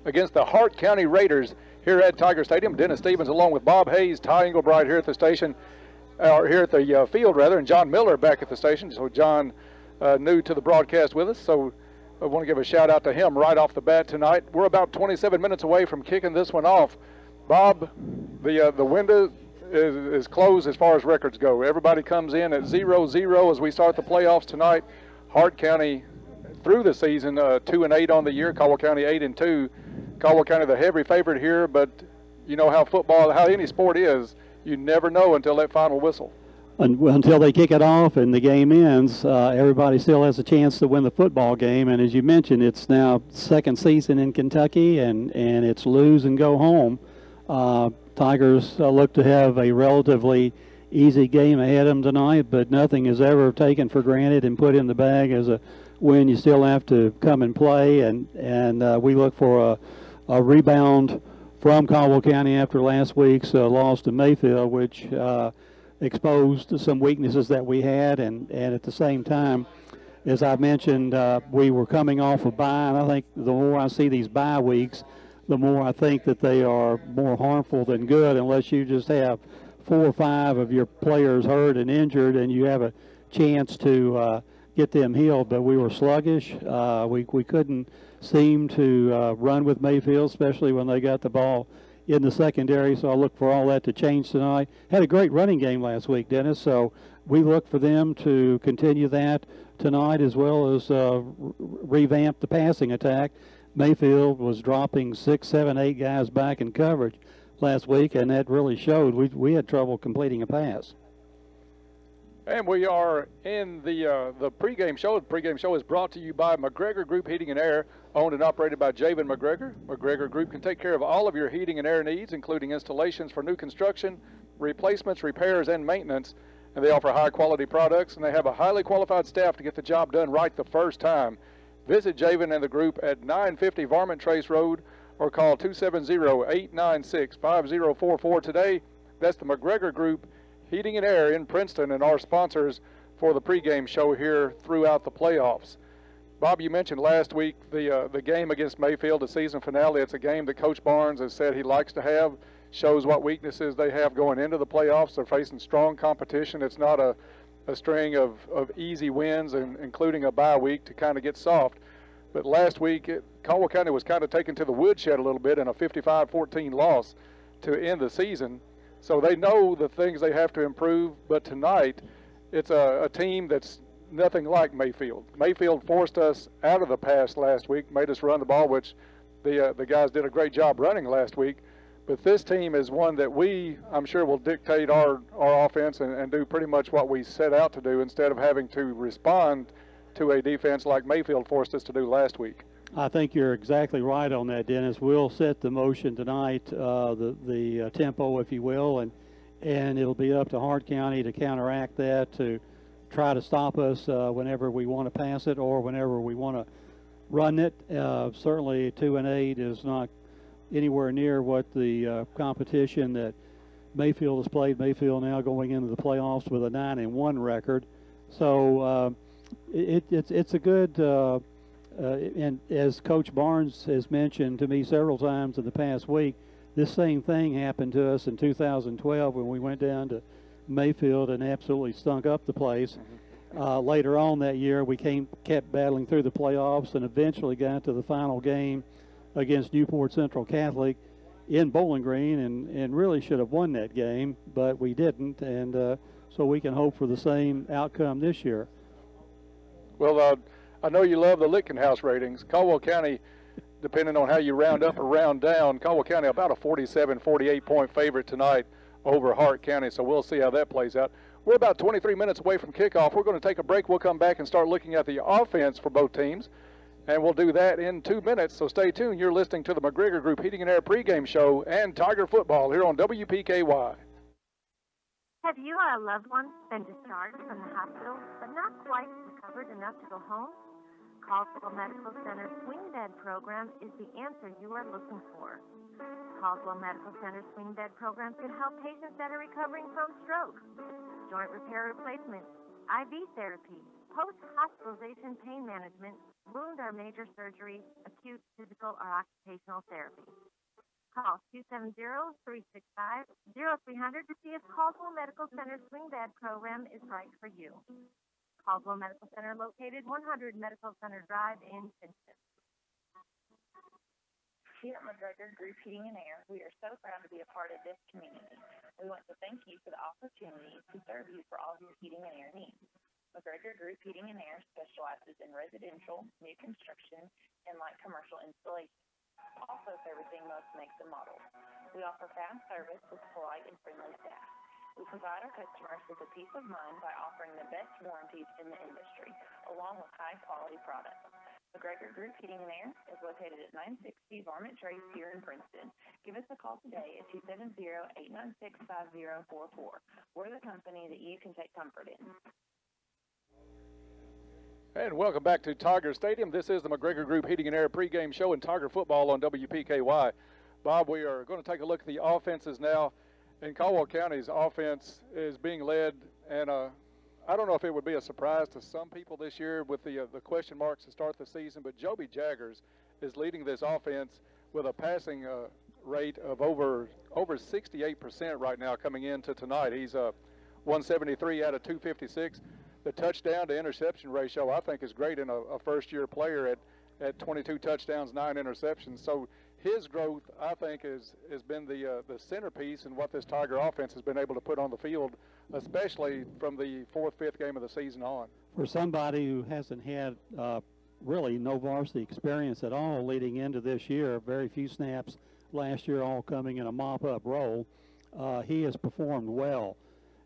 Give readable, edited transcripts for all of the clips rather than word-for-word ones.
against the Hart County Raiders here at Tiger Stadium. Dennis Stevens along with Bob Hayes, Ty Englebright here at the station, or here at the field rather, and John Miller back at the station. So John new to the broadcast with us, so I want to give a shout out to him right off the bat tonight. We're about 27 minutes away from kicking this one off. Bob, the window is closed as far as records go. Everybody comes in at 0-0 as we start the playoffs tonight. Hart County through the season 2-8 on the year. Caldwell County 8-2. Caldwell County the heavy favorite here, but you know how football, how any sport is, you never know until that final whistle. Until they kick it off and the game ends, everybody still has a chance to win the football game. And as you mentioned, it's now second season in Kentucky, and it's lose and go home. Tigers look to have a relatively easy game ahead of them tonight, but nothing is ever taken for granted and put in the bag as a win. You still have to come and play, and we look for a rebound from Caldwell County after last week's loss to Mayfield, which exposed some weaknesses that we had, and at the same time, as I mentioned, we were coming off a bye, and I think the more I see these bye weeks, the more I think that they are more harmful than good, unless you just have 4 or 5 of your players hurt and injured and you have a chance to get them healed. But we were sluggish. We couldn't seem to run with Mayfield, especially when they got the ball in the secondary, so I look for all that to change tonight. Had a great running game last week, Dennis, so we look for them to continue that tonight, as well as revamp the passing attack. Mayfield was dropping 6, 7, 8 guys back in coverage last week, and that really showed. We had trouble completing a pass. And we are in the pregame show. The pregame show is brought to you by McGregor Group Heating and Air, owned and operated by Javen McGregor. McGregor Group can take care of all of your heating and air needs, including installations for new construction, replacements, repairs, and maintenance. And they offer high-quality products, and they have a highly qualified staff to get the job done right the first time. Visit Javen and the group at 950 Varmint Trace Road or call 270-896-5044 today. That's the McGregor Group Heating and Air in Princeton, and our sponsors for the pregame show here throughout the playoffs. Bob, you mentioned last week the game against Mayfield, the season finale. It's a game that Coach Barnes has said he likes to have, shows what weaknesses they have going into the playoffs. They're facing strong competition. It's not a string of easy wins, and including a bye week to kind of get soft. But last week, Caldwell County was kind of taken to the woodshed a little bit in a 55-14 loss to end the season. So they know the things they have to improve, but tonight it's a team that's nothing like Mayfield. Mayfield forced us out of the pass last week, made us run the ball, which the guys did a great job running last week. But this team is one that I'm sure, will dictate our offense and do pretty much what we set out to do instead of having to respond to a defense like Mayfield forced us to do last week. I think you're exactly right on that, Dennis. We'll set the motion tonight, the tempo, if you will, and it'll be up to Hart County to counteract that, to try to stop us whenever we want to pass it or whenever we want to run it. Certainly 2-8 is not anywhere near what the competition that Mayfield has played. Mayfield now going into the playoffs with a 9-1 record. So it's a good and as Coach Barnes has mentioned to me several times in the past week, this same thing happened to us in 2012 when we went down to Mayfield and absolutely stunk up the place. Later on that year, we kept battling through the playoffs and eventually got to the final game against Newport Central Catholic in Bowling Green, and really should have won that game, but we didn't, and so we can hope for the same outcome this year. Well, I know you love the Lichtenhouse ratings. Caldwell County, depending on how you round up or round down, Caldwell County about a 47, 48-point favorite tonight over Hart County, so we'll see how that plays out. We're about 23 minutes away from kickoff. We're going to take a break. We'll come back and start looking at the offense for both teams, and we'll do that in 2 minutes, so stay tuned. You're listening to the McGregor Group Heating and Air pregame show and Tiger Football here on WPKY. Have you or a loved one been discharged from the hospital but not quite recovered enough to go home? Caldwell Medical Center Swing Bed Program is the answer you are looking for. Caldwell Medical Center Swing Bed Program can help patients that are recovering from stroke, joint repair replacement, IV therapy, post-hospitalization pain management, wound or major surgery, acute physical or occupational therapy. Call 270-365-0300 to see if Caldwell Medical Center's Swing Bad program is right for you. Caldwell Medical Center, located 100 Medical Center Drive in Princeton. Here at McGregor Group Heating and Air, we are so proud to be a part of this community. We want to thank you for the opportunity to serve you for all of your heating and air needs. McGregor Group Heating and Air specializes in residential, new construction, and light commercial installation, also servicing most makes and models. We offer fast service with polite and friendly staff. We provide our customers with a peace of mind by offering the best warranties in the industry, along with high-quality products. McGregor Group Heating and Air is located at 960 Varmint Trace here in Princeton. Give us a call today at 270-896-5044. We're the company that you can take comfort in. And welcome back to Tiger Stadium. This is the McGregor Group Heating and Air pregame show in Tiger football on WPKY. Bob, we are going to take a look at the offenses now. And Caldwell County's offense is being led, and I don't know if it would be a surprise to some people this year with the question marks to start the season, but Joby Jaggers is leading this offense with a passing rate of over 68% right now coming into tonight. He's 173 out of 256. The touchdown to interception ratio, I think, is great in a first-year player at 22 touchdowns, 9 interceptions. So his growth, I think, has been the centerpiece in what this Tiger offense has been able to put on the field, especially from the 4th, 5th game of the season on. For somebody who hasn't had really no varsity experience at all leading into this year, very few snaps last year, all coming in a mop-up role, he has performed well.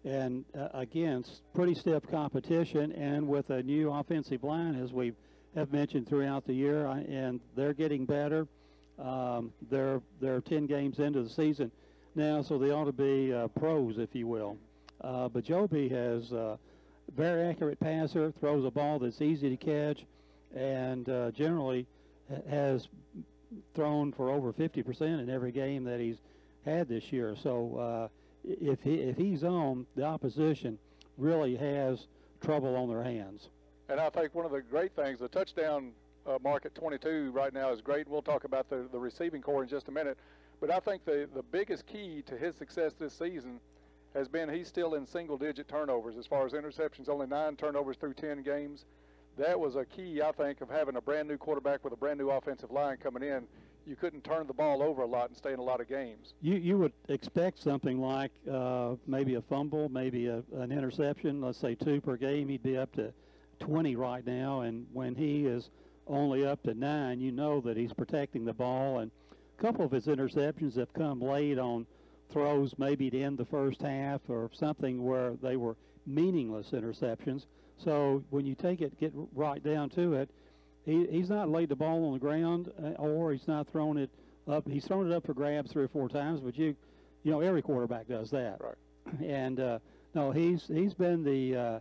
And against pretty stiff competition and with a new offensive line, as we have mentioned throughout the year, and they're getting better. They're 10 games into the season now, so they ought to be pros, if you will. But Joby has a very accurate passer, throws a ball that's easy to catch, and generally has thrown for over 50% in every game that he's had this year. So if he's on, the opposition really has trouble on their hands. And I think one of the great things, the touchdown mark at 22 right now is great. We'll talk about the receiving core in just a minute. But I think the biggest key to his success this season has been he's still in single-digit turnovers as far as interceptions, only 9 turnovers through 10 games. That was a key, I think, of having a brand-new quarterback with a brand-new offensive line coming in. You couldn't turn the ball over a lot and stay in a lot of games. You would expect something like maybe a fumble, maybe an interception, let's say 2 per game. He'd be up to 20 right now, and when he is only up to 9, you know that he's protecting the ball. And a couple of his interceptions have come late on throws maybe to end the first half or something where they were meaningless interceptions. So when you get right down to it, he's not laid the ball on the ground or he's not thrown it up. He's thrown it up for grabs 3 or 4 times, but you know every quarterback does that. Right. And no, he's been the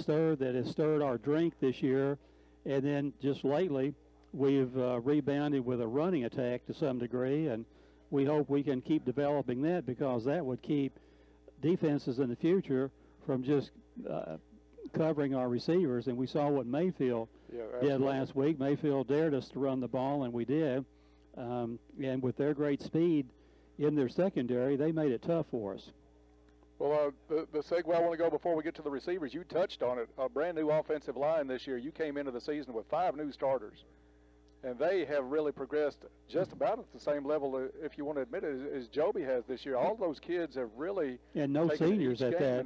stir that has stirred our drink this year. And then just lately, we've rebounded with a running attack to some degree, and we hope we can keep developing that, because that would keep defenses in the future from just covering our receivers. And we saw what Mayfield did last week. Mayfield dared us to run the ball, and we did. And with their great speed in their secondary, they made it tough for us. Well, the segue I want to go before we get to the receivers, you touched on it, a brand-new offensive line this year. You came into the season with 5 new starters, and they have really progressed just about at the same level, if you want to admit it, as Joby has this year. All those kids have really and no seniors at that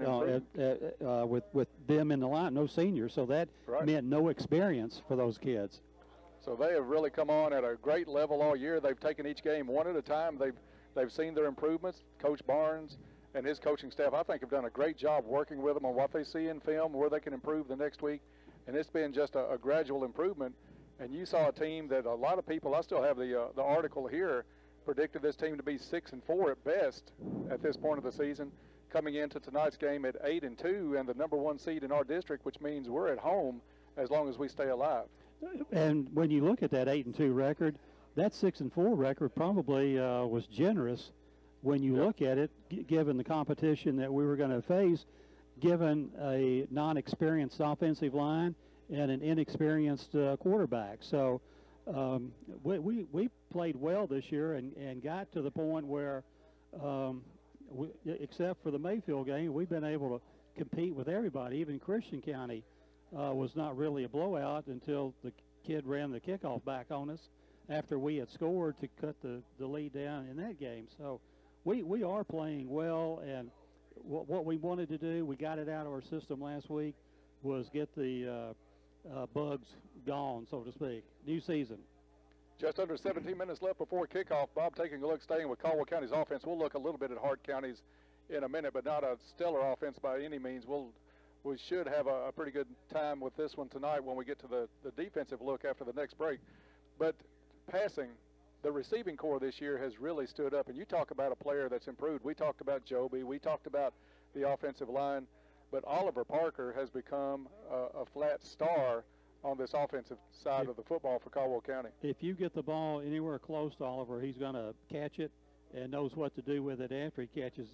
with them in the line, no seniors, so that meant no experience for those kids. So they have really come on at a great level all year. They've taken each game one at a time. They've seen their improvements. Coach Barnes and his coaching staff, I think, have done a great job working with them on what they see in film, where they can improve the next week. And it's been just a gradual improvement. And you saw a team that a lot of people, I still have the article here, predicted this team to be 6-4 at best at this point of the season, coming into tonight's game at 8-2 and the #1 seed in our district, which means we're at home as long as we stay alive. And when you look at that 8-2 record, that 6-4 record probably was generous when you look at it, given the competition that we were going to face, given a non-experienced offensive line and an inexperienced quarterback. So we played well this year and got to the point where, except for the Mayfield game, we've been able to compete with everybody. Even Christian County was not really a blowout until the kid ran the kickoff back on us after we had scored to cut the lead down in that game. So we are playing well, and what we wanted to do, we got it out of our system last week, was get the bugs gone, so to speak. New season. Just under 17 minutes left before kickoff. Bob, taking a look, staying with Caldwell County's offense. We'll look a little bit at Hart County's in a minute, but not a stellar offense by any means. We should have a pretty good time with this one tonight when we get to the defensive look after the next break. But passing, the receiving core this year has really stood up. And you talk about a player that's improved. We talked about Joby. We talked about the offensive line. But Oliver Parker has become a flat star on this offensive side of the football for Caldwell County. If you get the ball anywhere close to Oliver, he's going to catch it and knows what to do with it after he catches.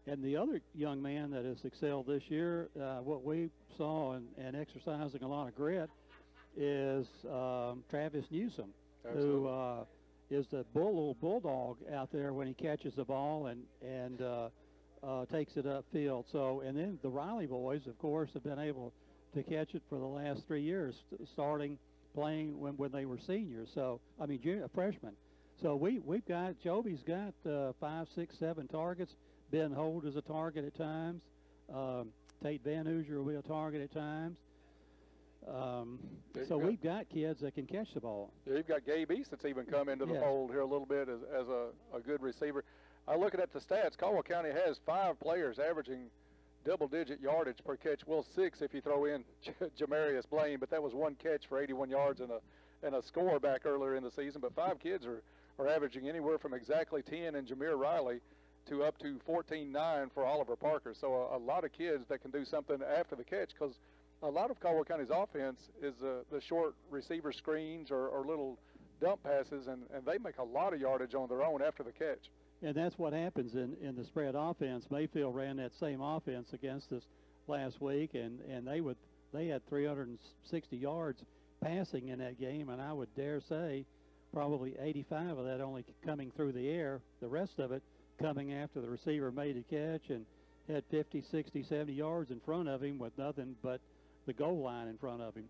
And the other young man that has excelled this year, what we saw and exercising a lot of grit, is Travis Newsom, who is the little bulldog out there when he catches the ball and takes it upfield. So, and then the Riley boys, of course, have been able to catch it for the last 3 years, starting playing when they were seniors. So, I mean, freshmen. So we've got, Joby's got 5, 6, 7 targets. Ben Holt is a target at times. Tate Van Hoosier will be a target at times. So we've got kids that can catch the ball. Yeah, you've got Gabe East that's even come into the fold here a little bit as a good receiver. Looking at the stats, Caldwell County has 5 players averaging double-digit yardage per catch. Well, 6 if you throw in Jamarius Blaine, but that was 1 catch for 81 yards and a score back earlier in the season. But 5 kids are averaging anywhere from exactly 10 in Jameer Riley to up to 14-9 for Oliver Parker. So a lot of kids that can do something after the catch, because a lot of Caldwell County's offense is the short receiver screens or little dump passes, and they make a lot of yardage on their own after the catch. And that's what happens in the spread offense. Mayfield ran that same offense against us last week, and they had 360 yards passing in that game, and I would dare say probably 85 of that only coming through the air, the rest of it coming after the receiver made a catch and had 50, 60, 70 yards in front of him with nothing but the goal line in front of him.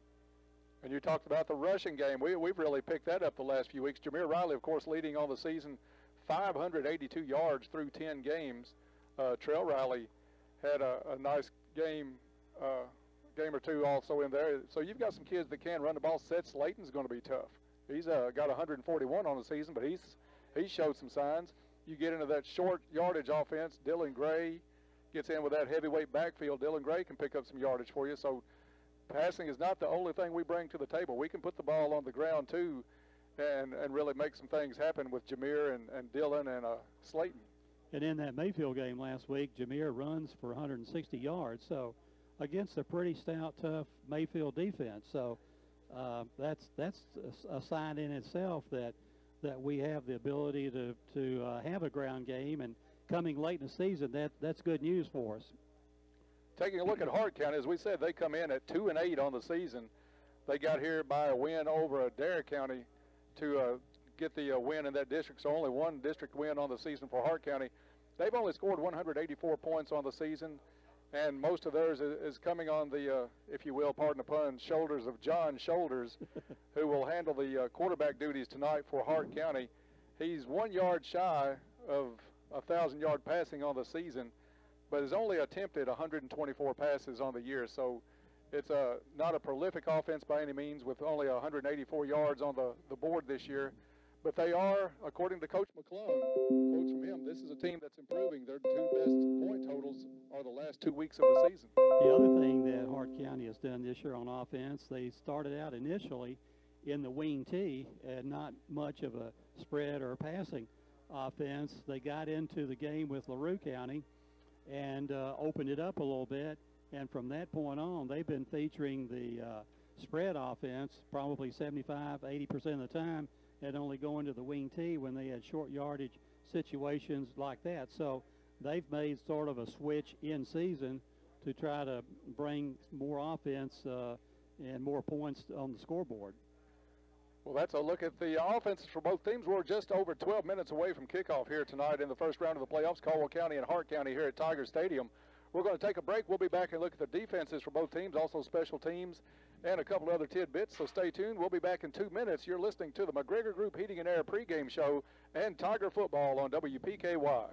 And you talked about the rushing game. We've really picked that up the last few weeks. Jameer Riley, of course, leading on the season, 582 yards through 10 games. Trell Riley had a nice game or two also in there. So you've got some kids that can run the ball. Seth Slayton's going to be tough. He's got 141 on the season, but he's showed some signs. You get into that short yardage offense, Dylan Gray gets in with that heavyweight backfield. Dylan Gray can pick up some yardage for you. So passing is not the only thing we bring to the table. We can put the ball on the ground too and really make some things happen with Jameer and Dylan and Slayton. And in that Mayfield game last week, Jameer runs for 160 yards. So against a pretty stout, tough Mayfield defense. So that's a sign in itself that we have the ability to have a ground game, and coming late in the season, that's good news for us. Taking a look at Hart County, as we said, they come in at 2-8 on the season. They got here by a win over Adair County to get the win in that district. So only one district win on the season for Hart County. They've only scored 184 points on the season, and most of theirs is coming on the, if you will, pardon the pun, shoulders of John Shoulders, who will handle the quarterback duties tonight for Hart County. He's 1 yard shy of 1,000-yard passing on the season, but has only attempted 124 passes on the year. So it's not a prolific offense by any means, with only 184 yards on the board this year. But they are, according to Coach McClung, quotes from him, this is a team that's improving. Their 2 best point totals are the last 2 weeks of the season. The other thing that Hart County has done this year on offense, they started out initially in the wing T and not much of a spread or passing offense. They got into the game with LaRue County and opened it up a little bit. And from that point on, they've been featuring the spread offense probably 75, 80% of the time, and only going to the wing T when they had short yardage situations like that. So they've made sort of a switch in season to try to bring more offense and more points on the scoreboard. Well, that's a look at the offenses for both teams. We're just over 12 minutes away from kickoff here tonight in the first round of the playoffs, Caldwell County and Hart County here at Tiger Stadium. We're going to take a break. We'll be back and look at the defenses for both teams, also special teams, and a couple other tidbits, so stay tuned. We'll be back in 2 minutes. You're listening to the McGregor Group Heating and Air pregame show and Tiger football on WPKY.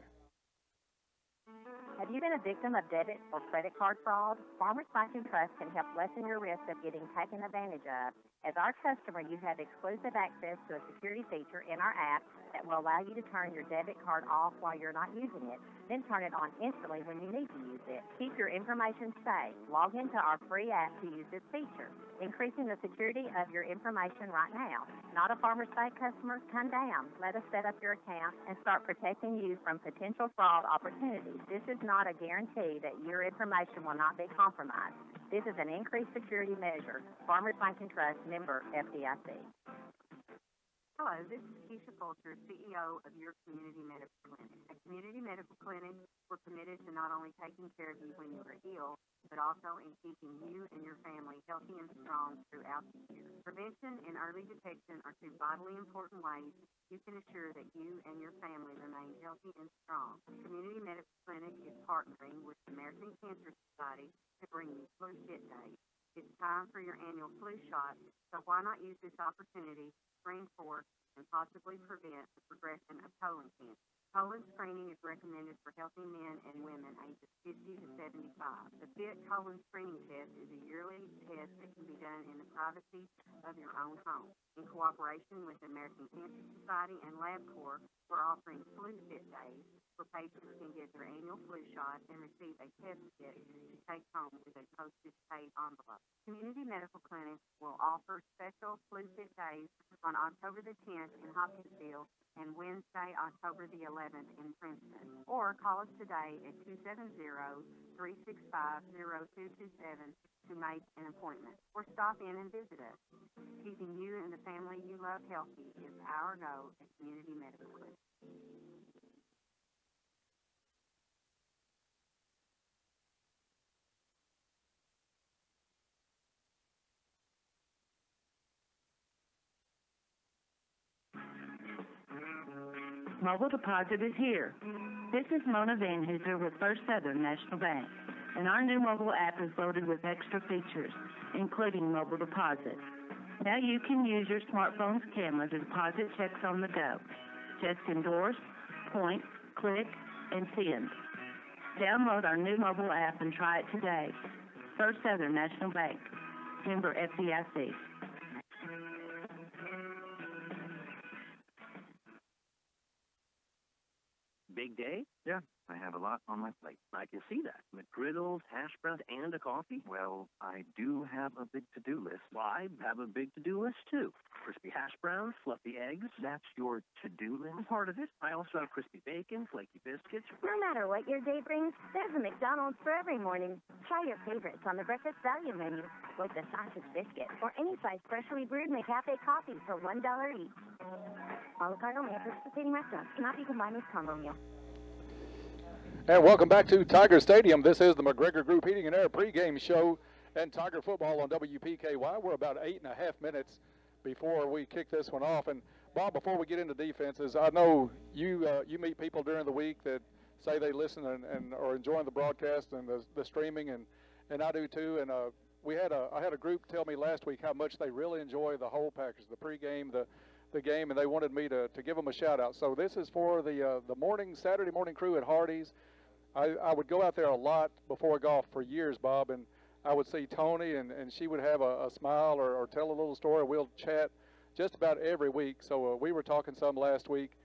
Have you been a victim of debit or credit card fraud? Farmers Bank and Trust can help lessen your risk of getting taken advantage of. As our customer, you have exclusive access to a security feature in our app that will allow you to turn your debit card off while you're not using it, then turn it on instantly when you need to use it. Keep your information safe. Log into our free app to use this feature, increasing the security of your information right now. Not a Farmers Bank customer? Come down. Let us set up your account and start protecting you from potential fraud opportunities. This is not a guarantee that your information will not be compromised. This is an increased security measure. Farmers Bank and Trust, member FDIC. Hello, this is Keisha Fulcher, CEO of your Community Medical Clinic. At Community Medical Clinic, we're committed to not only taking care of you when you are ill, but also in keeping you and your family healthy and strong throughout the year. Prevention and early detection are two vitally important ways you can assure that you and your family remain healthy and strong. Community Medical Clinic is partnering with the American Cancer Society to bring you Flu Fit Days. It's time for your annual flu shot, so why not use this opportunity to screen for and possibly prevent the progression of colon cancer. Colon screening is recommended for healthy men and women ages 50 to 75. The FIT colon screening test is a yearly test that can be done in the privacy of your own home. In cooperation with the American Cancer Society and LabCorp, we're offering Flu Fit Days where patients can get their annual flu shot and receive a test kit to take home with a postage paid envelope. Community Medical Clinic will offer special Flu Fit Days on October the 10th in Hopkinsville and Wednesday, October the 11th in Princeton. Or call us today at 270-365-0227 to make an appointment. Or stop in and visit us. Keeping you and the family you love healthy is our goal at Community Medical Clinic. Mobile deposit is here. This is Mona Van Hooser with First Southern National Bank, and our new mobile app is loaded with extra features, including mobile deposit. Now you can use your smartphone's camera to deposit checks on the go. Just endorse, point, click, and send. Download our new mobile app and try it today. First Southern National Bank, member FDIC. Big day? Yeah, I have a lot on my plate. I can see that. McGriddles, hash browns, and a coffee? Well, I do have a big to-do list. Well, I have a big to-do list, too. Crispy hash browns, fluffy eggs. That's your to-do list? I'm part of it. I also have crispy bacon, flaky biscuits. No matter what your day brings, there's a McDonald's for every morning. Try your favorites on the breakfast value menu, like the sausage biscuit, or any size freshly brewed McCafe coffee for $1 each. All the cargo may participating restaurants cannot be combined with combo meal. And welcome back to Tiger Stadium. This is the McGregor Group Heating and Air pregame show and Tiger football on WPKY. We're about 8.5 minutes before we kick this one off. And Bob, before we get into defenses, I know you meet people during the week that say they listen and are enjoying the broadcast and the streaming, and I do too. And I had a group tell me last week how much they really enjoy the whole package, the pregame, the game, and they wanted me to give them a shout out. So this is for the Saturday morning crew at Hardee's. I would go out there a lot before golf for years, Bob, and I would see Tony, and she would have a smile or tell a little story. We'll chat just about every week. So we were talking some last week,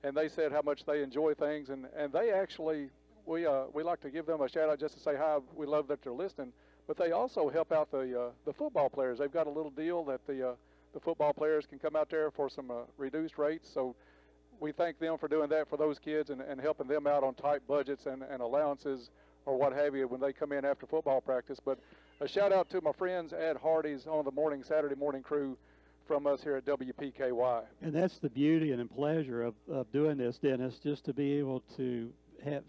and they said how much they enjoy things, and they actually, we like to give them a shout out just to say hi. We love that they're listening, but they also help out the football players. They've got a little deal that the football players can come out there for some reduced rates. So we thank them for doing that for those kids and helping them out on tight budgets and allowances or what have you when they come in after football practice. But a shout out to my friends at Hardee's on the Saturday morning crew from us here at WPKY. And that's the beauty and pleasure of doing this, Dennis, just to be able to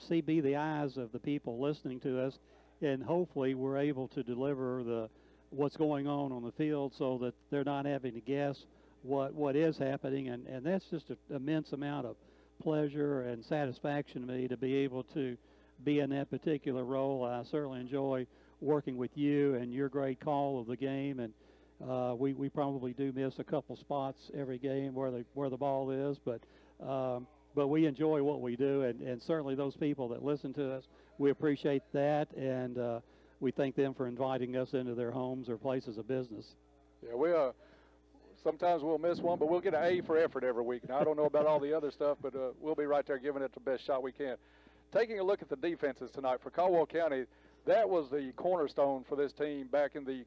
be the eyes of the people listening to us, and hopefully we're able to deliver what's going on the field so that they're not having to guess what is happening, and that's just an immense amount of pleasure and satisfaction to me to be able to be in that particular role. I certainly enjoy working with you and your great call of the game, and we probably do miss a couple spots every game where the ball is, but we enjoy what we do, and certainly those people that listen to us, we appreciate that, and we thank them for inviting us into their homes or places of business. Yeah, we sometimes we'll miss one, but we'll get an A for effort every week. Now, I don't know about all the other stuff, but we'll be right there giving it the best shot we can. Taking a look at the defenses tonight for Caldwell County, that was the cornerstone for this team back in the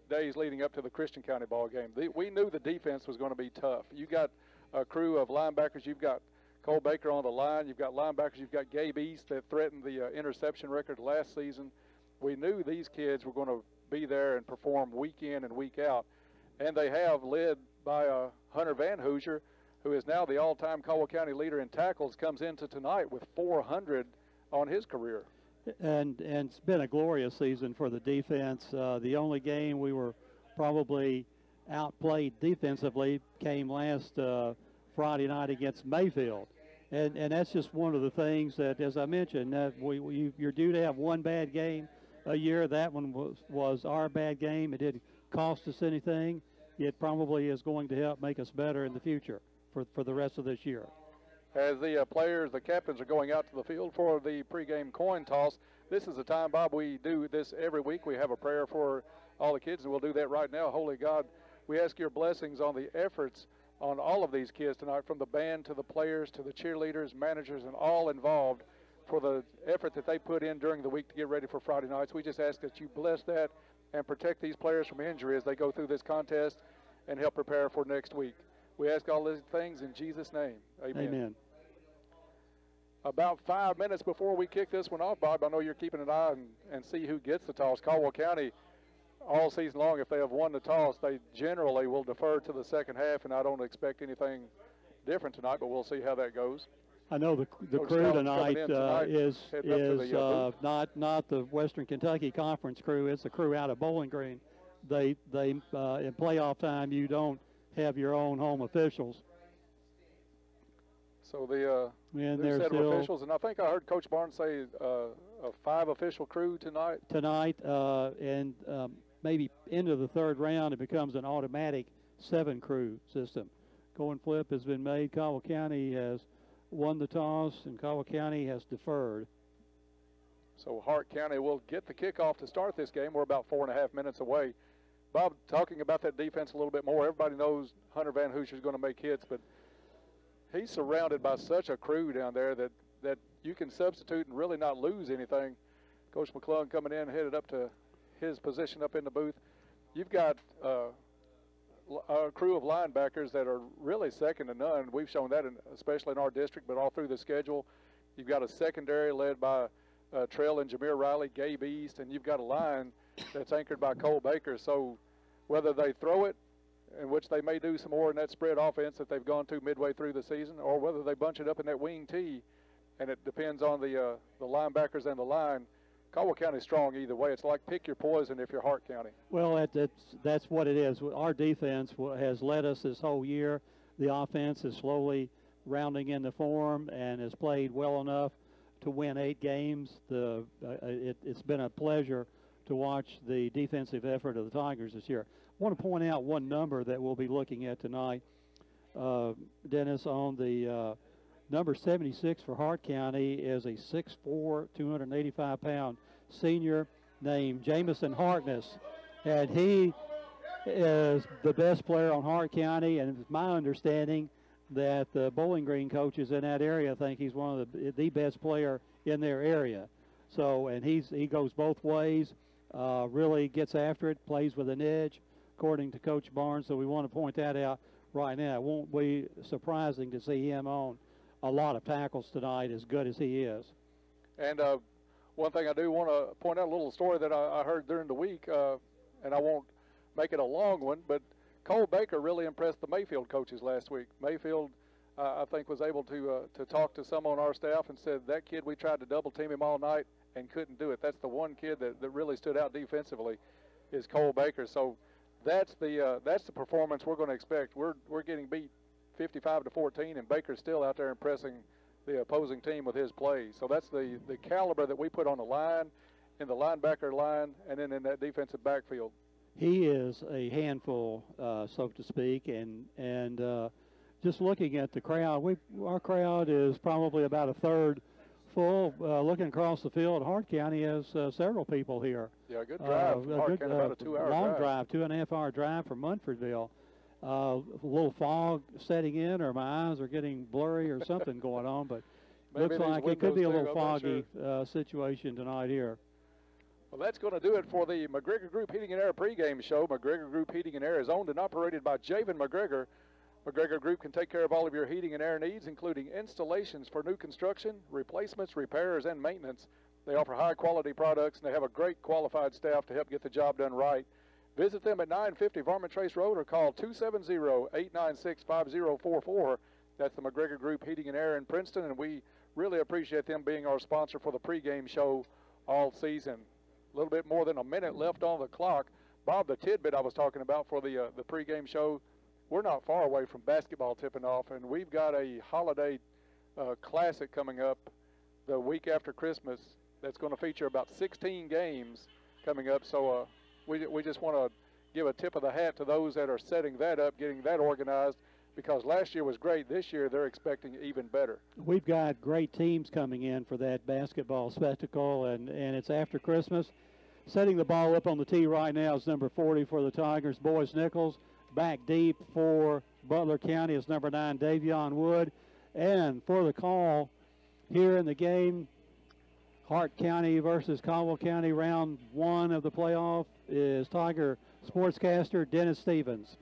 days leading up to the Christian County ball game. We knew the defense was going to be tough. You got a crew of linebackers. You've got Cole Baker on the line. You've got linebackers. You've got Gabe East that threatened the interception record last season. We knew these kids were going to be there and perform week in and week out, and they have, led by Hunter Van Hoosier, who is now the all-time Caldwell County leader in tackles, comes into tonight with 400 on his career. And it's been a glorious season for the defense. The only game we were probably outplayed defensively came last Friday night against Mayfield. And that's just one of the things that, as I mentioned, you're due to have one bad game a year. That one was our bad game. It didn't cost us anything. It probably is going to help make us better in the future for the rest of this year. As the players, the captains, are going out to the field for the pregame coin toss, this is the time, Bob, we do this every week. We have a prayer for all the kids, and we'll do that right now. Holy God, we ask your blessings on the efforts on all of these kids tonight, from the band to the players to the cheerleaders, managers, and all involved, for the effort that they put in during the week to get ready for Friday nights. We just ask that you bless that and protect these players from injury as they go through this contest and help prepare for next week. We ask all these things in Jesus' name. Amen. Amen. About 5 minutes before we kick this one off, Bob, I know you're keeping an eye and see who gets the toss. Caldwell County, all season long, if they have won the toss, they generally will defer to the second half, and I don't expect anything different tonight, but we'll see how that goes. I know the crew tonight is not the Western Kentucky Conference crew. It's the crew out of Bowling Green. They in playoff time, you don't have your own home officials. So the set of officials, and I think I heard Coach Barnes say a 5-official crew tonight. And maybe into the third round, it becomes an automatic 7-crew system. Coin flip has been made. Caldwell County has won the toss, and Caldwell County has deferred. So Hart County will get the kickoff to start this game. We're about 4.5 minutes away. Bob, talking about that defense a little bit more, everybody knows Hunter Van Hoosier is going to make hits, but he's surrounded by such a crew down there that you can substitute and really not lose anything. Coach McClung coming in, headed up to his position up in the booth. You've got a crew of linebackers that are really second to none. We've shown that, especially in our district, but all through the schedule. You've got a secondary led by Trell and Jameer Riley, Gabe East, and you've got a line that's anchored by Cole Baker. So whether they throw it, in which they may do some more in that spread offense that they've gone to midway through the season, or whether they bunch it up in that wing tee, and it depends on the linebackers and the line. Caldwell County's strong either way. It's like pick your poison if you're Hart County. Well, that's what it is. Our defense has led us this whole year. The offense is slowly rounding into form and has played well enough to win 8 games. It's been a pleasure to watch the defensive effort of the Tigers this year. I want to point out one number that we'll be looking at tonight, Dennis. On the number 76 for Hart County is a 6'4", 285-pound senior named Jamison Harkness, and he is the best player on Hart County, and it's my understanding that the Bowling Green coaches in that area think he's one of the best player in their area. So, and he goes both ways, really gets after it, plays with an edge, according to Coach Barnes. So we want to point that out right now. It won't be surprising to see him on a lot of tackles tonight, as good as he is. And one thing I do want to point out, a little story that I heard during the week, and I won't make it a long one, but Cole Baker really impressed the Mayfield coaches last week. Mayfield, I think, was able to talk to some on our staff and said, that kid, we tried to double team him all night and couldn't do it. That's the one kid that really stood out defensively. is Cole Baker. So that's the performance we're going to expect. We're getting beat 55-14, and Baker's still out there impressing the opposing team with his plays. So that's the caliber that we put on the line, in the linebacker line, and then in that defensive backfield. He is a handful, so to speak, and just looking at the crowd, our crowd is probably about a third full. Looking across the field, Hart County has several people here. Yeah, good drive from Hart County, about a 2-hour long drive, 2.5-hour drive from Munfordville. A little fog setting in, or my eyes are getting blurry, or something going on, but looks like it could be a little foggy situation tonight here. Well, that's going to do it for the McGregor Group Heating and Air pregame show. McGregor Group Heating and Air is owned and operated by Javen McGregor. McGregor Group can take care of all of your heating and air needs, including installations for new construction, replacements, repairs, and maintenance. They offer high-quality products, and they have a great qualified staff to help get the job done right. Visit them at 950 Varmint Trace Road or call 270-896-5044. That's the McGregor Group Heating and Air in Princeton, and we really appreciate them being our sponsor for the pregame show all season. A little bit more than a minute left on the clock. Bob, the tidbit I was talking about for the pregame show, we're not far away from basketball tipping off, and we've got a holiday classic coming up the week after Christmas that's going to feature about 16 games coming up. So we just want to give a tip of the hat to those that are setting that up, getting that organized, because last year was great. This year they're expecting even better. We've got great teams coming in for that basketball spectacle, and it's after Christmas. Setting the ball up on the tee right now is number 40 for the Tigers, Boyce Nichols. Back deep for Butler County is number 9, Davion Wood. And for the call here in the game, Hart County versus Caldwell County, round 1 of the playoff, is Tiger sportscaster Dennis Stevens.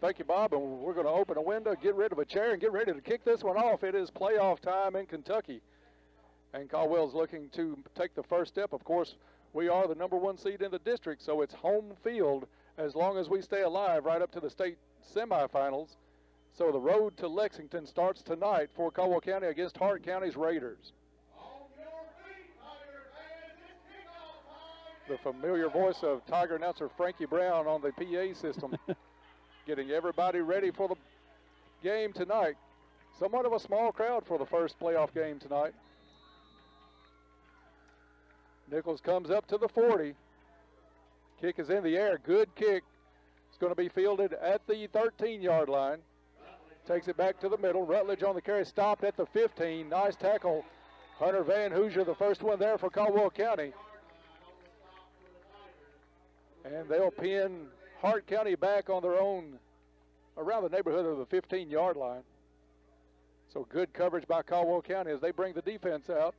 Thank you, Bob, and we're going to open a window, get rid of a chair, and get ready to kick this one off. It is playoff time in Kentucky, and Caldwell's looking to take the first step. Of course, we are the number 1 seed in the district, so it's home field as long as we stay alive right up to the state semifinals. So the road to Lexington starts tonight for Caldwell County against Hart County's Raiders. The familiar voice of Tiger announcer Frankie Brown on the PA system, getting everybody ready for the game tonight. Somewhat of a small crowd for the first playoff game tonight. Nichols comes up to the 40. Kick is in the air. Good kick. It's going to be fielded at the 13-yard line. Takes it back to the middle. Rutledge on the carry. Stopped at the 15. Nice tackle. Hunter Van Hoosier, the first one there for Caldwell County. And they'll pin Hart County back on their own around the neighborhood of the 15-yard line. So good coverage by Caldwell County as they bring the defense out.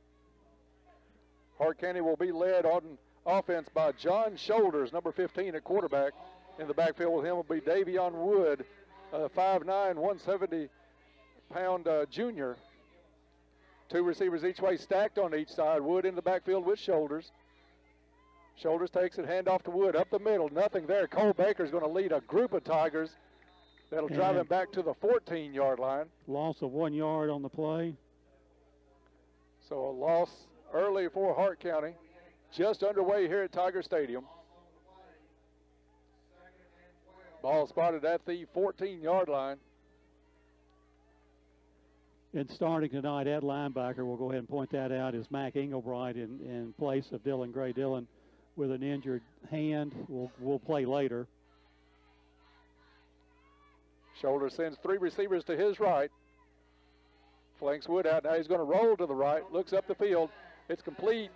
Hart County will be led on offense by John Shoulders, number 15 at quarterback. In the backfield with him will be Davion Wood, 5'9", 170-pound junior. 2 receivers each way, stacked on each side. Wood in the backfield with Shoulders. Shoulders takes it, hand off to Wood, up the middle, nothing there. Cole Baker's going to lead a group of Tigers. That'll drive him back to the 14-yard line. Loss of 1 yard on the play. So a loss early for Hart County. Just underway here at Tiger Stadium. Ball spotted at the 14-yard line. And starting tonight at linebacker, we'll go ahead and point that out, is Mac Engelbright in place of Dylan Gray. Dylan with an injured hand will play later. Shoulder sends 3 receivers to his right. Flanks Wood out. Now he's going to roll to the right. Looks up the field. It's complete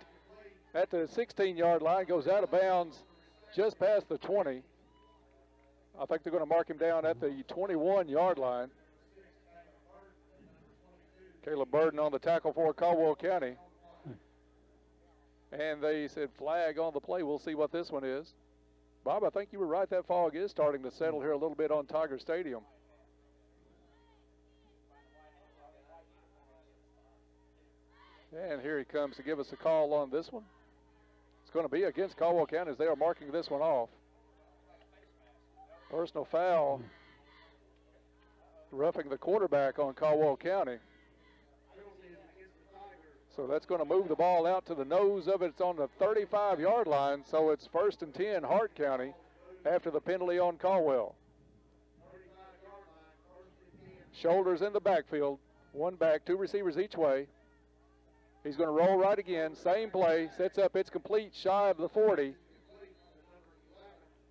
at the 16-yard line. Goes out of bounds just past the 20. I think they're going to mark him down at the 21-yard line. Caleb Burden on the tackle for Caldwell County. And they said flag on the play. We'll see what this one is. Bob, I think you were right. That fog is starting to settle here a little bit on Tiger Stadium. And here he comes to give us a call on this one. It's going to be against Caldwell County as they are marking this one off. Personal foul. Roughing the quarterback on Caldwell County. So that's going to move the ball out to the nose of it. It's on the 35-yard line, so it's 1st and 10, Hart County, after the penalty on Caldwell. Shoulders in the backfield, one back, two receivers each way. He's going to roll right again, same play, sets up, it's complete, shy of the 40.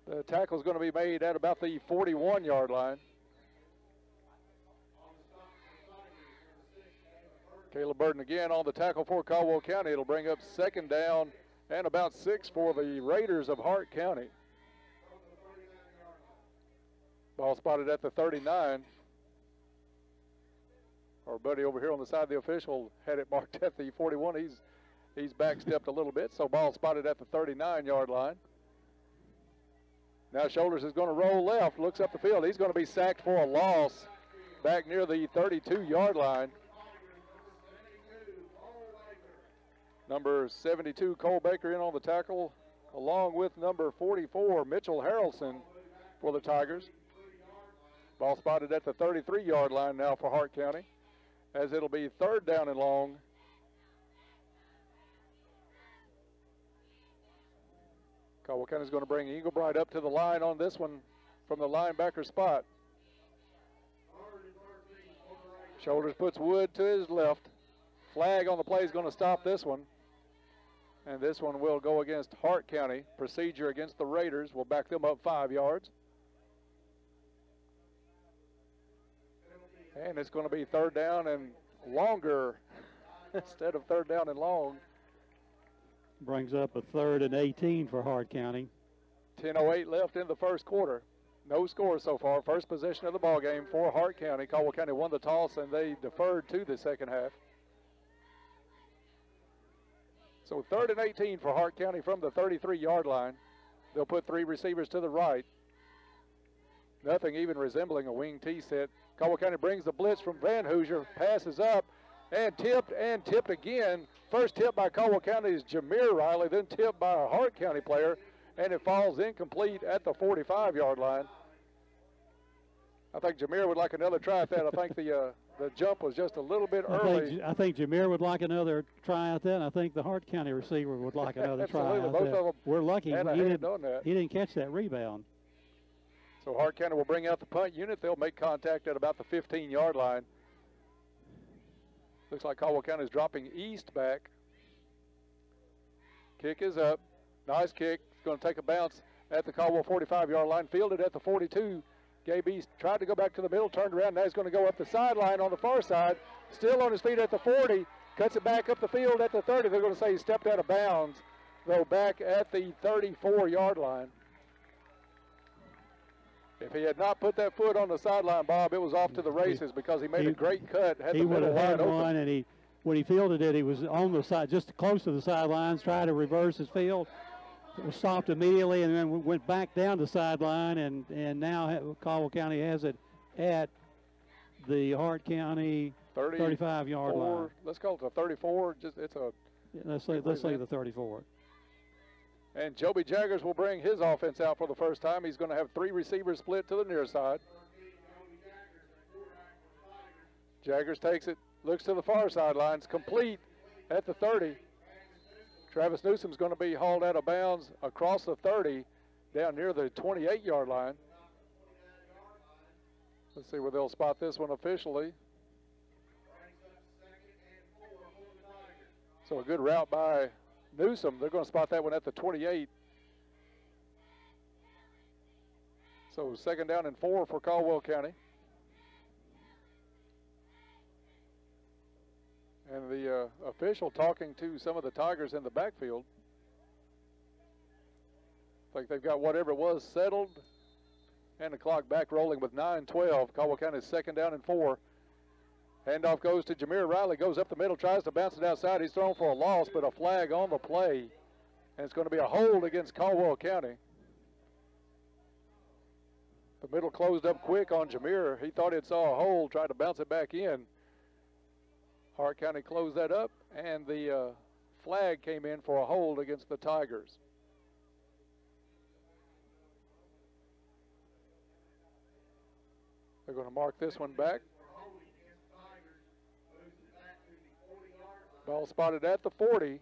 The tackle is going to be made at about the 41-yard line. Caleb Burton again on the tackle for Caldwell County. It'll bring up 2nd down and about 6 for the Raiders of Hart County. Ball spotted at the 39. Our buddy over here on the side of the official had it marked at the 41. He's backstepped a little bit, so ball spotted at the 39-yard line. Now Shoulders is going to roll left, looks up the field. He's going to be sacked for a loss back near the 32-yard line. Number 72, Cole Baker, in on the tackle, along with number 44, Mitchell Harrelson, for the Tigers. Ball spotted at the 33-yard line now for Hart County, as it'll be 3rd down and long. Caldwell County is going to bring Englebright up to the line on this one from the linebacker spot. Shoulders puts Wood to his left. Flag on the play is going to stop this one. And this one will go against Hart County. Procedure against the Raiders will back them up 5 yards. And it's going to be 3rd down and longer instead of 3rd down and long. Brings up a 3rd and 18 for Hart County. 10:08 left in the first quarter. No score so far. First possession of the ball game for Hart County. Caldwell County won the toss and they deferred to the second half. So 3rd and 18 for Hart County from the 33-yard line. They'll put 3 receivers to the right. Nothing even resembling a wing T set. Caldwell County brings the blitz from Van Hoosier, passes up, and tipped again. First tip by Caldwell County's Jameer Riley, then tipped by a Hart County player, and it falls incomplete at the 45-yard line. I think Jameer would like another try at that. I think the jump was just a little bit early. I think Jameer would like another try at that, and I think the Hart County receiver would like another try at both that. of them We're lucky had a hand on that. He didn't catch that rebound. So Hart County will bring out the punt unit. They'll make contact at about the 15-yard line. Looks like Caldwell County is dropping east back. Kick is up. Nice kick. It's going to take a bounce at the Caldwell 45-yard line. Fielded at the 42. Gabe East tried to go back to the middle, turned around. Now he's going to go up the sideline on the far side. Still on his feet at the 40. Cuts it back up the field at the 30. They're going to say he stepped out of bounds, though back at the 34-yard line. If he had not put that foot on the sideline, Bob, it was off to the races because he made a great cut. He would have had one, and when he fielded it, he was on the side, just close to the sidelines, trying to reverse his field. It was stopped immediately, and then went back down the sideline, and now Caldwell County has it at the Hart County 35-yard line. Let's call it the 34. Let's say the 34. And Joby Jaggers will bring his offense out for the first time. He's going to have 3 receivers split to the near side. Jaggers takes it, looks to the far sidelines, complete at the 30. Travis Newsom's going to be hauled out of bounds across the 30 down near the 28-yard line. Let's see where they'll spot this one officially. So a good route by Newsom. They're going to spot that one at the 28. So 2nd down and 4 for Caldwell County. And the official talking to some of the Tigers in the backfield. I think they've got whatever it was settled. And the clock back rolling with 9:12. Caldwell County's 2nd down and 4. Handoff goes to Jameer Riley, goes up the middle, tries to bounce it outside. He's thrown for a loss, but a flag on the play. And it's going to be a hold against Caldwell County. The middle closed up quick on Jameer. He thought it saw a hold, tried to bounce it back in. Hart County closed that up, and the flag came in for a hold against the Tigers. They're going to mark this one back. Ball spotted at the 40.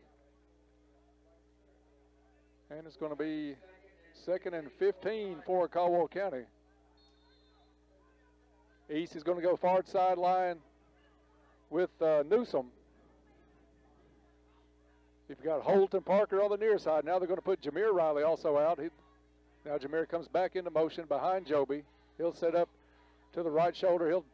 And it's going to be 2nd and 15 for Caldwell County. East is going to go far sideline with Newsom. You've got Holt and Parker on the near side. Now they're going to put Jameer Riley also out. Now Jameer comes back into motion behind Joby. He'll set up to the right shoulder. He'll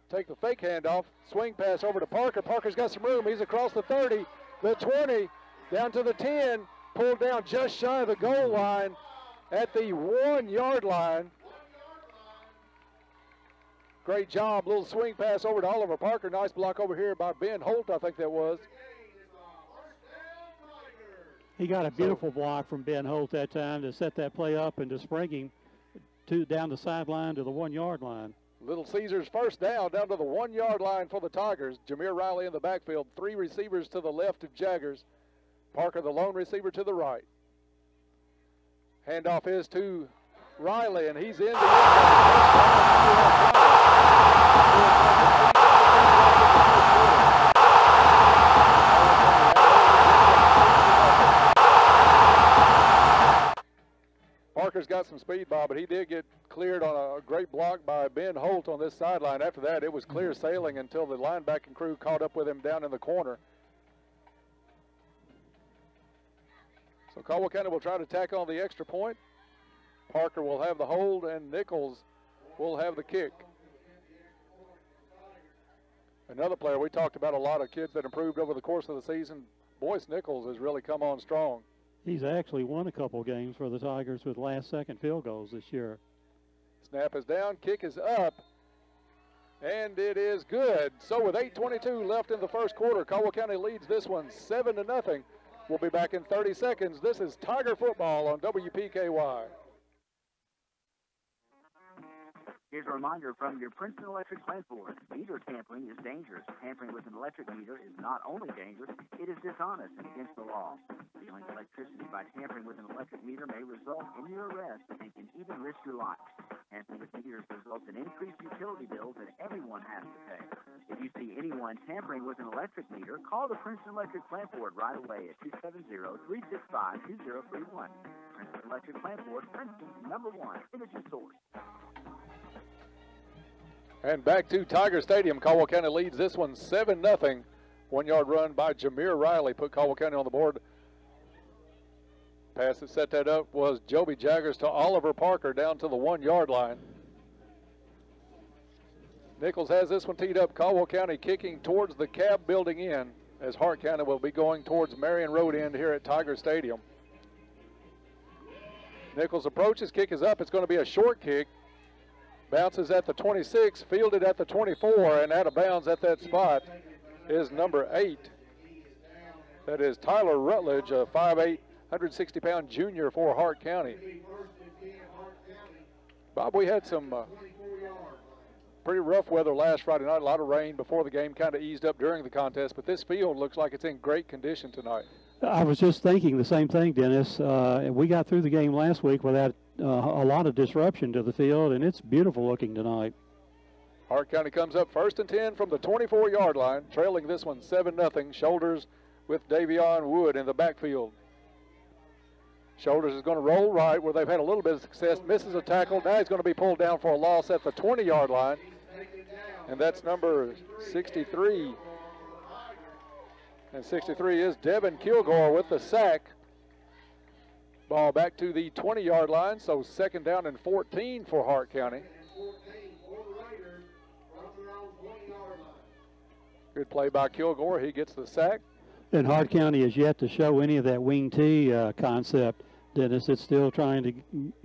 take the fake handoff. Swing pass over to Parker. Parker's got some room. He's across the 30, the 20, down to the 10. Pulled down just shy of the goal line at the 1-yard line. Great job. Little swing pass over to Oliver Parker. Nice block over here by Ben Holt, I think that was. He got a beautiful block from Ben Holt that time to set that play up and to spring him down the sideline to the 1-yard line. Little Caesars first down to the 1-yard line for the Tigers. Jameer Riley in the backfield. 3 receivers to the left of Jaggers. Parker, the lone receiver, to the right. Handoff is to Riley, and he's in the Parker's got some speed, Bob, but he did get cleared on a great block by Ben Holt on this sideline. After that, it was clear sailing until the linebacking crew caught up with him down in the corner. So Caldwell County will try to tack on the extra point. Parker will have the hold, and Nichols will have the kick. Another player, we talked about a lot of kids that improved over the course of the season. Boyce Nichols has really come on strong. He's actually won a couple games for the Tigers with last-second field goals this year. Snap is down, kick is up, and it is good. So with 8:22 left in the first quarter, Caldwell County leads this one 7-0. We'll be back in 30 seconds. This is Tiger Football on WPKY. Here's a reminder from your Princeton Electric Plant Board. Meter tampering is dangerous. Tampering with an electric meter is not only dangerous, it is dishonest and against the law. Stealing electricity by tampering with an electric meter may result in your arrest and can even risk your life. Tampering with meters results in increased utility bills that everyone has to pay. If you see anyone tampering with an electric meter, call the Princeton Electric Plant Board right away at 270-365-2031. Princeton Electric Plant Board, Princeton's #1 energy source. And back to Tiger Stadium. Caldwell County leads this one 7-0. 1-yard run by Jameer Riley put Caldwell County on the board. Pass that set that up was Joby Jaggers to Oliver Parker down to the 1-yard line. Nichols has this one teed up. Caldwell County kicking towards the Cab building end as Hart County will be going towards Marion Road end here at Tiger Stadium. Nichols approaches, kick is up. It's going to be a short kick. Bounces at the 26, fielded at the 24, and out of bounds at that spot is number 8. That is Tyler Rutledge, a 5'8", 160-pound junior for Hart County. Bob, we had some pretty rough weather last Friday night, a lot of rain before the game, kind of eased up during the contest, but this field looks like it's in great condition tonight. I was just thinking the same thing, Dennis. We got through the game last week without a lot of disruption to the field, and it's beautiful looking tonight. Hart County comes up 1st and 10 from the 24-yard line, trailing this one 7-0. Shoulders with Davion Wood in the backfield. Shoulders is going to roll right where they've had a little bit of success. Misses a tackle. Now he's going to be pulled down for a loss at the 20-yard line, and that's number 63. And 63 is Devin Kilgore with the sack. Ball back to the 20-yard line, so 2nd down and 14 for Hart County. Good play by Kilgore. He gets the sack. And Hart County has yet to show any of that wing T concept, Dennis. It's still trying to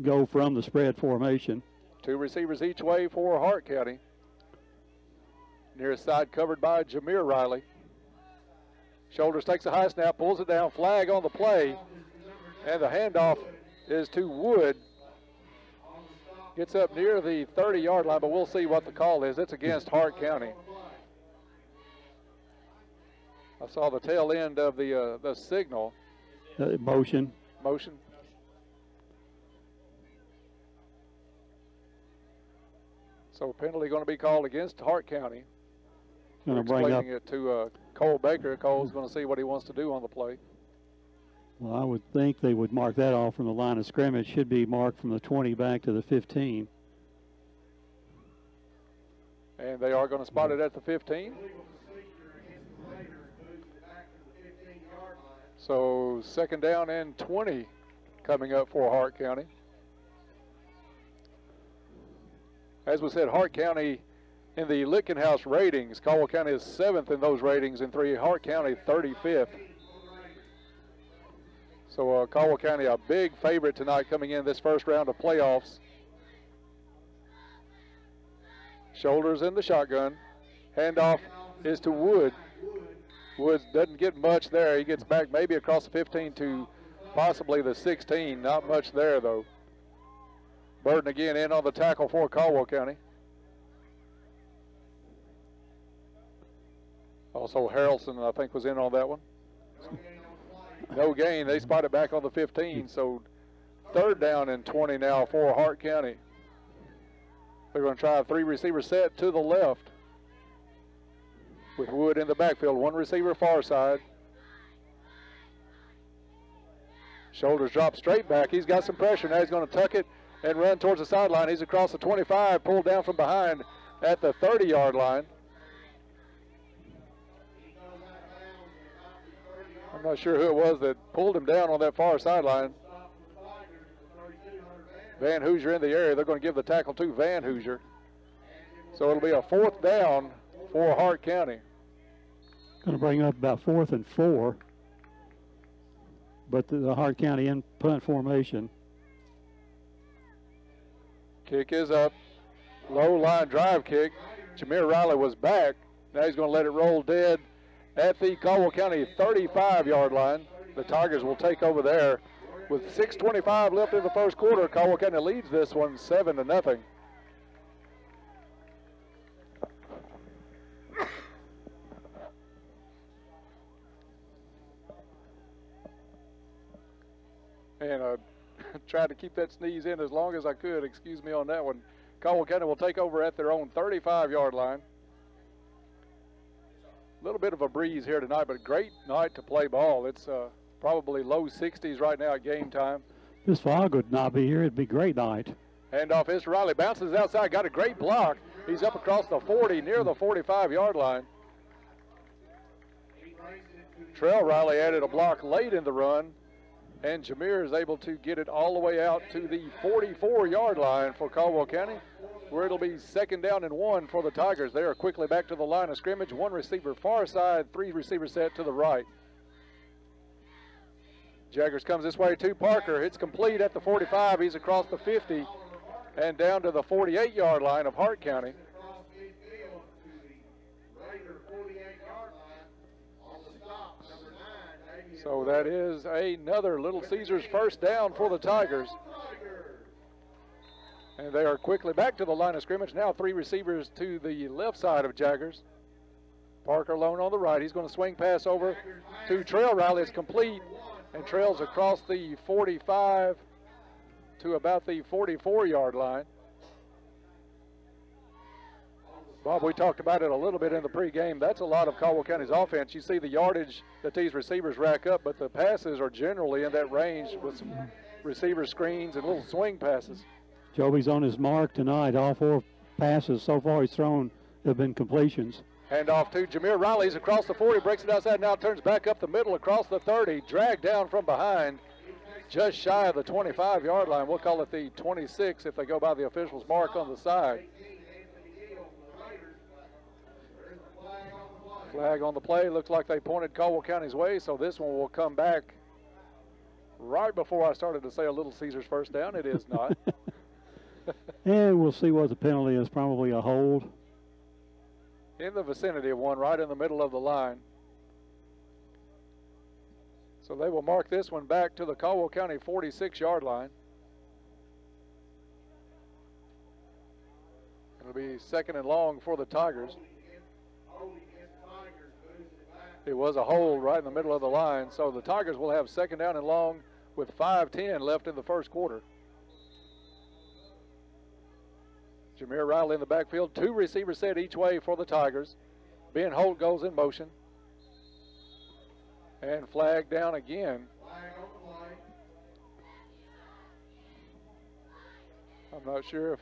go from the spread formation. 2 receivers each way for Hart County. Nearest side covered by Jameer Riley. Shoulders takes a high snap, pulls it down, flag on the play, and the handoff is to Wood. Gets up near the 30-yard line, but we'll see what the call is. It's against Hart County. I saw the tail end of the signal. Motion. So penalty going to be called against Hart County. Going to bring up it to Cole Baker. Cole's going to see what he wants to do on the play. Well, I would think they would mark that off from the line of scrimmage. Should be marked from the 20 back to the 15. And they are going to spot it at the 15. So 2nd down and 20 coming up for Hart County. As we said, Hart County in the Lichtenhouse ratings, Caldwell County is 7th in those ratings, and Hart County 35th. So Caldwell County a big favorite tonight coming in this first round of playoffs. Shoulders in the shotgun. Handoff is to Wood. Woods doesn't get much there. He gets back maybe across the 15 to possibly the 16. Not much there, though. Burton again in on the tackle for Caldwell County. Also Harrelson, I think, was in on that one. No gain. They spot it back on the 15. So 3rd down and 20 now for Hart County. They're going to try a 3-receiver set to the left with Wood in the backfield. 1 receiver far side. Shoulders drop straight back. He's got some pressure. Now he's going to tuck it and run towards the sideline. He's across the 25, pulled down from behind at the 30-yard line. I'm not sure who it was that pulled him down on that far sideline. Van Hoosier in the area. They're going to give the tackle to Van Hoosier. So it'll be a 4th down for Hart County. Going to bring up about 4th and 4. But the Hart County in punt formation. Kick is up. Low line drive kick. Jameer Riley was back. Now he's going to let it roll dead at the Caldwell County 35-yard line. The Tigers will take over there. With 6:25 left in the first quarter, Caldwell County leads this one 7-0. And I tried to keep that sneeze in as long as I could. Excuse me on that one. Caldwell County will take over at their own 35-yard line. A little bit of a breeze here tonight, but a great night to play ball. It's probably low 60s right now at game time. This fog would not be here. It'd be a great night. Handoff is Riley. Bounces outside. Got a great block. He's up across the 40, near the 45-yard line. Trell Riley added a block late in the run, and Jameer is able to get it all the way out to the 44-yard line for Caldwell County, where it'll be 2nd down and 1 for the Tigers. They are quickly back to the line of scrimmage. 1 receiver far side, 3 receiver set to the right. Jaggers comes this way to Parker. It's complete at the 45. He's across the 50 and down to the 48-yard line of Hart County. So that is another Little Caesars first down for the Tigers. And they are quickly back to the line of scrimmage. Now 3 receivers to the left side of Jaggers. Parker alone on the right. He's going to swing pass over to Trail Riley. It's complete and trails across the 45 to about the 44-yard line. Bob, we talked about it a little bit in the pregame. That's a lot of Caldwell County's offense. You see the yardage that these receivers rack up, but the passes are generally in that range with some receiver screens and little swing passes. Joby's on his mark tonight. All 4 passes so far he's thrown have been completions. Hand off to Jameer Riley. He's across the 40, breaks it outside, now turns back up the middle across the 30, dragged down from behind, just shy of the 25-yard line. We'll call it the 26 if they go by the official's mark on the side. Flag on the play. Looks like they pointed Caldwell County's way, so this one will come back right before I started to say a Little Caesars first down. It is not. And we'll see what the penalty is. Probably a hold. In the vicinity of one, right in the middle of the line. So they will mark this one back to the Caldwell County 46-yard line. It'll be 2nd and long for the Tigers. It was a hold right in the middle of the line, so the Tigers will have 2nd down and long with 5:10 left in the first quarter. Jameer Riley in the backfield, 2 receivers set each way for the Tigers. Ben Holt goes in motion. And flag down again. I'm not sure if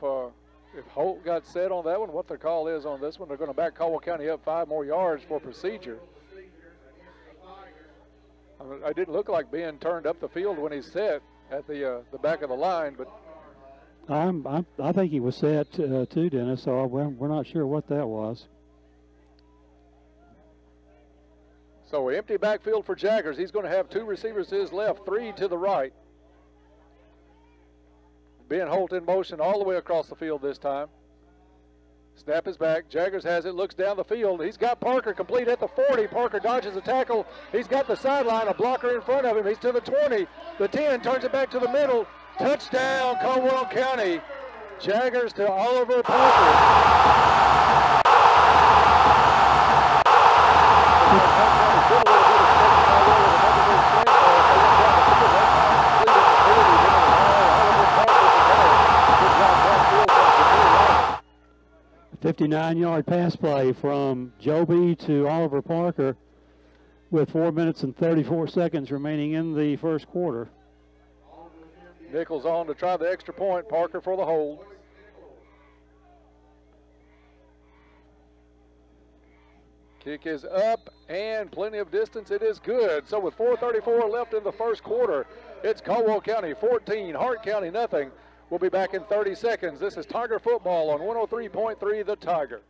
Holt got set on that one, what the call is on this one. They're going to back Caldwell County up 5 more yards for procedure. I didn't look like being turned up the field when he's set at the back of the line, but I think he was set too, Dennis. So we're not sure what that was. So empty backfield for Jaggers. He's going to have 2 receivers to his left, 3 to the right. Ben Holt in motion all the way across the field this time. Snap is back. Jaggers has it, looks down the field. He's got Parker complete at the 40. Parker dodges the tackle. He's got the sideline, a blocker in front of him. He's to the 20, the 10, turns it back to the middle. Touchdown, Caldwell County. Jaggers to Oliver Parker. A 59-yard pass play from Joby to Oliver Parker with 4 minutes and 34 seconds remaining in the first quarter. Nichols on to try the extra point. Parker for the hold. Kick is up and plenty of distance. It is good. So with 4:34 left in the first quarter, it's Caldwell County 14, Hart County nothing. We'll be back in 30 seconds. This is Tiger Football on 103.3 The Tiger.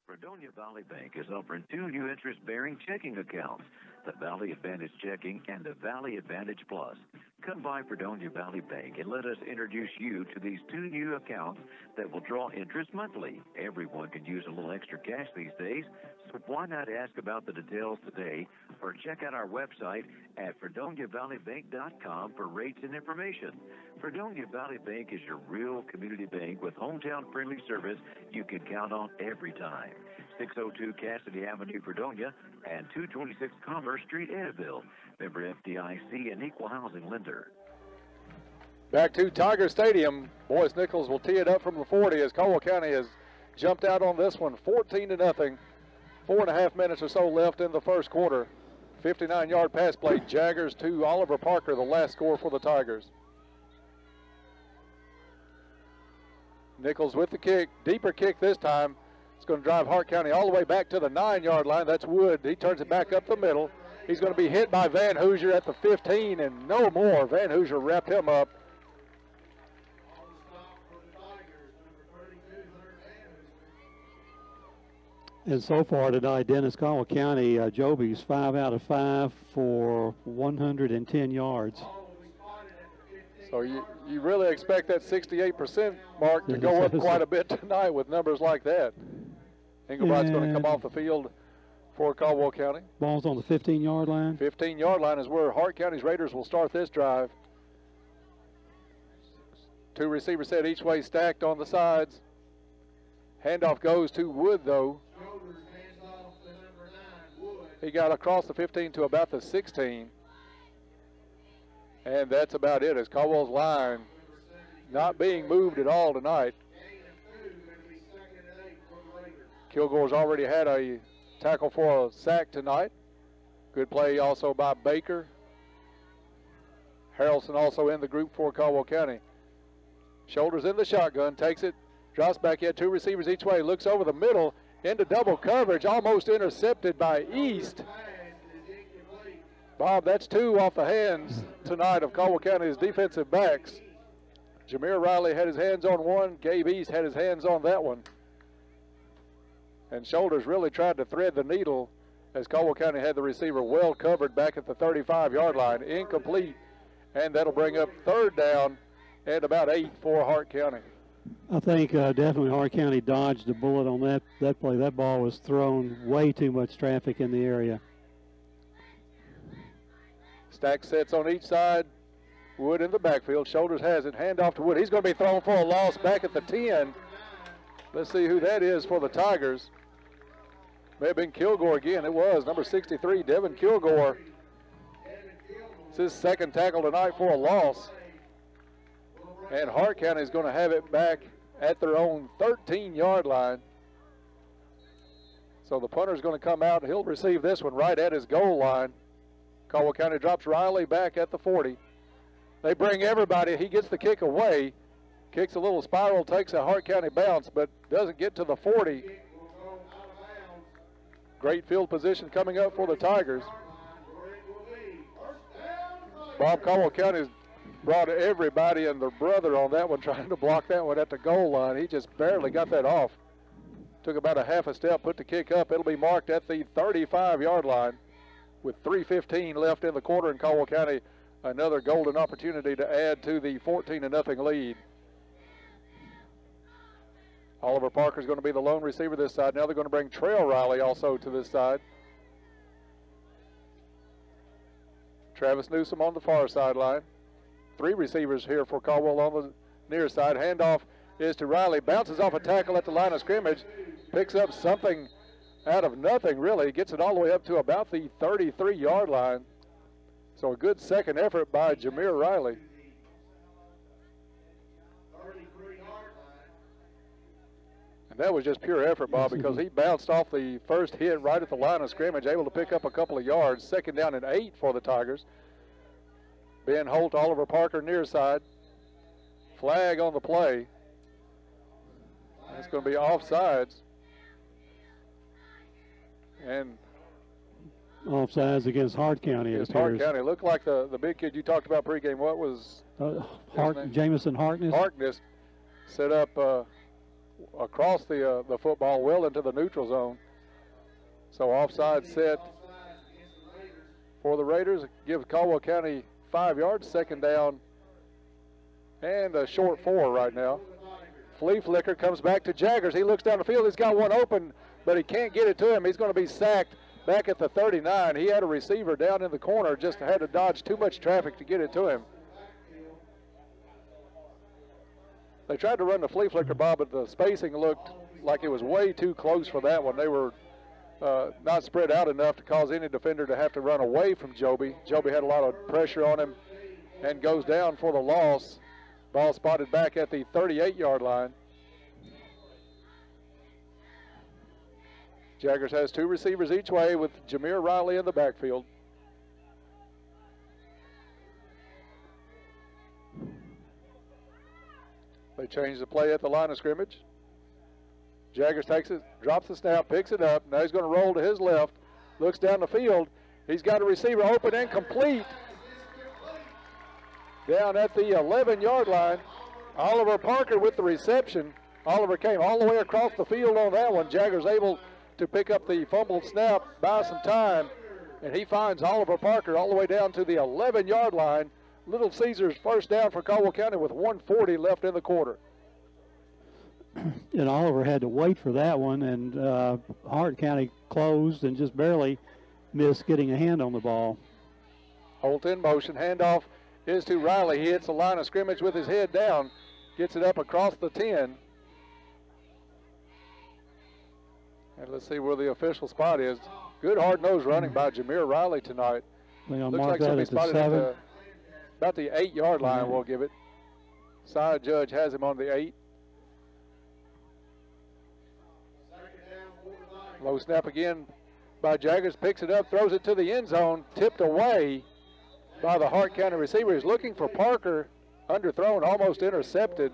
Fredonia Valley Bank is offering 2 new interest-bearing checking accounts, the Valley Advantage Checking and the Valley Advantage Plus. Come by Fredonia Valley Bank and let us introduce you to these 2 new accounts that will draw interest monthly. Everyone can use a little extra cash these days, so why not ask about the details today or check out our website at FredoniaValleyBank.com for rates and information. Fredonia Valley Bank is your real community bank with hometown-friendly service you can count on every time. 602 Cassidy Avenue, Fredonia, and 226 Commerce Street, Annville. Member FDIC and equal housing lender. Back to Tiger Stadium. Boyce Nichols will tee it up from the 40 as Caldwell County has jumped out on this one 14-0. 4.5 minutes or so left in the first quarter. 59-yard pass play. Jaggers to Oliver Parker, the last score for the Tigers. Nichols with the kick. Deeper kick this time. It's going to drive Hart County all the way back to the 9-yard line. That's Wood. He turns it back up the middle. He's going to be hit by Van Hoosier at the 15 and no more. Van Hoosier wrapped him up. And so far tonight, Dennis, Caldwell County, Joby's 5 out of 5 for 110 yards. So you really expect that 68% mark to go up quite a bit tonight with numbers like that. Englebright's going to come off the field for Caldwell County. Ball's on the 15-yard line. 15-yard line is where Hart County's Raiders will start this drive. 2 receivers set each way, stacked on the sides. Handoff goes to Wood, though. He got across the 15 to about the 16. And that's about it as Caldwell's line not being moved at all tonight. Kilgore's already had a tackle for a sack tonight. Good play also by Baker. Harrelson also in the group for Caldwell County. Shoulders in the shotgun, takes it, drops back. He had 2 receivers each way, looks over the middle into double coverage, almost intercepted by East. Bob, that's 2 off the hands tonight of Caldwell County's defensive backs. Jameer Riley had his hands on one. Gabe East had his hands on that one. And Shoulders really tried to thread the needle as Caldwell County had the receiver well covered back at the 35-yard line. Incomplete, and that'll bring up 3rd down and about 8 for Hart County. I think definitely Hart County dodged a bullet on that play. That ball was thrown way too much traffic in the area. Stack sets on each side. Wood in the backfield. Shoulders has it. Handoff to Wood. He's going to be thrown for a loss back at the 10. Let's see who that is for the Tigers. May have been Kilgore again. It was number 63, Devin Kilgore. It's his 2nd tackle tonight for a loss. And Hart County is going to have it back at their own 13-yard line. So the punter's going to come out. He'll receive this one right at his goal line. Caldwell County drops Riley back at the 40. They bring everybody. He gets the kick away. Kicks a little spiral, takes a Hart County bounce, but doesn't get to the 40. Great field position coming up for the Tigers. Bob, Caldwell County's brought everybody and their brother on that one, trying to block that one at the goal line. He just barely got that off. Took about a half a step, put the kick up. It'll be marked at the 35-yard line with 3:15 left in the quarter, and Caldwell County another golden opportunity to add to the 14-0 lead. Oliver Parker's going to be the lone receiver this side. Now they're going to bring Trail Riley also to this side. Travis Newsom on the far sideline. 3 receivers here for Caldwell on the near side. Handoff is to Riley. Bounces off a tackle at the line of scrimmage. Picks up something out of nothing, really. Gets it all the way up to about the 33-yard line. So a good second effort by Jameer Riley. And that was just pure effort, Bob, because he bounced off the first hit right at the line of scrimmage, able to pick up a couple of yards. Second down and 8 for the Tigers. Ben Holt, Oliver Parker near side. Flag on the play. It's going to be offsides. And offsides against Hart County. Against Hart County. Looked like the big kid you talked about pregame. What was Jamison Harkness? Harkness set up across the football well into the neutral zone. So offside set for the Raiders. Gives Caldwell County 5 yards, second down, and a short 4 right now. Flea Flicker comes back to Jaggers. He looks down the field. He's got one open, but he can't get it to him. He's going to be sacked back at the 39. He had a receiver down in the corner, just had to dodge too much traffic to get it to him. They tried to run the Flea Flicker, Bob, but the spacing looked like it was way too close for that one. They were not spread out enough to cause any defender to have to run away from Joby. Joby had a lot of pressure on him and goes down for the loss. Ball spotted back at the 38-yard line. Jaggers has 2 receivers each way with Jameer Riley in the backfield. They change the play at the line of scrimmage. Jaggers takes it, drops the snap, picks it up. Now he's going to roll to his left, looks down the field. He's got a receiver open and complete. Down at the 11-yard line. Oliver Parker with the reception. Oliver came all the way across the field on that one. Jaggers able to pick up the fumbled snap, buy some time, and he finds Oliver Parker all the way down to the 11-yard line. Little Caesars first down for Caldwell County with 1:40 left in the quarter. And Oliver had to wait for that one, and Hart County closed and just barely missed getting a hand on the ball. Holt in motion, handoff is to Riley. He hits the line of scrimmage with his head down, gets it up across the 10. And let's see where the official spot is. Good hard-nosed running by Jameer Riley tonight. Looks like somebody spotted at about the 8-yard line, we'll give it. Side judge has him on the 8. Low snap again by Jaggers, picks it up, throws it to the end zone, tipped away by the Hart County receiver. He's looking for Parker, underthrown, almost intercepted.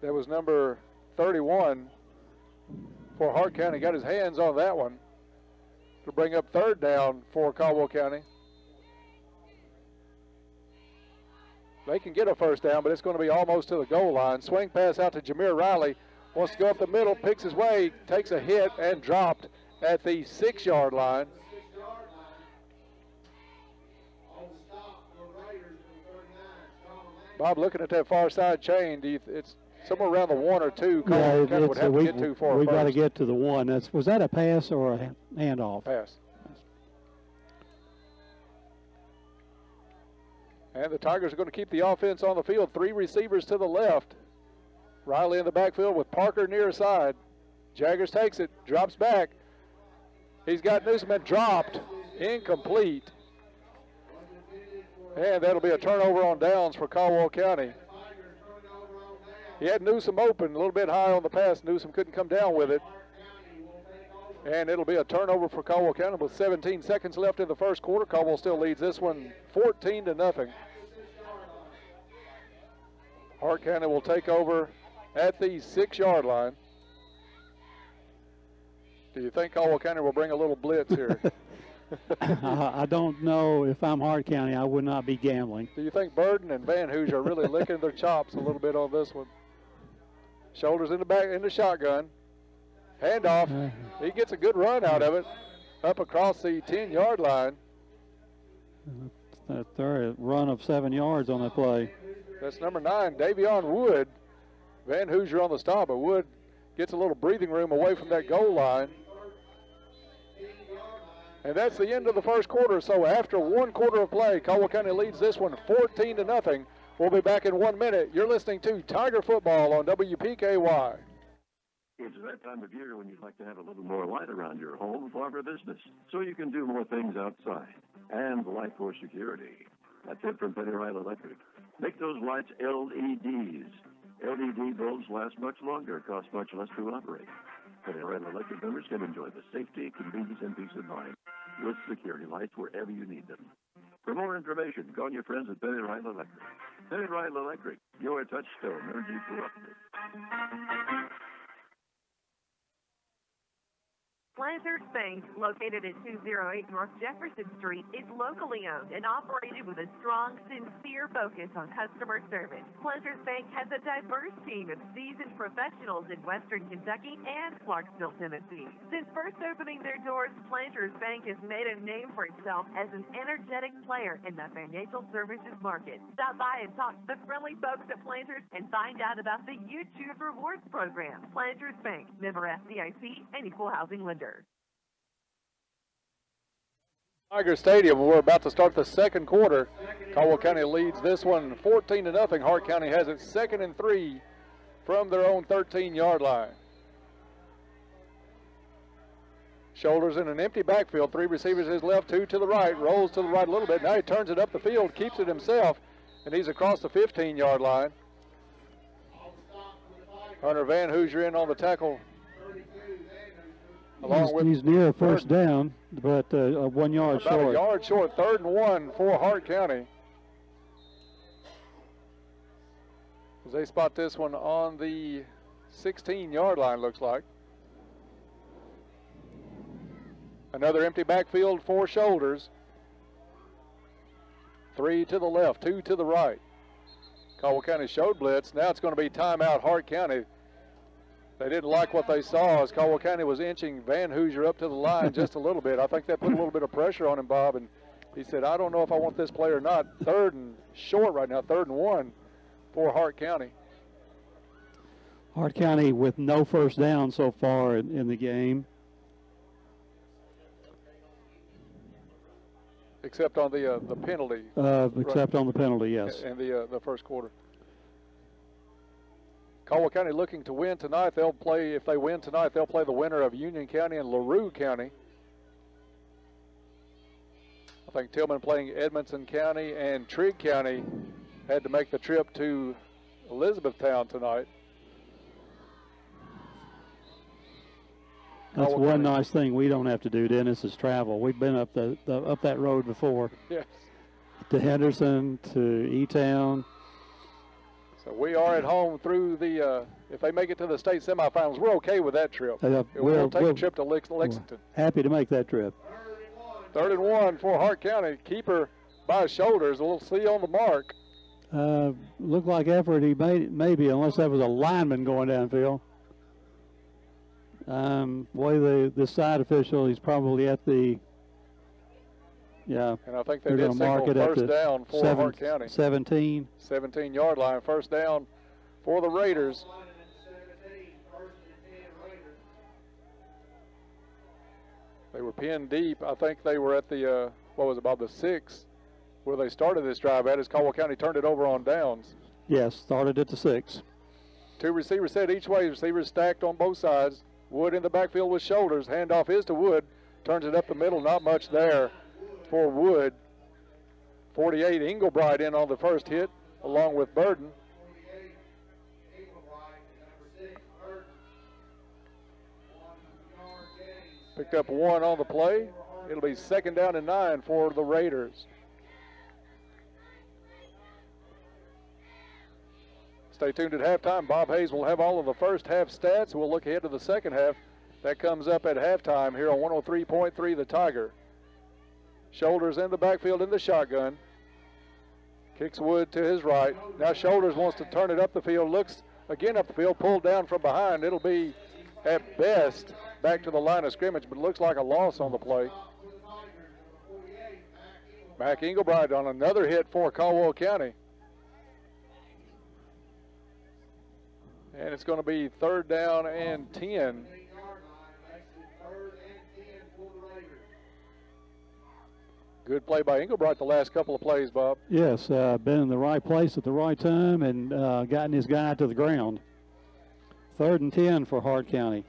That was number 31 for Hart County. Got his hands on that one to bring up third down for Caldwell County. They can get a first down, but it's going to be almost to the goal line. Swing pass out to Jameer Riley. Wants to go up the middle, picks his way, takes a hit, and dropped at the 6-yard line. Bob, looking at that far side chain, it's somewhere around the 1 or 2. Caldwell County would have to get to for we got to get to the 1. Was that a pass or a handoff? Pass. And the Tigers are going to keep the offense on the field. 3 receivers to the left. Riley in the backfield with Parker near side. Jaggers takes it, drops back. He's got Newsom dropped, incomplete. And that'll be a turnover on downs for Caldwell County. He had Newsom open a little bit high on the pass. Newsom couldn't come down with it. And it'll be a turnover for Caldwell County with 17 seconds left in the first quarter. Caldwell still leads this one 14-0. Hart County will take over at the 6-yard line. Do you think Caldwell County will bring a little blitz here? I don't know. If I'm Hart County, I would not be gambling. Do you think Burden and Van Hoosier are really licking their chops a little bit on this one? Shoulders in the back, in the shotgun. Handoff. He gets a good run out of it up across the 10-yard line. A third run of 7 yards on that play. That's number 9, Davion Wood. Van Hoosier on the stop, but Wood gets a little breathing room away from that goal line. And that's the end of the first quarter. So after 1 quarter of play, Caldwell County leads this one 14-0. We'll be back in 1 minute. You're listening to Tiger Football on WPKY. It's that time of year when you'd like to have a little more light around your home, farm, or business, so you can do more things outside. And light for security. That's it from Penny Rile Electric. Make those lights LEDs. LED bulbs last much longer, cost much less to operate. Penny Rile Electric members can enjoy the safety, convenience, and peace of mind with security lights wherever you need them. For more information, call your friends at Penny Rile Electric. Penny Rile Electric, your touchstone energy cooperative. Planters Bank, located at 208 North Jefferson Street, is locally owned and operated with a strong, sincere focus on customer service. Planters Bank has a diverse team of seasoned professionals in Western Kentucky and Clarksville, Tennessee. Since first opening their doors, Planters Bank has made a name for itself as an energetic player in the financial services market. Stop by and talk to the friendly folks at Planters and find out about the YouTube Rewards program. Planters Bank, member FDIC, and equal housing lender. Tiger Stadium, we're about to start the second quarter. Caldwell County leads this one 14-0. Hart County has it 2nd and 3 from their own 13-yard line. Shoulders in an empty backfield. 3 receivers to his left, 2 to the right. Rolls to the right a little bit. Now he turns it up the field, keeps it himself, and he's across the 15-yard line. Hunter Van Hoosier in on the tackle. He's near a first down, but 1 yard short. About a yard short, 3rd and 1 for Hart County. As they spot this one on the 16-yard line, looks like. Another empty backfield, 4 shoulders. 3 to the left, 2 to the right. Caldwell County showed blitz. Now it's going to be timeout Hart County. They didn't like what they saw as Caldwell County was inching Van Hoosier up to the line just a little bit. I think that put a little bit of pressure on him, Bob, and he said, I don't know if I want this play or not. 3rd and short right now, 3rd and 1 for Hart County. Hart County with no first down so far in the game. Except on the penalty. Except right on the penalty, yes. In the first quarter. Caldwell County looking to win tonight. They'll play, if they win tonight, they'll play the winner of Union County and LaRue County. I think Tillman playing Edmonson County, and Trigg County had to make the trip to Elizabethtown tonight. That's one nice thing we don't have to do, Dennis, is travel. We've been up up that road before. Yes. To Henderson, to E-Town. So we are at home through the, if they make it to the state semifinals, we're okay with that trip. We'll take a trip to Lexington. Happy to make that trip. 3rd and 1 for Hart County. Keeper by his shoulders. We'll see on the mark. Looked like effort he made, maybe, unless that was a lineman going downfield. Way the side official, he's probably at the, yeah. And I think they did signal first down for Hart County. 17-yard line, first down for the Raiders. They were pinned deep. I think they were at the, what was it, about the 6 where they started this drive at, as Caldwell County turned it over on downs. Yes, started at the 6. 2 receivers set each way. Receivers stacked on both sides. Wood in the backfield with shoulders. Handoff is to Wood. Turns it up the middle. Not much there for Wood. 48, Englebright in on the first hit, along with Burden. Picked up 1 on the play. It'll be 2nd down and 9 for the Raiders. Stay tuned at halftime. Bob Hayes will have all of the first half stats. We'll look ahead to the second half. That comes up at halftime here on 103.3 The Tiger. Shoulders in the backfield in the shotgun. Kicks Wood to his right. Now Shoulders wants to turn it up the field. Looks again up the field, pulled down from behind. It'll be at best back to the line of scrimmage, but it looks like a loss on the play. Mac Englebright on another hit for Caldwell County. And it's going to be 3rd down and 10. Good play by Englebright the last couple of plays, Bob. Yes, been in the right place at the right time and gotten his guy to the ground. 3rd and 10 for Hart County.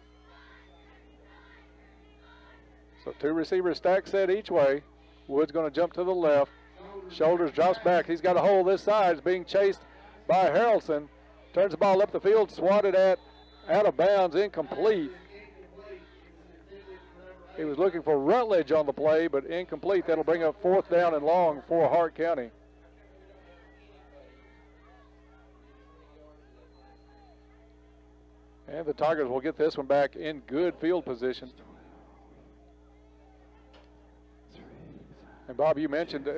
So 2 receivers stacked set each way. Wood's going to jump to the left. Shoulders drops back. He's got a hole this side. Is being chased by Harrelson. Turns the ball up the field, swatted at, out of bounds, incomplete. He was looking for Rutledge on the play, but incomplete. That'll bring up 4th down and long for Hart County. And the Tigers will get this one back in good field position. And Bob, you mentioned,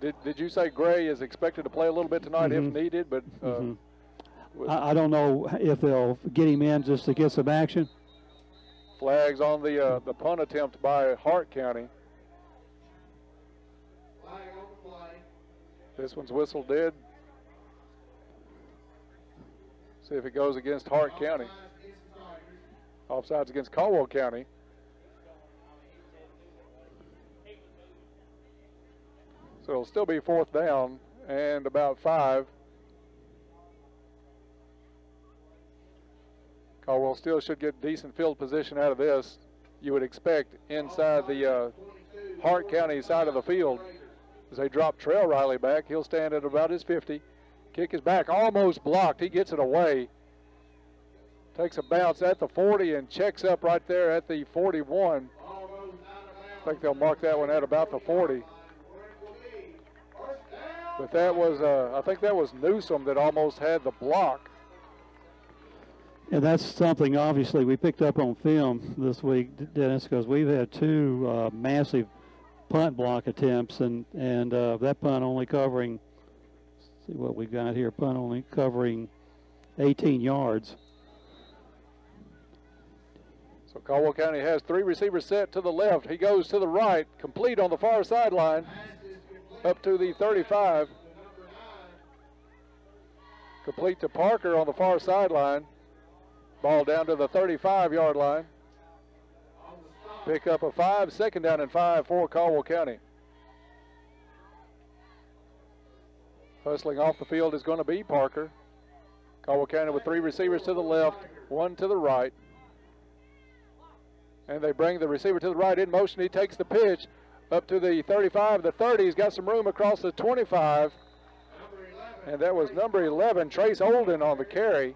did you say Gray is expected to play a little bit tonight if needed? But I don't know if they'll get him in just to get some action. Flags on the punt attempt by Hart County. This one's whistled dead. See if it goes against Hart County. Offsides against Caldwell County. So it'll still be 4th down and about 5. Caldwell still should get decent field position out of this. You would expect inside the Hart County side of the field. As they drop Trail Riley back, he'll stand at about his 50. Kick is back, almost blocked. He gets it away. Takes a bounce at the 40 and checks up right there at the 41. I think they'll mark that one at about the 40. But that was, I think that was Newsom that almost had the block. And that's something, obviously, we picked up on film this week, Dennis, because we've had 2 massive punt block attempts, and that punt only covering, see what we got here, punt only covering 18 yards. So Caldwell County has 3 receivers set to the left. He goes to the right, complete on the far sideline, up to the 35. Complete to Parker on the far sideline. Ball down to the 35-yard line. Pick up a 5, 2nd down and 5 for Caldwell County. Hustling off the field is going to be Parker. Caldwell County with 3 receivers to the left, 1 to the right. And they bring the receiver to the right in motion. He takes the pitch up to the 35, the 30. He's got some room across the 25. And that was number 11, Trace Olden, on the carry.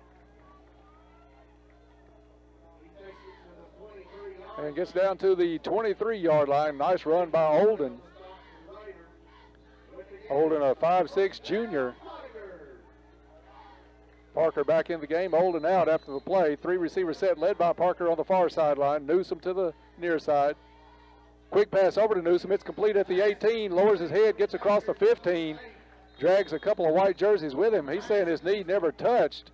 And gets down to the 23-yard line. Nice run by Olden. Olden, a 5'6" junior. Parker back in the game. Olden out after the play. 3 receivers set, led by Parker on the far sideline. Newsom to the near side. Quick pass over to Newsom. It's complete at the 18. Lowers his head, gets across the 15. Drags a couple of white jerseys with him. He's saying his knee never touched.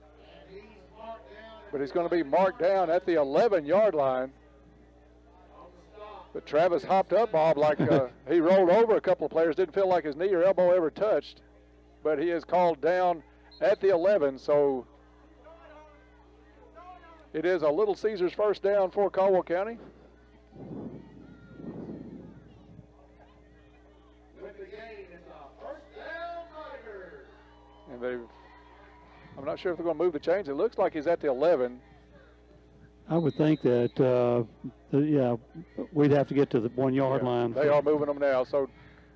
But he's going to be marked down at the 11-yard line. But Travis hopped up, Bob, like he rolled over a couple of players. Didn't feel like his knee or elbow ever touched. But he is called down at the 11. So it is a Little Caesars first down for Caldwell County. And I'm not sure if they're going to move the chains. It looks like he's at the 11. I would think that, yeah, we'd have to get to the 1-yard line. They are moving them now. So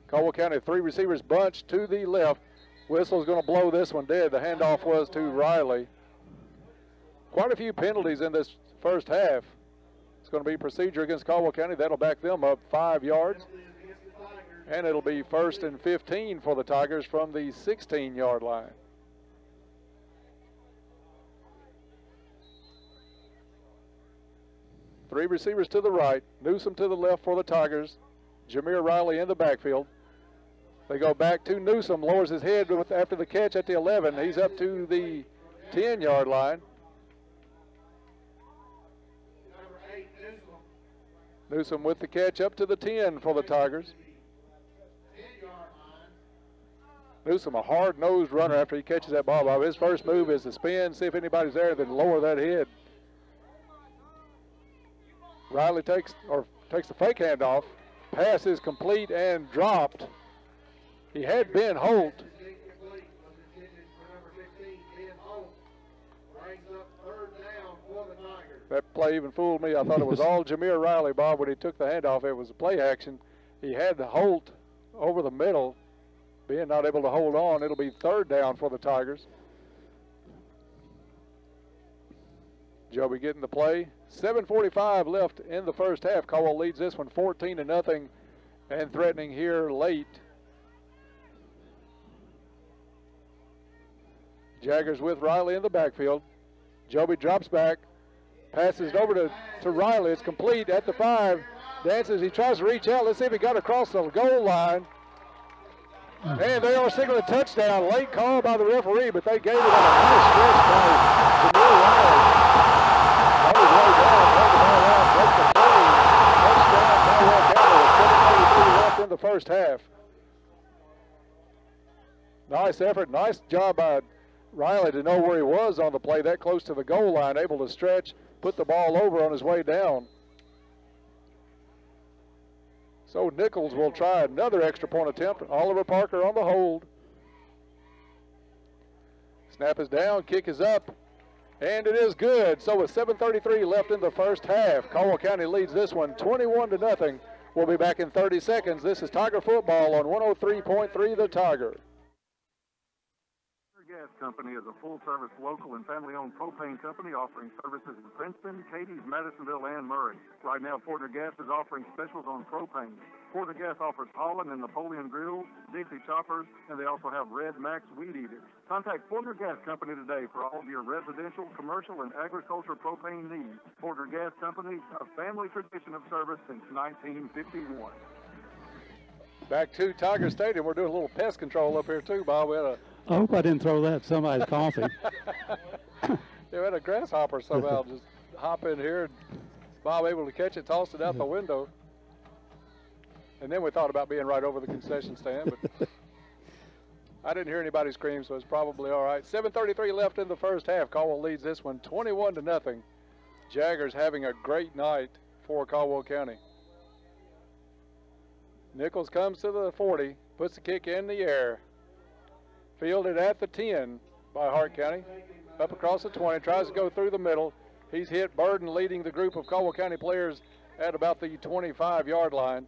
Caldwell County, 3 receivers bunched to the left. Whistle's going to blow this one dead. The handoff was to Riley. Quite a few penalties in this first half. It's going to be procedure against Caldwell County. That'll back them up 5 yards. And it'll be 1st and 15 for the Tigers from the 16-yard line. Three receivers to the right. Newsom to the left for the Tigers. Jameer Riley in the backfield. They go back to Newsom, lowers his head after the catch at the 11. He's up to the 10-yard line. Newsom with the catch up to the 10 for the Tigers. Newsom, a hard-nosed runner after he catches that ball. Bob. His first move is to spin, see if anybody's there, then lower that head. Riley takes the fake handoff. Pass is complete and dropped. He had Ben Holt. That play even fooled me. I thought it was all Jameer Riley, Bob, when he took the handoff. It was a play action. He had the Holt over the middle. Ben not able to hold on. It'll be 3rd down for the Tigers. Joby getting the play. 7:45 left in the first half. Caldwell leads this one 14-0 and threatening here late. Jaggers with Riley in the backfield. Joby drops back. Passes it over to Riley. It's complete at the 5. Dances. He tries to reach out. Let's see if he got across the goal line. And they are signaling a touchdown. Late call by the referee, but they gave it on a nice stretch by Jameer Riley. That was way down. Hold the ball out. Break the play. Touchdown. Caldwell County with 7:33 left in the first half. Nice effort. Nice job by Riley to know where he was on the play, that close to the goal line, able to stretch, put the ball over on his way down. So Nichols will try another extra point attempt. Oliver Parker on the hold. Snap is down, kick is up, and it is good. So with 7:33 left in the first half, Caldwell County leads this one 21-0. We'll be back in 30 seconds. This is Tiger Football on 103.3 The Tiger. Gas Company is a full-service local and family-owned propane company offering services in Princeton, Cadiz, Madisonville, and Murray. Right now, Portner Gas is offering specials on propane. Portner Gas offers Holland and Napoleon grills, Dixie choppers, and they also have Red Max weed eaters. Contact Portner Gas Company today for all of your residential, commercial, and agriculture propane needs. Portner Gas Company, a family tradition of service since 1951. Back to Tiger Stadium. We're doing a little pest control up here too, Bob. We had I hope I didn't throw that at somebody's coffee. we had a grasshopper somehow just hop in here. And Bob able to catch it, tossed it out the window. And then we thought about being right over the concession stand, but I didn't hear anybody scream, so it's probably all right. 7:33 left in the first half. Caldwell leads this one 21-0. Jaggers having a great night for Caldwell County. Nichols comes to the 40, puts the kick in the air. Fielded at the 10 by Hart County. Up across the 20, tries to go through the middle. He's hit Burden, leading the group of Caldwell County players at about the 25-yard line.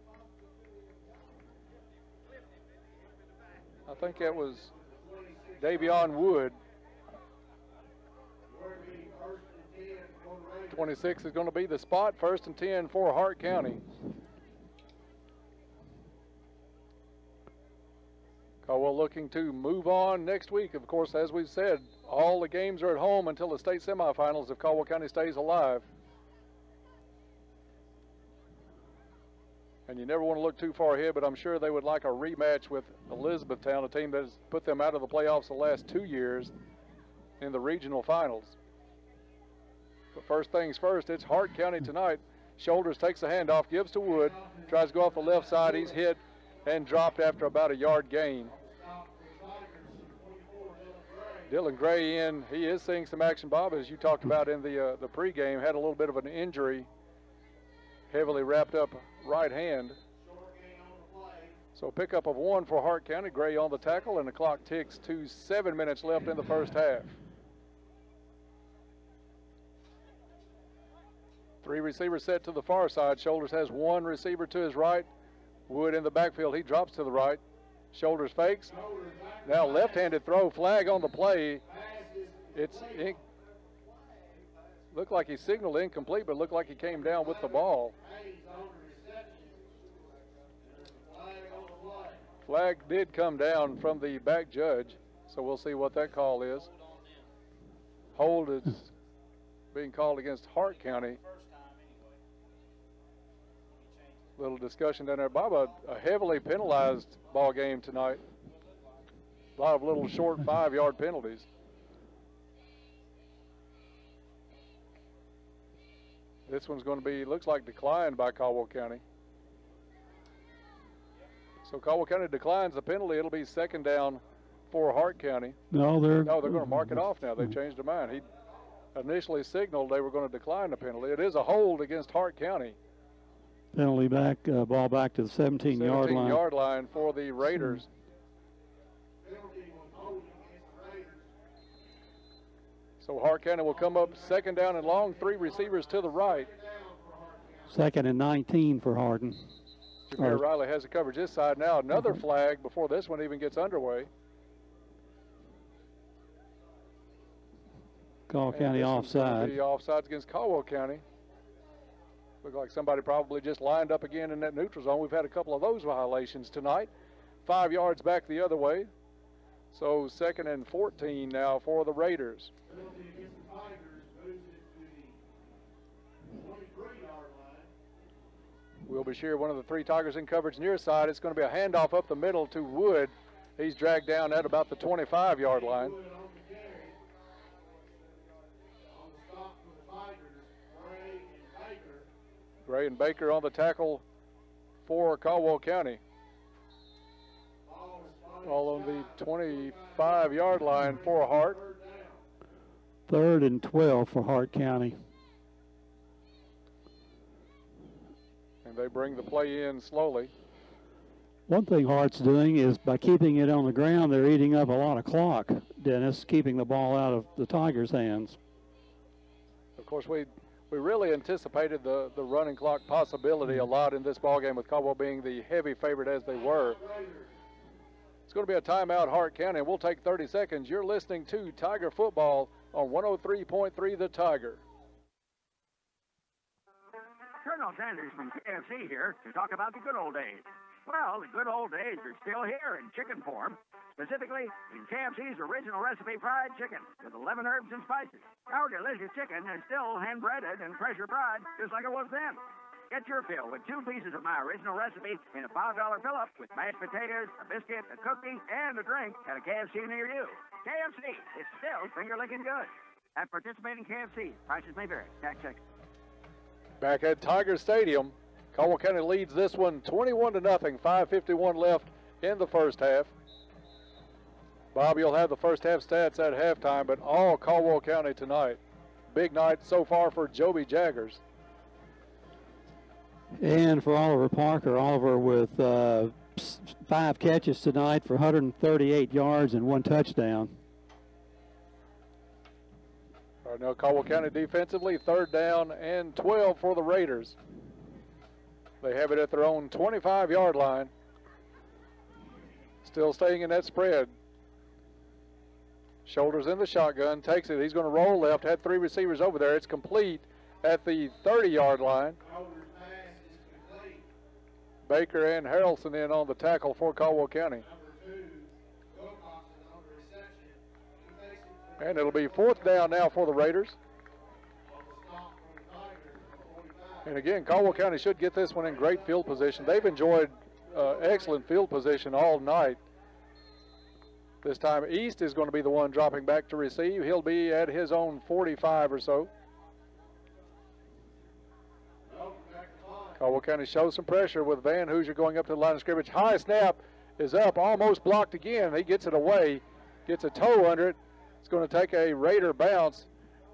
I think that was Davion Wood. 26 is going to be the spot. 1st and 10 for Hart County. Caldwell looking to move on next week. Of course, as we've said, all the games are at home until the state semifinals if Caldwell County stays alive. And you never want to look too far ahead, but I'm sure they would like a rematch with Elizabethtown, a team that has put them out of the playoffs the last 2 years in the regional finals. But first things first, it's Hart County tonight. Shoulders takes the handoff, gives to Wood, tries to go off the left side. He's hit and dropped after about a yard gain. Dylan Gray in. He is seeing some action, Bob, as you talked about in the pregame. Had a little bit of an injury, heavily wrapped up right hand. So pickup of 1 for Hart County. Gray on the tackle, and the clock ticks to 7 minutes left in the first half. 3 receivers set to the far side. Shoulders has 1 receiver to his right. Wood in the backfield. He drops to the right. Shoulders fakes. Now left-handed throw. Flag on the play. It's looked like he signaled incomplete, but looked like he came down with the ball. Flag did come down from the back judge, so we'll see what that call is. Hold is being called against Hart County. Little discussion down there. Bob, a heavily penalized ball game tonight. A lot of little short 5-yard penalties. This one's going to be, looks like, declined by Caldwell County. So Caldwell County declines the penalty. It'll be second down for Hart County. No, they're going to mark it off now. They've changed their mind. He initially signaled they were going to decline the penalty. It is a hold against Hart County. Penalty back, ball back to the 17-yard line. 17-yard line for the Raiders. So Hart County will come up second down and long, 3 receivers to the right. Second and 19 for Hardin. Jameer Riley has the coverage this side now. Another flag before this one even gets underway. Caldwell County offside. The offsides against Caldwell County. Look like somebody probably just lined up again in that neutral zone. We've had a couple of those violations tonight. 5 yards back the other way. So second and 14 now for the Raiders. Will Bashir, one of the 3 Tigers in coverage near side. It's going to be a handoff up the middle to Wood. He's dragged down at about the 25-yard line. Gray and Baker on the tackle for Caldwell County. All on the 25-yard line for Hart. 3rd and 12 for Hart County. And they bring the play in slowly. One thing Hart's doing is by keeping it on the ground, they're eating up a lot of clock, Dennis, keeping the ball out of the Tigers' hands. Of course, we really anticipated the running clock possibility a lot in this ballgame, with Caldwell being the heavy favorite as they were. It's going to be a timeout, Hart County, and we'll take 30 seconds. You're listening to Tiger Football on 103.3 The Tiger. Colonel Sanders from KFC here to talk about the good old days. Well, the good old days are still here in chicken form. Specifically, in KFC's original recipe fried chicken with 11 herbs and spices. Our delicious chicken is still hand-breaded and pressure-fried just like it was then. Get your fill with 2 pieces of my original recipe in a $5 fill-up with mashed potatoes, a biscuit, a cookie, and a drink at a KFC near you. KFC is still finger-licking good. At participating KFC, prices may vary. Tax check. Back at Tiger Stadium, Caldwell County leads this one 21-0, 5:51 left in the first half. Bob, you'll have the first half stats at halftime, but all Caldwell County tonight. Big night so far for Joby Jaggers. And for Oliver Parker, Oliver with 5 catches tonight for 138 yards and 1 touchdown. All right, now Caldwell County defensively, 3rd down and 12 for the Raiders. They have it at their own 25-yard line. Still staying in that spread. Shoulders in the shotgun, takes it. He's going to roll left, had 3 receivers over there. It's complete at the 30-yard line. Baker and Harrelson in on the tackle for Caldwell County. And it'll be 4th down now for the Raiders. And again, Caldwell County should get this one in great field position. They've enjoyed excellent field position all night. This time East is going to be the one dropping back to receive. He'll be at his own 45 or so. Caldwell County shows some pressure with Van Hoosier going up to the line of scrimmage. High snap is up, almost blocked again. He gets it away, gets a toe under it. It's going to take a Raider bounce,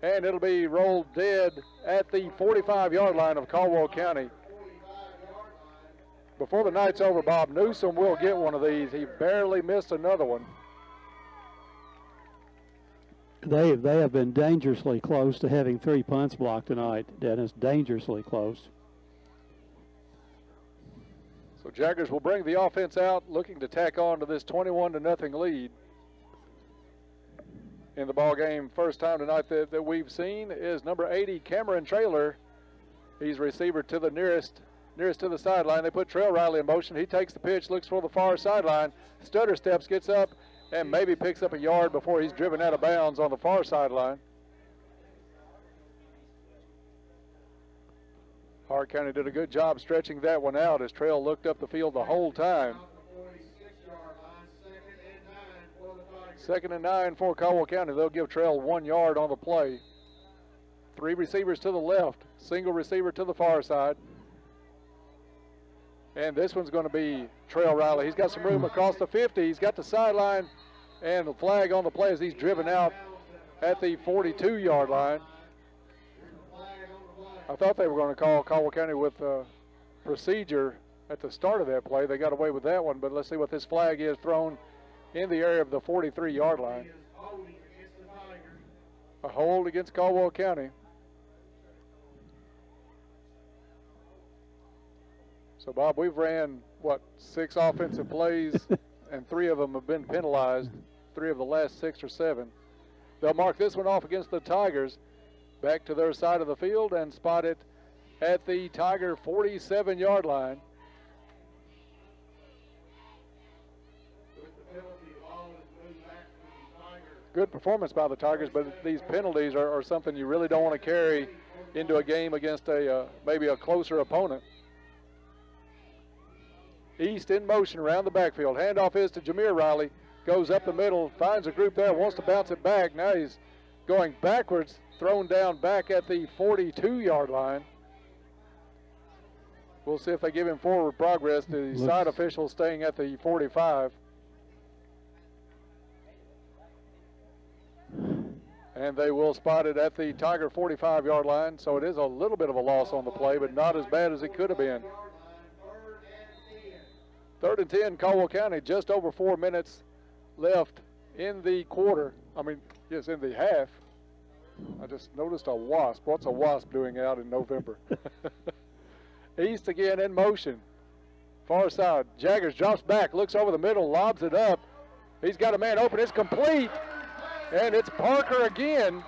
and it'll be rolled dead at the 45-yard line of Caldwell County. Before the night's over, Bob, Newsom will get one of these. He barely missed another one. They have been dangerously close to having 3 punts blocked tonight, Dennis, dangerously close. So Jaggers will bring the offense out, looking to tack on to this 21-0 lead. in the ball game. First time tonight that we've seen is number 80, Cameron Traylor. He's receiver to the nearest to the sideline. They put Trail Riley in motion. He takes the pitch, looks for the far sideline. Stutter steps, gets up, and maybe picks up a yard before he's driven out of bounds on the far sideline. Hart County did a good job stretching that one out as Trail looked up the field the whole time. 2nd and 9 for Caldwell County. They'll give Trail 1 yard on the play. 3 receivers to the left, single receiver to the far side. And this one's going to be Trail Riley. He's got some room across the 50. He's got the sideline and the flag on the play as he's driven out at the 42-yard line. I thought they were going to call Caldwell County with procedure at the start of that play. They got away with that one, but let's see what this flag is thrown in the area of the 43-yard line. A hold against Caldwell County. So, Bob, we've ran, 6 offensive plays, and 3 of them have been penalized, 3 of the last 6 or 7. They'll mark this one off against the Tigers. Back to their side of the field and spot it at the Tiger 47-yard line. Good performance by the Tigers, but these penalties are something you really don't want to carry into a game against maybe a closer opponent. East in motion around the backfield. Handoff is to Jameer Riley. Goes up the middle, finds a group there, wants to bounce it back. Now he's going backwards, thrown down back at the 42-yard line. We'll see if they give him forward progress. The side official staying at the 45. And they will spot it at the Tiger 45-yard line. So it is a little bit of a loss on the play, but not as bad as it could have been. 3rd and 10, Caldwell County, just over 4 minutes left in the quarter. In the half. I just noticed a wasp. What's a wasp doing out in November? East again in motion. Far side. Jaggers drops back, looks over the middle, lobs it up. He's got a man open. It's complete. And it's Parker again.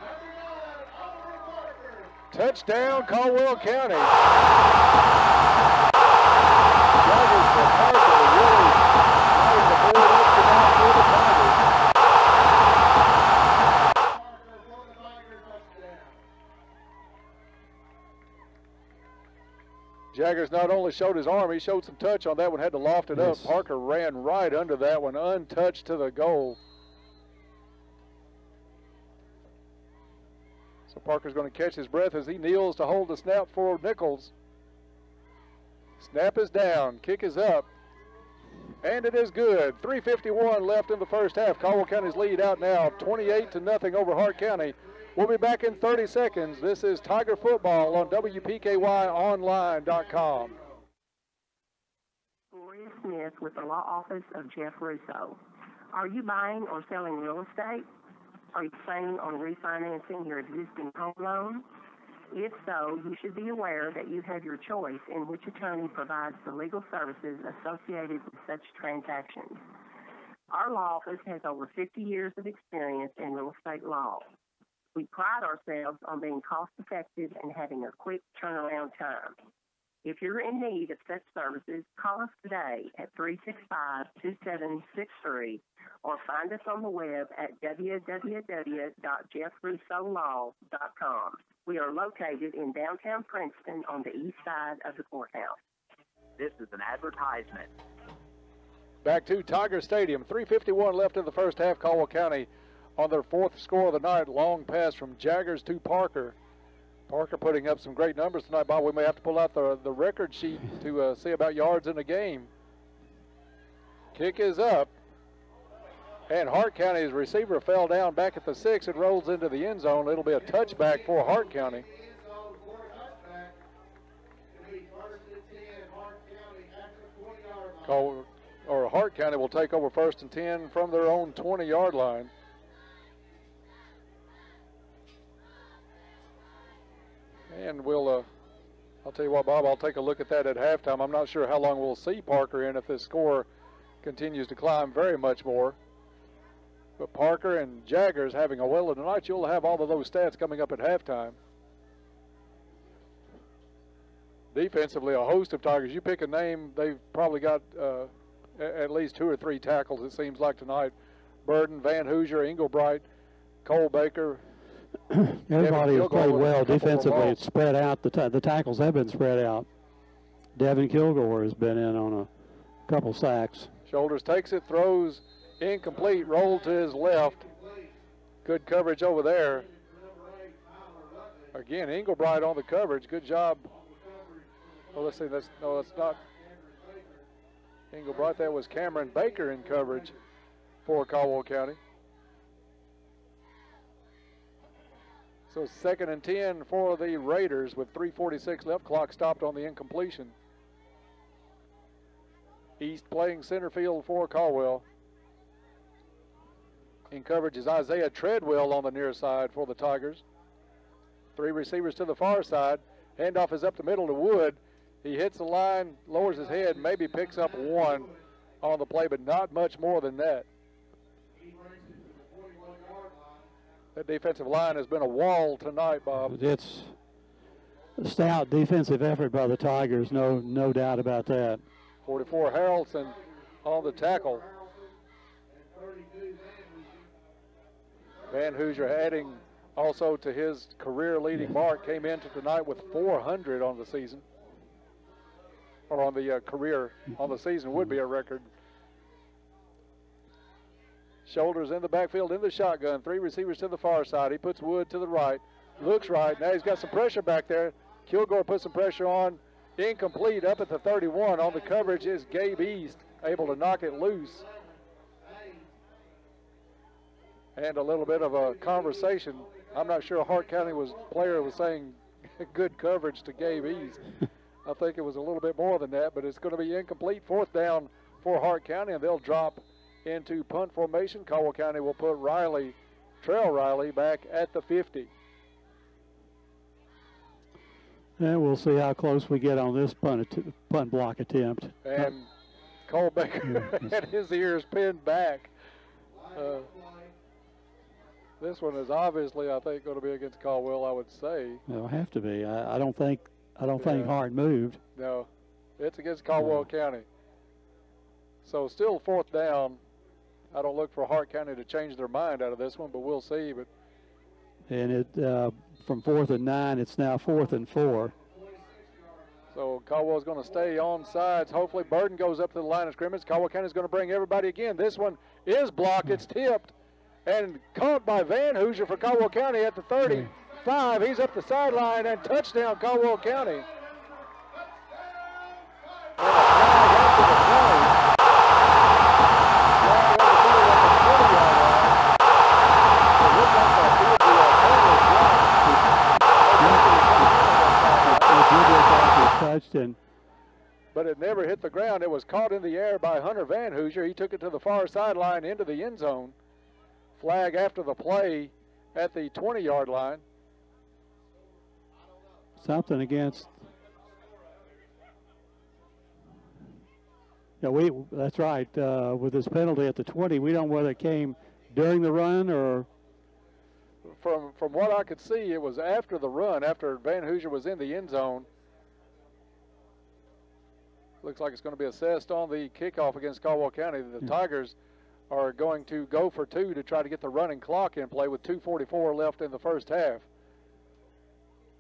Touchdown, Caldwell County. Jaggers for Parker really riding the board up tonight for the Tigers. Jaggers not only showed his arm, he showed some touch on that one, had to loft it up. Parker ran right under that one, untouched to the goal. So Parker's going to catch his breath as he kneels to hold the snap for Nichols. Snap is down, kick is up, and it is good. 3:51 left in the first half. Caldwell County's lead out now, 28-0 over Hart County. We'll be back in 30 seconds. This is Tiger Football on WPKYonline.com. Gloria Smith with the law office of Jeff Russo. Are you buying or selling real estate? Are you planning on refinancing your existing home loan? If so, you should be aware that you have your choice in which attorney provides the legal services associated with such transactions. Our law office has over 50 years of experience in real estate law. We pride ourselves on being cost-effective and having a quick turnaround time. If you're in need of such services, call us today at 365-2763 or find us on the web at www.jeffrussolaw.com. We are located in downtown Princeton on the east side of the courthouse. This is an advertisement. Back to Tiger Stadium. 3:51 left in the first half. Caldwell County on their 4th score of the night. Long pass from Jaggers to Parker. Parker putting up some great numbers tonight, Bob. We may have to pull out the record sheet to see about yards in the game. Kick is up. And Hart County's receiver fell down back at the 6 and rolls into the end zone. It'll be a touchback for Hart County. Hart County will take over 1st and 10 from their own 20-yard line. And I'll tell you what, Bob, I'll take a look at that at halftime. I'm not sure how long we'll see Parker in if this score continues to climb very much more. But Parker and Jaggers having a well of the night. You'll have all of those stats coming up at halftime. Defensively, a host of Tigers. You pick a name, they've probably got at least 2 or 3 tackles, it seems like tonight. Burden, Van Hoosier, Englebright, Cole Baker. Everybody has played well defensively. It's spread out. The tackles have been spread out. Devin Kilgore has been in on a couple sacks. Shoulders takes it, throws, incomplete, roll to his left. Good coverage over there. Again, Englebright on the coverage. Good job. Oh, let's see. That's not Englebright. That was Cameron Baker in coverage for Caldwell County. So 2nd and 10 for the Raiders with 3:46 left. Clock stopped on the incompletion. East playing center field for Caldwell. In coverage is Isaiah Treadwell on the near side for the Tigers. 3 receivers to the far side. Handoff is up the middle to Wood. He hits the line, lowers his head, maybe picks up 1 on the play, but not much more than that. That defensive line has been a wall tonight, Bob. It's a stout defensive effort by the Tigers, no doubt about that. 44 Harrelson on the tackle. Van Hoosier adding also to his career-leading mark, came into tonight with 400 on the season. Or on the career, on the season would be a record. Shoulders in the backfield in the shotgun. 3 receivers to the far side. He puts Wood to the right. Looks right. Now he's got some pressure back there. Kilgore puts some pressure on. Incomplete up at the 31. On the coverage is Gabe East, able to knock it loose. And a little bit of a conversation. I'm not sure Hart County player was saying good coverage to Gabe East. I think it was a little bit more than that, but it's going to be incomplete. 4th down for Hart County, and they'll drop into punt formation. Caldwell County will put Trail Riley back at the 50. And we'll see how close we get on this punt block attempt. And Cole Baker had his ears pinned back. This one is obviously, I think, going to be against Caldwell, I would say. It'll have to be. I don't think Hart moved. No, it's against Caldwell County. So still 4th down. I don't look for Hart County to change their mind out of this one, but we'll see. But and it from 4th and 9, it's now 4th and 4. So Caldwell's going to stay on sides. Hopefully Burden goes up to the line of scrimmage. Caldwell County's going to bring everybody again. This one is blocked. It's tipped and caught by Van Hoosier for Caldwell County at the 35. He's up the sideline and touchdown Caldwell County. But it never hit the ground. It was caught in the air by Hunter Van Hoosier. He took it to the far sideline into the end zone. Flag after the play at the 20-yard line. Something against. Yeah, that's right. With this penalty at the 20, we don't know whether it came during the run or. From what I could see, it was after the run, after Van Hoosier was in the end zone. Looks like it's going to be assessed on the kickoff against Caldwell County. The Tigers are going to go for 2 to try to get the running clock in play with 2:44 left in the first half.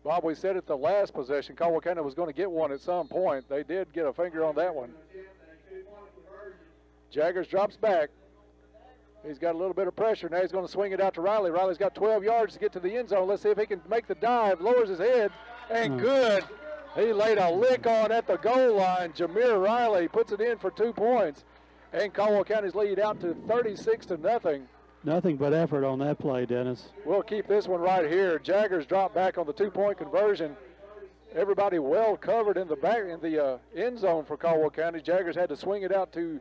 Bob, we said at the last possession, Caldwell County was going to get one at some point. They did get a finger on that one. Jaggers drops back. He's got a little bit of pressure. Now he's going to swing it out to Riley. Riley's got 12 yards to get to the end zone. Let's see if he can make the dive. Lowers his head, and good. He laid a lick on at the goal line. Jameer Riley puts it in for 2 points. And Caldwell County's lead out to 36-0. Nothing but effort on that play, Dennis. We'll keep this one right here. Jaggers drop back on the 2-point conversion. Everybody well covered in the end zone for Caldwell County. Jaggers had to swing it out to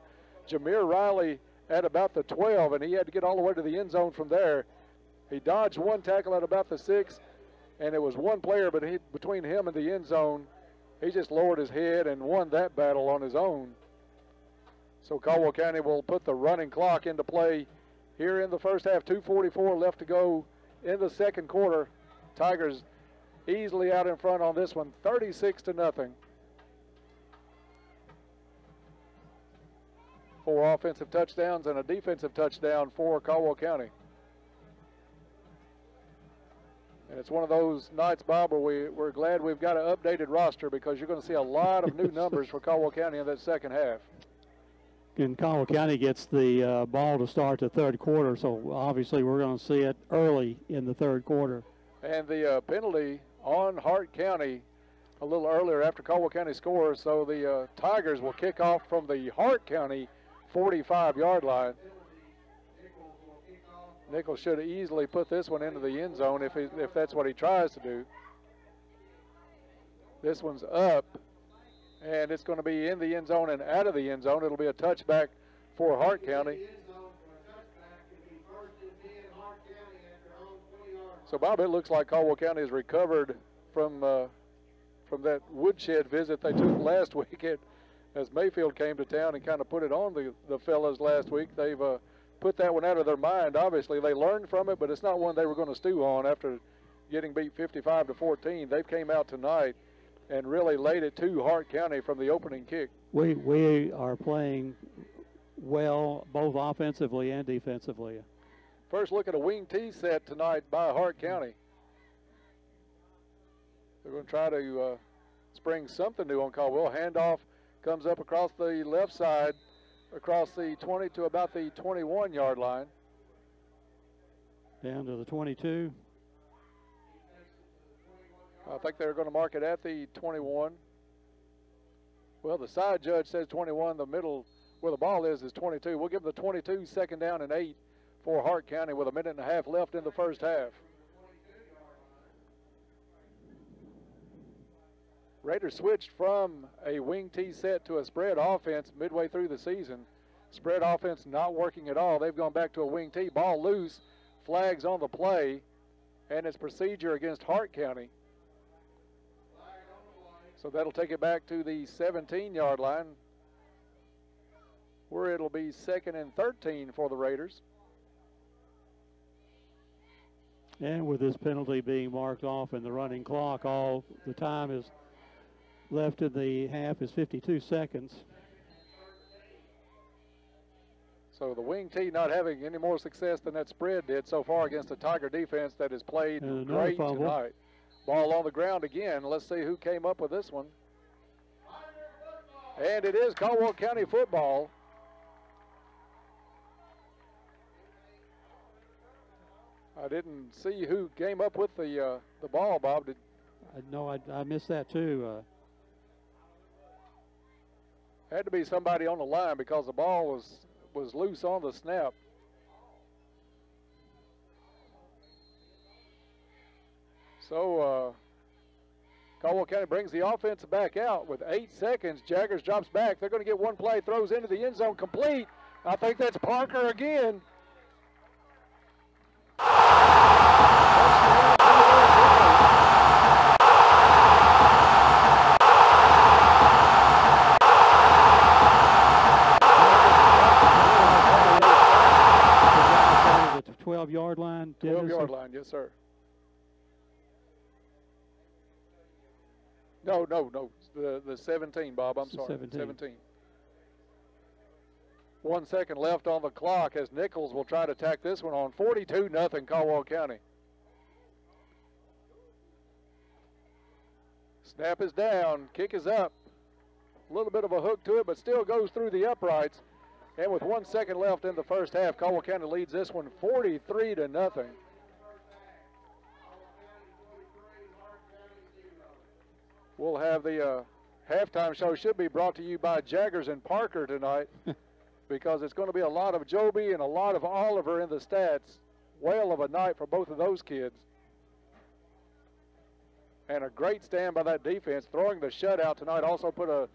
Jameer Riley at about the 12, and he had to get all the way to the end zone from there. He dodged one tackle at about the 6, and it was one player between him and the end zone. He just lowered his head and won that battle on his own. So Caldwell County will put the running clock into play here in the first half. 2:44 left to go in the second quarter. Tigers easily out in front on this one, 36-0. 4 offensive touchdowns and a defensive touchdown for Caldwell County. And it's one of those nights, Bob, where we're glad we've got an updated roster, because you're going to see a lot of new numbers for Caldwell County in that second half. And Caldwell County gets the ball to start the third quarter, so obviously we're going to see it early in the third quarter. And the penalty on Hart County a little earlier after Caldwell County scores, so the Tigers will kick off from the Hart County 45-yard line. Nichols should have easily put this one into the end zone if that's what he tries to do. This one's up, and it's going to be in the end zone and out of the end zone. It'll be a touchback for Hart County. So, Bob, it looks like Caldwell County has recovered from that woodshed visit they took last week as Mayfield came to town and kind of put it on the fellas last week. They've put that one out of their mind. Obviously, they learned from it, but it's not one they were going to stew on after getting beat 55-14. They came out tonight and really laid it to Hart County from the opening kick. We are playing well both offensively and defensively. First look at a wing T set tonight by Hart County. They're going to try to spring something new on Caldwell. Handoff comes up across the left side, across the 20 to about the 21-yard line. Down to the 22. I think they're going to mark it at the 21. Well, the side judge says 21. The middle where the ball is 22. We'll give them the 22, second down and 8 for Hart County with a minute and a half left in the first half. Raiders switched from a wing T set to a spread offense midway through the season. Spread offense not working at all. They've gone back to a wing T. Ball loose, flags on the play, and it's procedure against Hart County. So that'll take it back to the 17-yard line, where it'll be 2nd and 13 for the Raiders. And with this penalty being marked off and the running clock, all the time is left in the half is 52 seconds. So the wing T not having any more success than that spread did so far against the Tiger defense that has played great tonight. Ball on the ground again. Let's see who came up with this one. And it is Caldwell County football. I didn't see who came up with the ball, Bob. I missed that too. Had to be somebody on the line because the ball was loose on the snap. So Caldwell County brings the offense back out with 8 seconds. Jaggers drops back. They're going to get one play, throws into the end zone, complete. I think that's Parker again. The 12-yard line. 12-yard line, yes, sir. No. The 17, Bob. I'm sorry. 17. 1 second left on the clock as Nichols will try to tack this one on. 42-0 Caldwell County. Snap is down. Kick is up. A little bit of a hook to it, but still goes through the uprights. And with 1 second left in the first half, Caldwell County leads this one 43-0. We'll have the halftime show should be brought to you by Jaggers and Parker tonight because it's going to be a lot of Joby and a lot of Oliver in the stats. Whale of a night for both of those kids. And a great stand by that defense. Throwing the shutout tonight also put a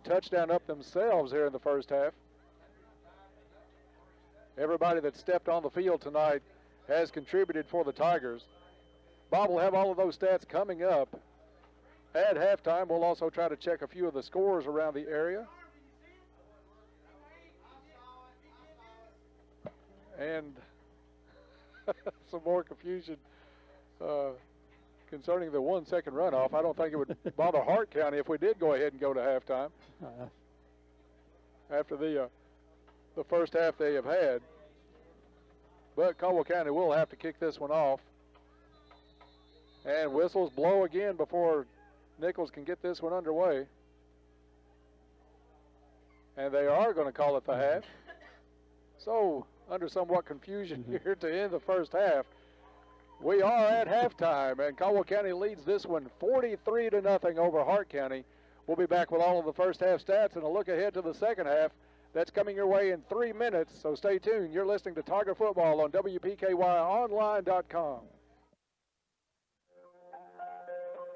touchdown up themselves here in the first half. Everybody that stepped on the field tonight has contributed for the Tigers. Bob will have all of those stats coming up. At halftime, we'll also try to check a few of the scores around the area. and some more confusion concerning the 1 second runoff. I don't think it would bother Hart County if we did go ahead and go to halftime after the first half they have had. But Caldwell County will have to kick this one off. And whistles blow again before Nichols can get this one underway. And they are going to call it the half. So, under somewhat confusion here to end the first half, we are at halftime, and Caldwell County leads this one 43-0 over Hart County. We'll be back with all of the first half stats and a look ahead to the second half. That's coming your way in 3 minutes, so stay tuned. You're listening to Tiger Football on WPKYOnline.com.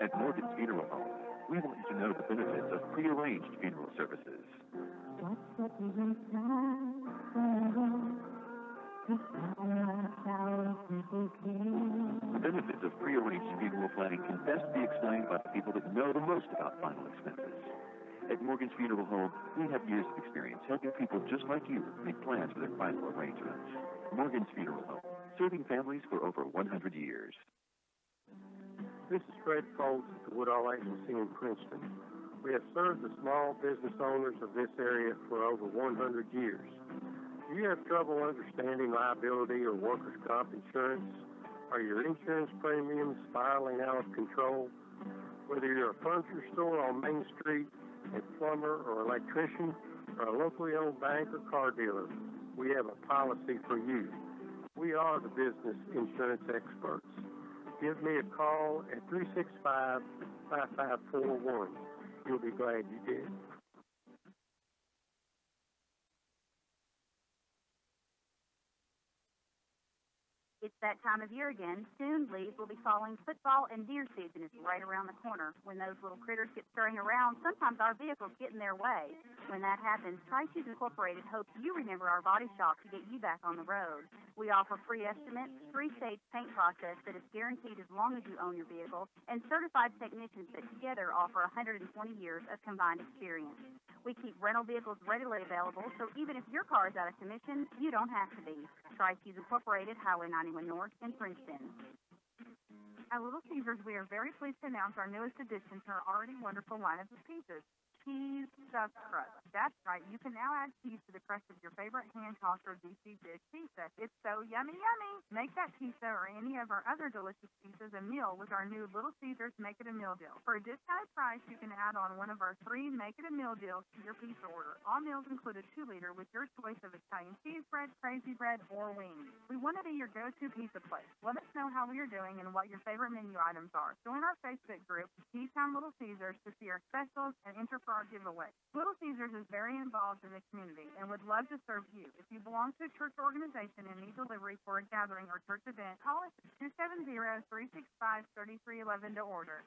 At Morgan's Funeral Home, we want you to know the benefits of prearranged funeral services. The benefits of prearranged funeral planning can best be explained by the people that know the most about final expenses. At Morgan's Funeral Home, we have years of experience helping people just like you make plans for their final arrangements. Morgan's Funeral Home, serving families for over 100 years. This is Fred Foltz at the Woodall Agency in Princeton. We have served the small business owners of this area for over 100 years. Do you have trouble understanding liability or workers' comp insurance? Are your insurance premiums spiraling out of control? Whether you're a furniture store on Main Street, a plumber or electrician, or a locally owned bank or car dealer, we have a policy for you. We are the business insurance experts. Give me a call at 365-5541. You'll be glad you did. It's that time of year again. Soon leaves will be falling. Football and deer season is right around the corner. When those little critters get scurrying around, sometimes our vehicles get in their way. When that happens, Tri-Shoes Incorporated hopes you remember our body shop to get you back on the road. We offer free estimates, three-stage paint process that is guaranteed as long as you own your vehicle, and certified technicians that together offer 120 years of combined experience. We keep rental vehicles readily available, so even if your car is out of commission, you don't have to be. Tri-Shoes Incorporated, Highway 91 North in Princeton. At Little Caesars, we are very pleased to announce our newest addition to our already wonderful lineup of pizzas. Cheese stuffed crust. That's right, you can now add cheese to the crust of your favorite hand-tossed or DC dish pizza. It's so yummy, yummy! Make that pizza or any of our other delicious pizzas a meal with our new Little Caesars Make It a Meal deal. For a discounted price, you can add on one of our 3 Make It a Meal deals to your pizza order. All meals include a 2-liter with your choice of Italian cheese bread, crazy bread, or wings. We want to be your go-to pizza place. Let us know how we are doing and what your favorite menu items are. Join our Facebook group, T-Town Little Caesars, to see our specials and enter for our giveaway. Little Caesars is very involved in the community and would love to serve you. If you belong to a church organization and need delivery for a gathering or church event, call us at 270-365-3311 to order.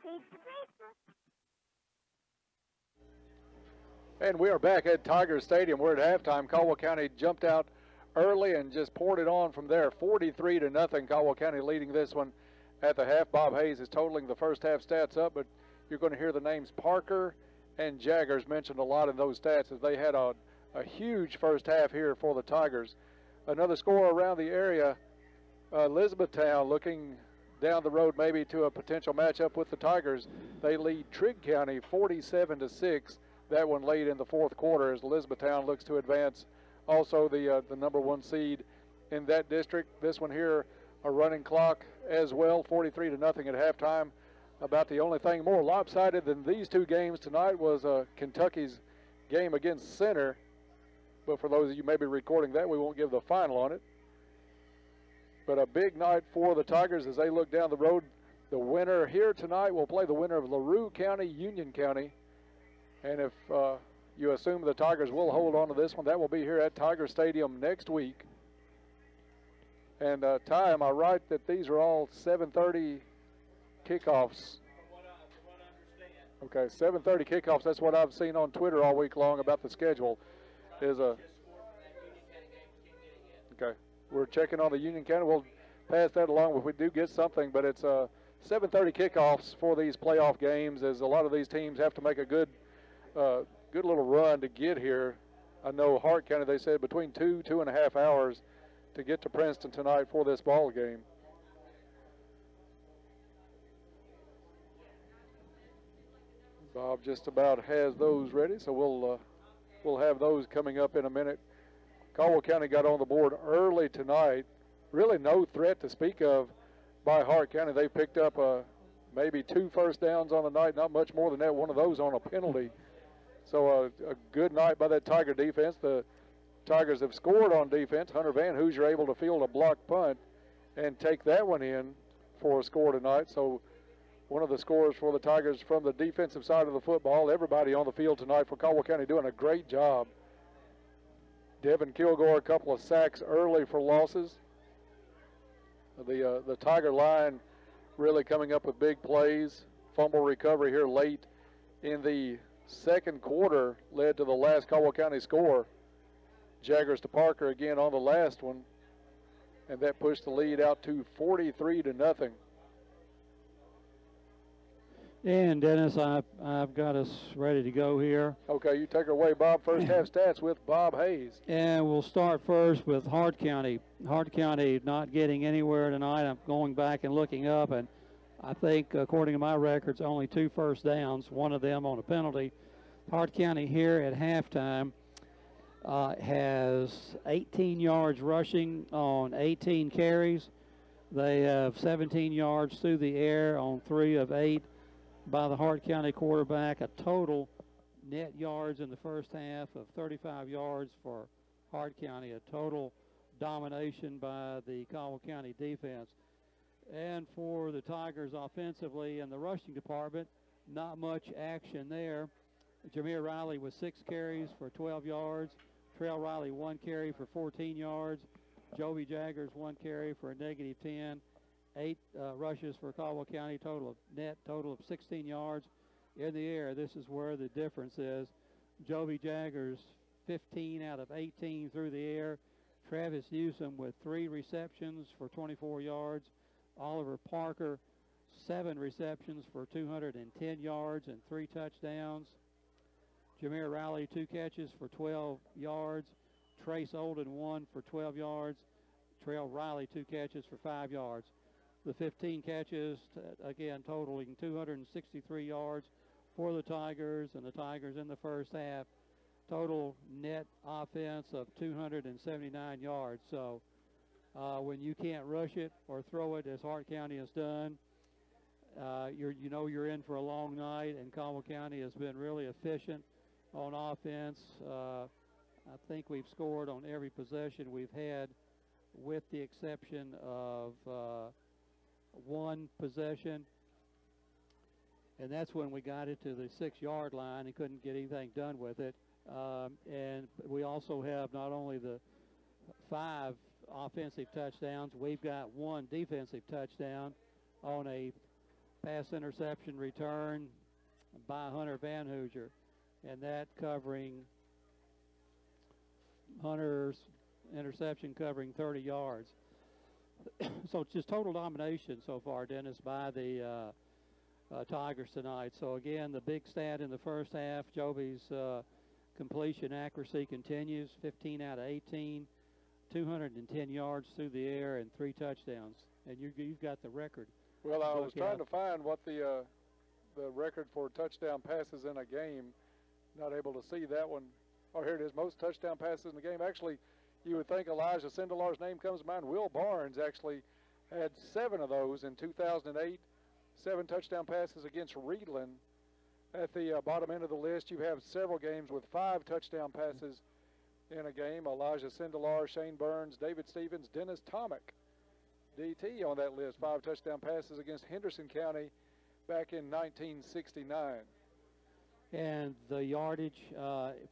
And we are back at Tiger Stadium. We're at halftime. Caldwell County jumped out early and just poured it on from there. 43-0. Caldwell County leading this one at the half. Bob Hayes is totaling the first half stats up, but you're going to hear the names Parker and Jaggers mentioned a lot in those stats as they had a huge first half here for the Tigers. Another score around the area, Elizabethtown looking down the road maybe to a potential matchup with the Tigers. They lead Trigg County 47-6. That one late in the fourth quarter as Elizabethtown looks to advance. Also the number 1 seed in that district. This one here, a running clock as well, 43-0 at halftime. About the only thing more lopsided than these two games tonight was Kentucky's game against Center. But for those of you maybe recording that, we won't give the final on it. But a big night for the Tigers as they look down the road. The winner here tonight will play the winner of LaRue County, Union County. And if you assume the Tigers will hold on to this one, that will be here at Tiger Stadium next week. And Ty, am I right that these are all 7:30 kickoffs? Okay, 7:30 kickoffs. That's what I've seen on Twitter all week long about the schedule. Okay, we're checking on the Union County. We'll pass that along if we do get something, but it's 7:30 kickoffs for these playoff games, as a lot of these teams have to make a good little run to get here. I know Hart County, they said between 2.5 hours to get to Princeton tonight for this ball game. Bob just about has those ready, so we'll have those coming up in a minute. Caldwell County got on the board early tonight. Really no threat to speak of by Hart County. They picked up maybe 2 first downs on the night, not much more than that, one of those on a penalty. So a good night by that Tiger defense. The Tigers have scored on defense. Hunter Van Hoosier able to field a block punt and take that one in for a score tonight. So one of the scores for the Tigers from the defensive side of the football. Everybody on the field tonight for Caldwell County doing a great job. Devin Kilgore, a couple of sacks early for losses. The Tiger line really coming up with big plays. Fumble recovery here late in the second quarter led to the last Caldwell County score. Jaggers to Parker again on the last one, and that pushed the lead out to 43-0. And Dennis, I've got us ready to go here. Okay, you take her away, Bob. First half stats with Bob Hayes. And we'll start first with Hart County. Hart County not getting anywhere tonight. I'm going back and looking up, and I think, according to my records, only 2 first downs, one of them on a penalty. Hart County here at halftime has 18 yards rushing on 18 carries. They have 17 yards through the air on 3 of 8 by the Hart County quarterback. A total net yards in the first half of 35 yards for Hart County. A total domination by the Caldwell County defense. And for the Tigers offensively in the rushing department, not much action there. Jameer Riley with 6 carries for 12 yards. Trail Riley 1 carry for 14 yards. Joby Jaggers 1 carry for a -10. 8 rushes for Caldwell County, total of 16 yards in the air. This is where the difference is. Joby Jaggers 15 out of 18 through the air. Travis Newsom with 3 receptions for 24 yards. Oliver Parker 7 receptions for 210 yards and 3 touchdowns. Jameer Riley 2 catches for 12 yards. Trace Olden 1 for 12 yards. Trail Riley 2 catches for 5 yards. The 15 catches, again, totaling 263 yards for the Tigers, and the Tigers in the first half, total net offense of 279 yards. So when you can't rush it or throw it, as Hart County has done, you're in for a long night, and Caldwell County has been really efficient on offense. I think we've scored on every possession we've had, with the exception of 1 possession, and that's when we got it to the 6-yard line and couldn't get anything done with it. And we also have not only the 5 offensive touchdowns, we've got 1 defensive touchdown on a pass interception return by Hunter Van Hoosier, and that covering Hunter's interception covering 30 yards. So it's just total domination so far, Dennis, by the Tigers tonight. So again, the big stat in the first half, Joby's completion accuracy continues, 15 out of 18, 210 yards through the air and 3 touchdowns. And you've got the record. Well, I was trying to find what the record for touchdown passes in a game. Not able to see that one. Oh, here it is. Most touchdown passes in the game. Actually, you would think Elijah Sindelar's name comes to mind. Will Barnes actually had 7 of those in 2008. 7 touchdown passes against Reedland. At the bottom end of the list, you have several games with 5 touchdown passes in a game. Elijah Sindelar, Shane Burns, David Stevens, Dennis Tomic, DT on that list. 5 touchdown passes against Henderson County back in 1969. And the yardage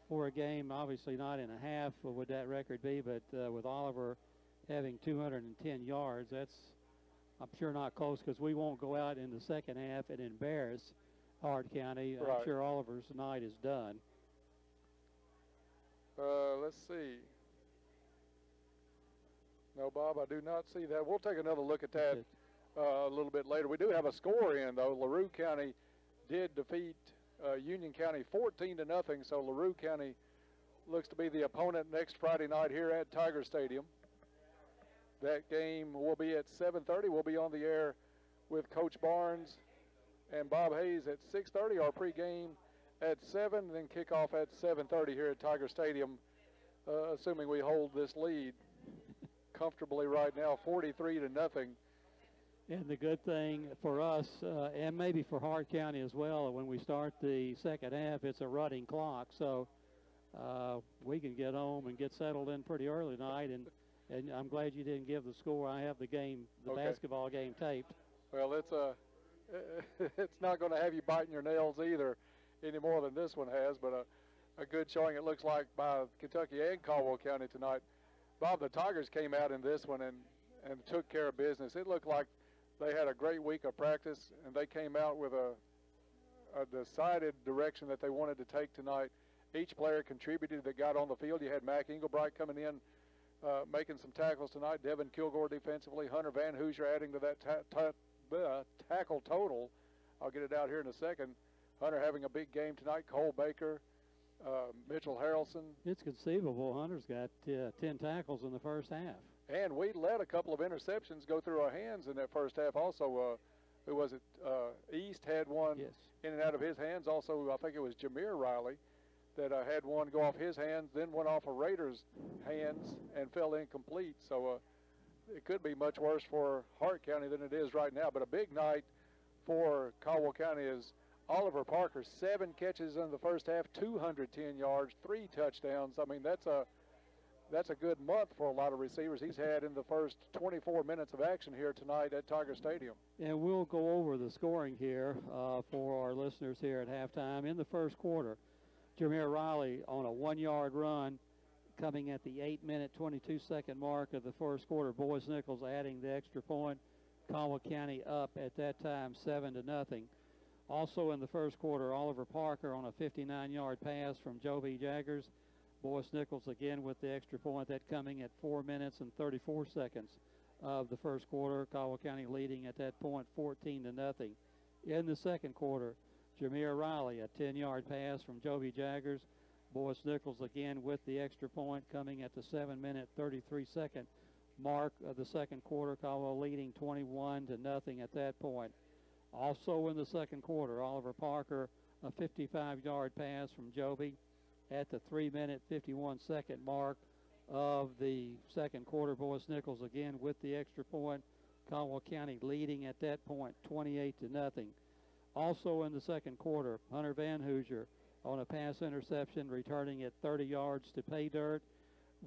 for a game, obviously not in a half would that record be, but with Oliver having 210 yards, that's, I'm sure, not close, because we won't go out in the second half and embarrass Hart County. Right. I'm sure Oliver's night is done. Let's see. No, Bob, I do not see that. We'll take another look at that a little bit later. We do have a score in, though. LaRue County did defeat Union County 14-0, so LaRue County looks to be the opponent next Friday night here at Tiger Stadium. That game will be at 7:30. We'll be on the air with Coach Barnes and Bob Hayes at 6:30. Our pregame at 7, then kickoff at 7:30 here at Tiger Stadium, assuming we hold this lead comfortably right now, 43-0. And the good thing for us, and maybe for Hart County as well, when we start the second half, it's a running clock. So we can get home and get settled in pretty early tonight. And I'm glad you didn't give the score. I have the game, the basketball game taped. Well, it's not going to have you biting your nails either any more than this one has, but a good showing, it looks like, by Kentucky and Caldwell County tonight. Bob, the Tigers came out in this one and took care of business. It looked like they had a great week of practice, and they came out with a decided direction that they wanted to take tonight. Each player contributed that got on the field. You had Mac Engelbright coming in, making some tackles tonight. Devin Kilgore defensively. Hunter Van Hoosier adding to that tackle total. I'll get it out here in a second. Hunter having a big game tonight. Cole Baker, Mitchell Harrelson. It's conceivable Hunter's got 10 tackles in the first half. And we let a couple of interceptions go through our hands in that first half also. Who was it? East had one in and out of his hands. Also, I think it was Jameer Riley that had one go off his hands, then went off a Raiders' hands and fell incomplete. So it could be much worse for Hart County than it is right now. But a big night for Caldwell County is Oliver Parker, 7 catches in the first half, 210 yards, 3 touchdowns. I mean, that's a good month for a lot of receivers he's had in the first 24 minutes of action here tonight at Tiger Stadium. And we'll go over the scoring here for our listeners here at halftime. In the first quarter, Jameer Riley on a 1-yard run coming at the 8-minute, 22-second mark of the first quarter. Boyce Nichols adding the extra point. Caldwell County up at that time 7-0. Also in the first quarter, Oliver Parker on a 59-yard pass from Joe B. Jaggers. Boyce Nichols again with the extra point, that coming at 4 minutes and 34 seconds of the first quarter. Caldwell County leading at that point 14-0. In the second quarter, Jameer Riley, a 10-yard pass from Joby Jaggers. Boyce Nichols again with the extra point coming at the 7-minute, 33-second mark of the second quarter. Caldwell leading 21-0 at that point. Also in the second quarter, Oliver Parker, a 55-yard pass from Joby at the 3-minute, 51-second mark of the second quarter. Boyce Nichols again with the extra point. Caldwell County leading at that point 28-0. Also in the second quarter, Hunter Van Hoosier on a pass interception, returning at 30 yards to pay dirt.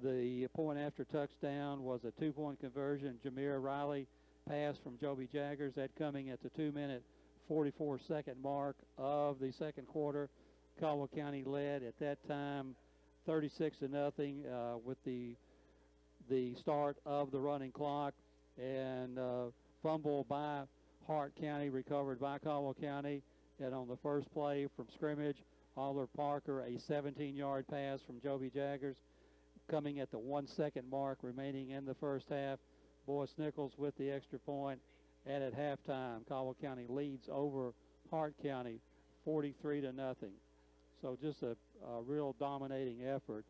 The point after touchdown was a 2-point conversion. Jameer Riley pass from Joby Jaggers, that coming at the 2-minute, 44-second mark of the second quarter. Caldwell County led at that time 36-0 with the start of the running clock, and fumble by Hart County recovered by Caldwell County. And on the first play from scrimmage, Oliver Parker, a 17-yard pass from Joby Jaggers coming at the 1-second mark remaining in the first half. Boyce Nichols with the extra point. And at halftime, Caldwell County leads over Hart County 43-0. So just a real dominating effort,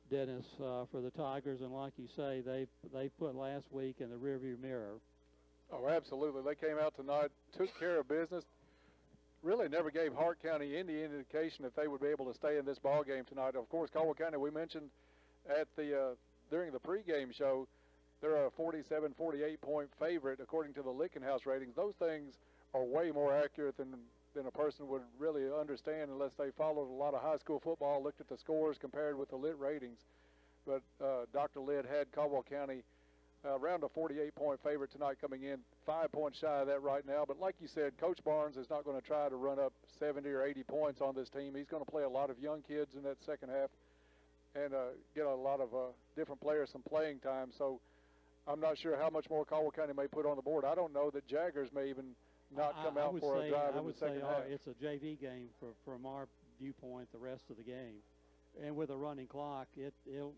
Dennis, for the Tigers. And like you say, they put last week in the rearview mirror. Oh, absolutely. They came out tonight, took care of business, really never gave Hart County any indication that they would be able to stay in this ball game tonight. Of course, Caldwell County, we mentioned at the during the pregame show, they're a 47, 48-point favorite according to the Lickenhouse ratings. Those things are way more accurate than a person would really understand unless they followed a lot of high school football, looked at the scores compared with the lit ratings. But Dr. Lidd had Caldwell County around a 48-point favorite tonight coming in, 5 points shy of that right now. But like you said, Coach Barnes is not going to try to run up 70 or 80 points on this team. He's going to play a lot of young kids in that second half and get a lot of different players some playing time. So I'm not sure how much more Caldwell County may put on the board. I don't know that Jaggers may even not come out for a drive in the second half. It's a JV game from our viewpoint the rest of the game. And with a running clock, it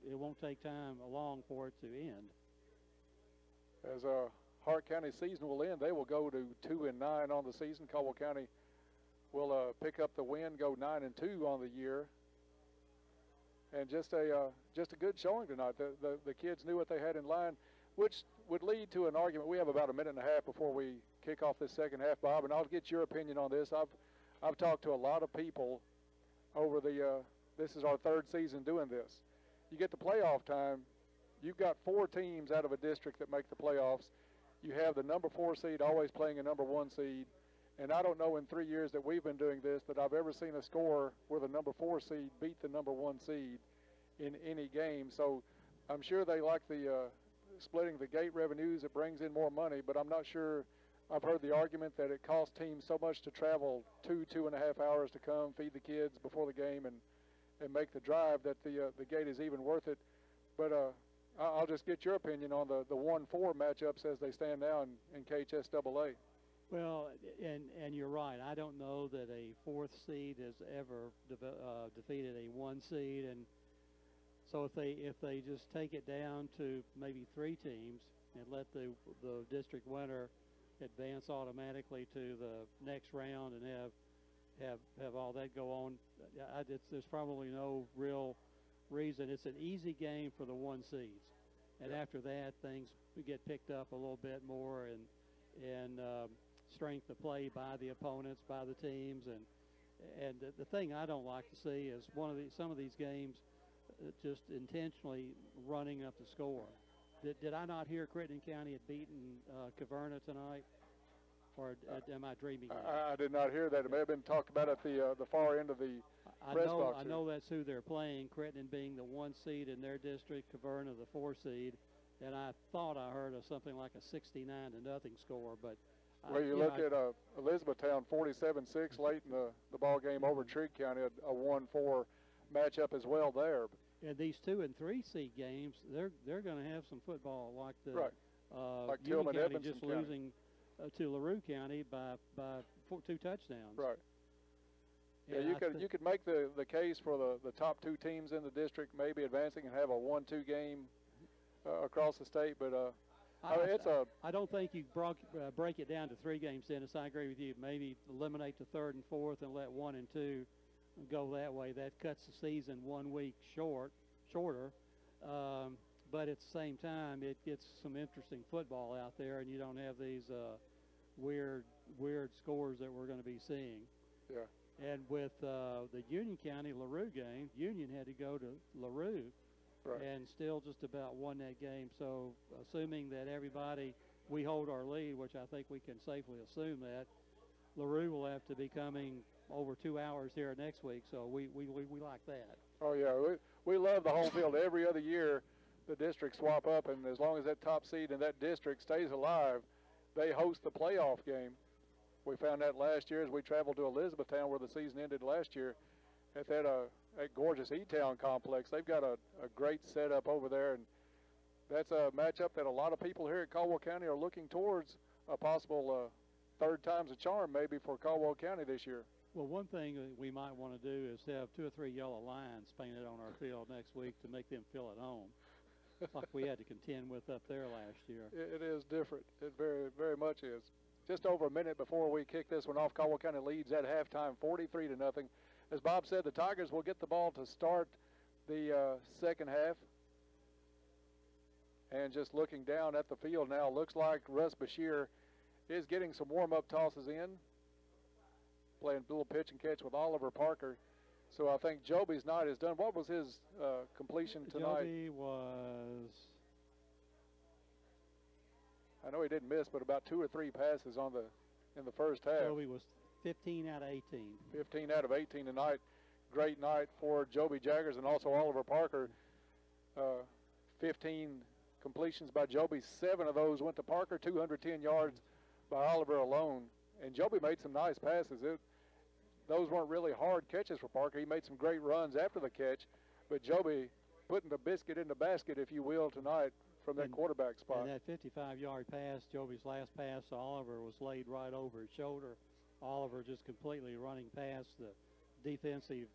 won't take time long for it to end. As Hart County season will end, they will go to 2-9 on the season. Caldwell County will pick up the win, go 9-2 on the year. And just a good showing tonight. The kids knew what they had in line. which would lead to an argument. We have about a minute and a half before we kick off this second half, Bob, and I'll get your opinion on this. I've talked to a lot of people over this is our third season doing this. You get to playoff time, you've got 4 teams out of a district that make the playoffs. You have the number 4 seed always playing a number 1 seed, and I don't know in 3 years that we've been doing this that I've ever seen a score where the number 4 seed beat the number 1 seed in any game. So I'm sure they like the splitting the gate revenues. It brings in more money, but I'm not sure. I've heard the argument that it costs teams so much to travel 2.5 hours to come feed the kids before the game and make the drive that the gate is even worth it. But I'll just get your opinion on the 1-4 matchups as they stand now in KHSAA. Well, and you're right. I don't know that a 4th seed has ever defeated a 1 seed, and so if they just take it down to maybe 3 teams and let the district winner advance automatically to the next round and have all that go on, there's probably no real reason. It's an easy game for the 1 seeds, and after that things get picked up a little bit more and strength of play by the opponents, by the teams, and the thing I don't like to see is some of these games just intentionally running up the score. Did I not hear Crittenden County had beaten Caverna tonight? Or am I dreaming? I did not hear that. It may have been talked about at the far end of the press box. I know that's who they're playing, Crittenden being the 1 seed in their district, Caverna the 4 seed, and I thought I heard of something like a 69-0 score. But well, you look at Elizabethtown 47-6 late in the ball game over Trigg County, a 1-4 matchup as well there. And these 2 and 3 seed games, they're going to have some football like the like Union Tillman, County Evanston just County. losing to LaRue County by 2 touchdowns. Right. Yeah, And you could make the case for the top 2 teams in the district maybe advancing and have a 1-2 game across the state, but I don't think you break it down to 3 games, Dennis. I agree with you. Maybe eliminate the 3rd and 4th and let 1 and 2 go that way. That cuts the season 1 week shorter. But at the same time, it gets some interesting football out there, and you don't have these weird scores that we're going to be seeing. Yeah. And with the Union County LaRue game, Union had to go to LaRue and still just about won that game. So assuming that we hold our lead, which I think we can safely assume that, LaRue will have to be coming over 2 hours here next week. So we like that. Oh, yeah. We love the home field. Every other year, the districts swap up, and as long as that top seed in that district stays alive, they host the playoff game. We found that last year as we traveled to Elizabethtown, where the season ended last year, at that gorgeous E-Town complex. They've got a great setup over there, and that's a matchup that a lot of people here at Caldwell County are looking towards a possible 3rd time's a charm maybe for Caldwell County this year. Well, one thing that we might want to do is have 2 or 3 yellow lines painted on our field next week to make them feel at home, like we had to contend with up there last year. It is different. It very, very much is. Just over a minute before we kick this one off, Caldwell County leads at halftime 43-0. As Bob said, the Tigers will get the ball to start the second half. And just looking down at the field now, looks like Russ Bashir is getting some warm-up tosses in, playing a little pitch and catch with Oliver Parker. So I think Joby's night is done. What was his completion tonight? Joby was, I know he didn't miss, but about 2 or 3 passes in the first half. Joby was 15 out of 18. 15 out of 18 tonight. Great night for Joby Jaggers and also Oliver Parker. 15 completions by Joby. 7 of those went to Parker. 210 yards by Oliver alone. And Joby made some nice passes. Those weren't really hard catches for Parker. He made some great runs after the catch. But Joby putting the biscuit in the basket, if you will, tonight from that quarterback spot. And that 55-yard pass, Joby's last pass to Oliver, was laid right over his shoulder. Oliver just completely running past the defensive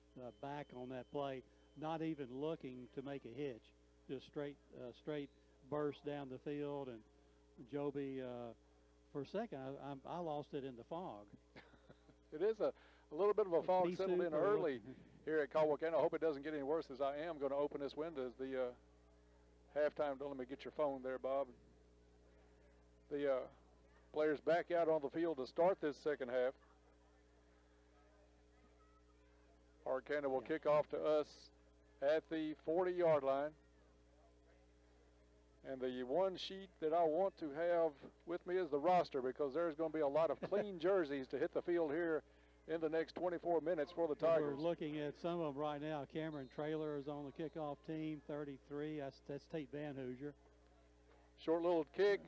back on that play, not even looking to make a hitch, just straight burst down the field. And Joby, for a second, I lost it in the fog. It is a little bit of a fog settled in early here at Caldwell County. I hope it doesn't get any worse, as I am going to open this window as the halftime. Don't let me get your phone there, Bob. the players back out on the field to start this second half. Hart County will kick off to us at the 40-yard line. And the one sheet that I want to have with me is the roster, because there's going to be a lot of clean jerseys to hit the field here in the next 24 minutes for the Tigers. We're looking at some of them right now. Cameron Traylor is on the kickoff team, 33. That's Tate Van Hoosier. Short little kick,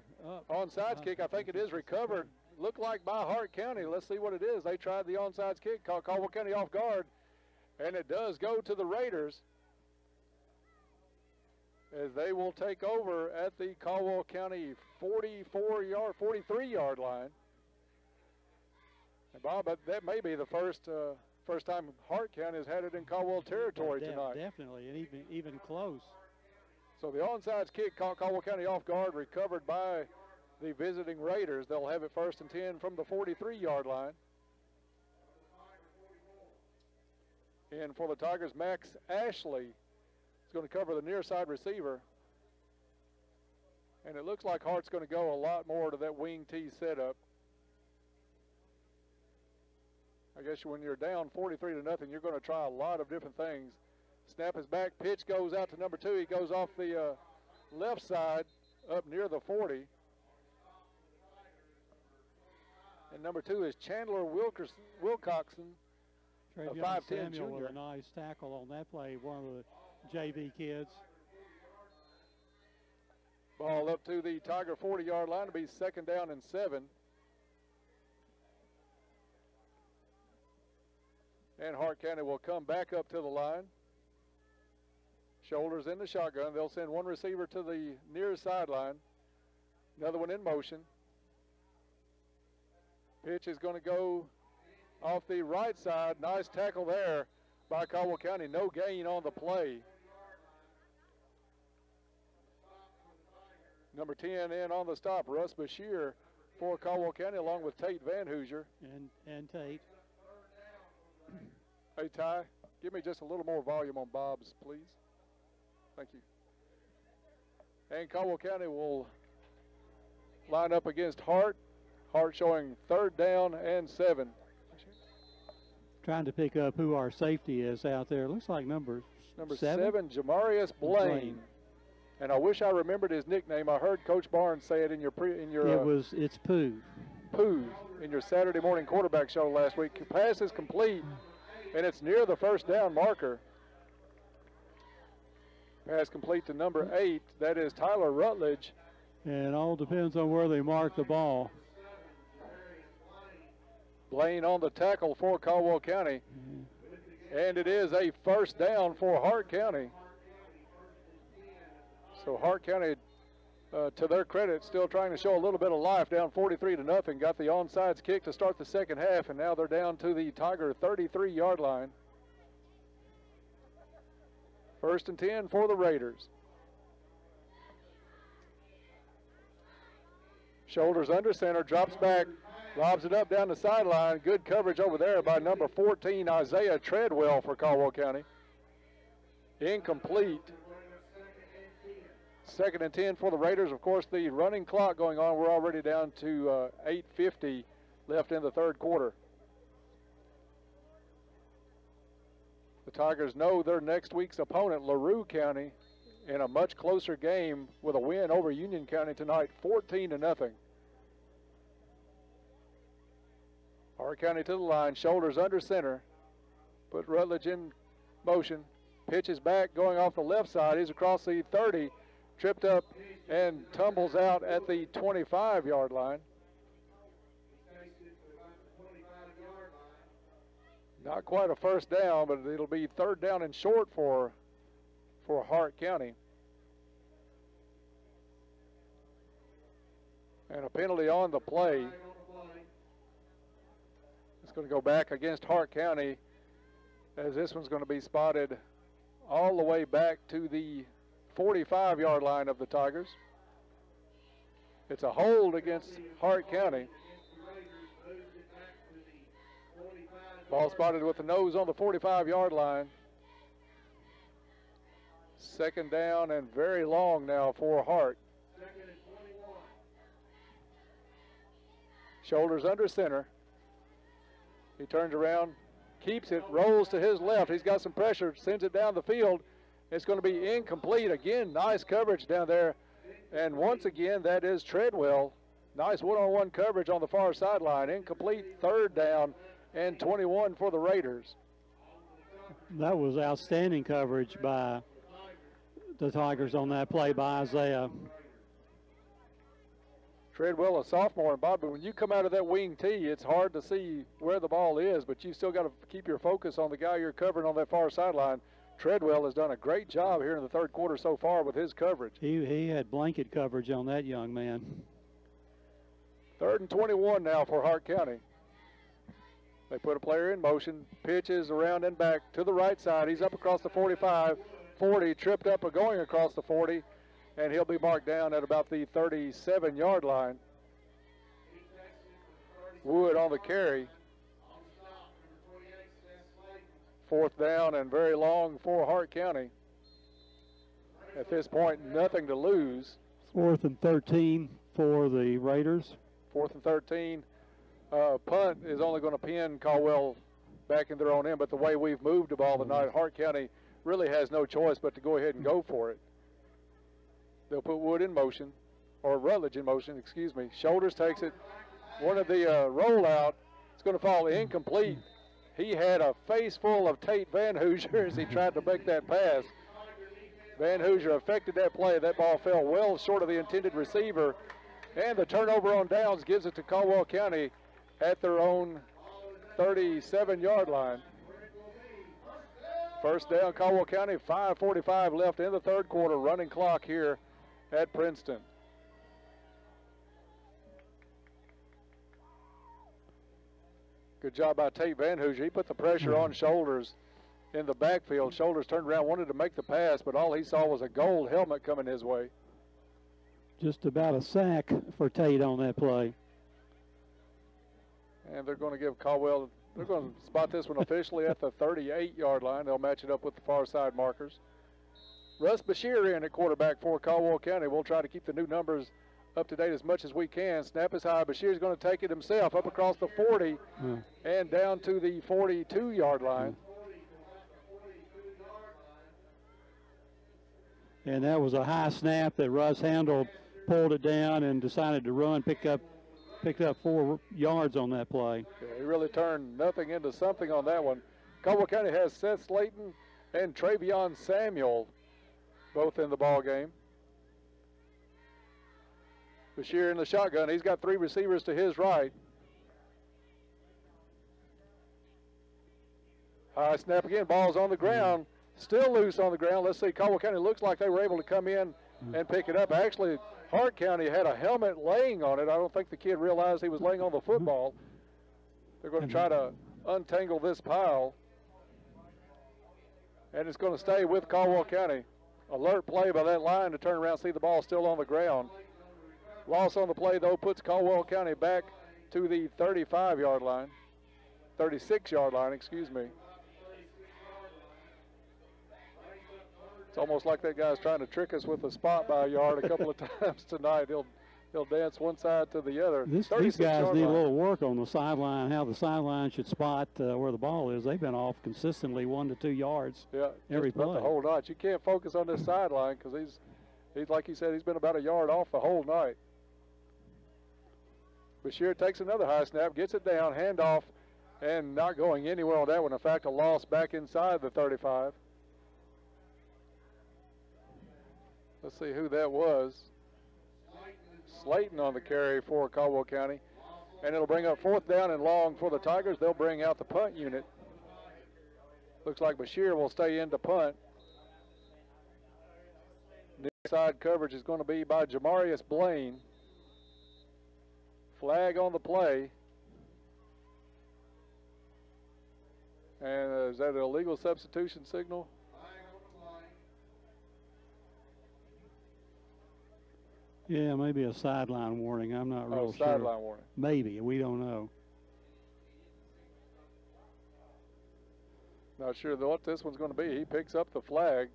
onside kick. I think it is recovered. Looked like by Hart County. Let's see what it is. They tried the onside kick, caught Caldwell County off guard, and it does go to the Raiders, as they will take over at the Caldwell County 43-yard line. And Bob, that may be the first time Hart County has had it in Caldwell territory tonight. Definitely, and even close. So the onside kick caught Caldwell County off guard, recovered by the visiting Raiders. They'll have it 1st and 10 from the 43-yard line. And for the Tigers, Max Ashley is going to cover the near side receiver. And it looks like Hart's going to go a lot more to that wing T setup. I guess when you're down 43-0, you're going to try a lot of different things. Snap is back, pitch goes out to number 2. He goes off the left side up near the 40. And number 2 is Chandler Wilcoxon, a 5'10" junior. With a nice tackle on that play, one of the JV kids. Ball up to the Tiger 40-yard line to be 2nd down and 7. And Hart County will come back up to the line. Shoulders in the shotgun. They'll send one receiver to the near sideline. Another one in motion. Pitch is going to go off the right side. Nice tackle there by Caldwell County. No gain on the play. Number 10 in on the stop, Russ Bashir for Caldwell County, along with Tate Van Hoosier. And Tate. Hey, Ty, give me just a little more volume on Bob's, please. Thank you. And Caldwell County will line up against Hart. Hart showing 3rd down and 7. Trying to pick up who our safety is out there. Looks like number 7, Jamarius Blaine. And I wish I remembered his nickname. I heard Coach Barnes say it in your it's Pooh. Pooh in your Saturday morning quarterback show last week. Pass is complete, and it's near the 1st down marker. Pass complete to number 8. That is Tyler Rutledge. And it all depends on where they mark the ball. Blaine on the tackle for Caldwell County. And it is a 1st down for Hart County. So Hart County, to their credit, still trying to show a little bit of life, down 43-0. Got the onside kick to start the second half, and now they're down to the Tiger 33-yard line. 1st and 10 for the Raiders. Shoulders under center, drops back, lobs it up down the sideline. Good coverage over there by number 14, Isaiah Treadwell for Caldwell County. Incomplete. 2nd and 10 for the Raiders. Of course, the running clock going on. We're already down to 8:50 left in the 3rd quarter. The Tigers know their next week's opponent, LaRue County, in a much closer game with a win over Union County tonight, 14-0. Hart County to the line, shoulders under center. Put Rutledge in motion. Pitch is back, going off the left side. He's across the 30. Tripped up and tumbles out at the 25-yard line. Not quite a 1st down, but it'll be 3rd down and short for Hart County. And a penalty on the play. It's going to go back against Hart County, as this one's going to be spotted all the way back to the 45-yard line of the Tigers. It's a hold against Hart County. Ball spotted with the nose on the 45-yard line. 2nd down and very long now for Hart. Shoulders under center. He turns around, keeps it, rolls to his left. He's got some pressure, sends it down the field. It's going to be incomplete. Again, nice coverage down there. And once again, that is Treadwell. Nice one-on-one coverage on the far sideline. Incomplete, third down and 21 for the Raiders. That was outstanding coverage by the Tigers on that play by Isaiah. Treadwell, a sophomore, and Bobby, when you come out of that wing tee, it's hard to see where the ball is, but you still got to keep your focus on the guy you're covering on that far sideline. Treadwell has done a great job here in the third quarter so far with his coverage. He had blanket coverage on that young man. 3rd and 21 now for Hart County. They put a player in motion, pitches around and back to the right side. He's up across the 45, 40, tripped up going across the 40, and he'll be marked down at about the 37-yard line. Wood on the carry. 4th down and very long for Hart County. At this point, nothing to lose. 4th and 13 for the Raiders. 4th and 13. Punt is only going to pin Caldwell back in their own end, but the way we've moved the ball tonight, Hart County really has no choice but to go ahead and go for it. They'll put Wood in motion, or Rutledge in motion, excuse me. Shoulders takes it. One of the rollout, it's going to fall incomplete. He had a face full of Tate Van Hoosier as he tried to make that pass. Van Hoosier affected that play. That ball fell well short of the intended receiver. And the turnover on downs gives it to Caldwell County at their own 37-yard line. First down, Caldwell County, 5:45 left in the third quarter, running clock here at Princeton. Good job by Tate Van Hoosier. He put the pressure on Shoulders in the backfield. Shoulders turned around, wanted to make the pass, but all he saw was a gold helmet coming his way. Just about a sack for Tate on that play. And they're going to give Caldwell, they're going to spot this one officially at the 38-yard line. They'll match it up with the far side markers. Russ Bashir in at quarterback for Caldwell County. We'll try to keep the new numbers up to date as much as we can. Snap is high. Bashir's going to take it himself up across the 40 and down to the 42-yard line. And that was a high snap that Russ handled, pulled it down, and decided to run, picked up 4 yards on that play. Yeah, he really turned nothing into something on that one. Caldwell County has Seth Slayton and Travion Samuel both in the ball game. Bashir in the shotgun. He's got 3 receivers to his right. High snap again. Ball's on the ground. Still loose on the ground. Let's see. Caldwell County looks like they were able to come in and pick it up. Actually, Hart County had a helmet laying on it. I don't think the kid realized he was laying on the football. They're going to try to untangle this pile. And it's going to stay with Caldwell County. Alert play by that line to turn around and see the ball still on the ground. Loss on the play, though, puts Caldwell County back to the 35-yard line. 36-yard line, excuse me. It's almost like that guy's trying to trick us with a spot by a yard a couple of times tonight. He'll dance one side to the other. These guys need a little work on the sideline, how the sideline should spot where the ball is. They've been off consistently 1 to 2 yards every play. The whole night. You can't focus on this sideline because he's like he said, he's been about a yard off the whole night. Bashir takes another high snap, gets it down, handoff, and not going anywhere on that one. In fact, a loss back inside the 35. Let's see who that was. Slayton on the carry for Caldwell County. And it'll bring up 4th down and long for the Tigers. They'll bring out the punt unit. Looks like Bashir will stay in to punt. Near side coverage is going to be by Jamarius Blaine. Flag on the play. And is that an illegal substitution signal? Yeah, maybe a sideline warning. I'm not real sure. Sideline warning. Maybe. We don't know. Not sure what this one's going to be. He picks up the flag.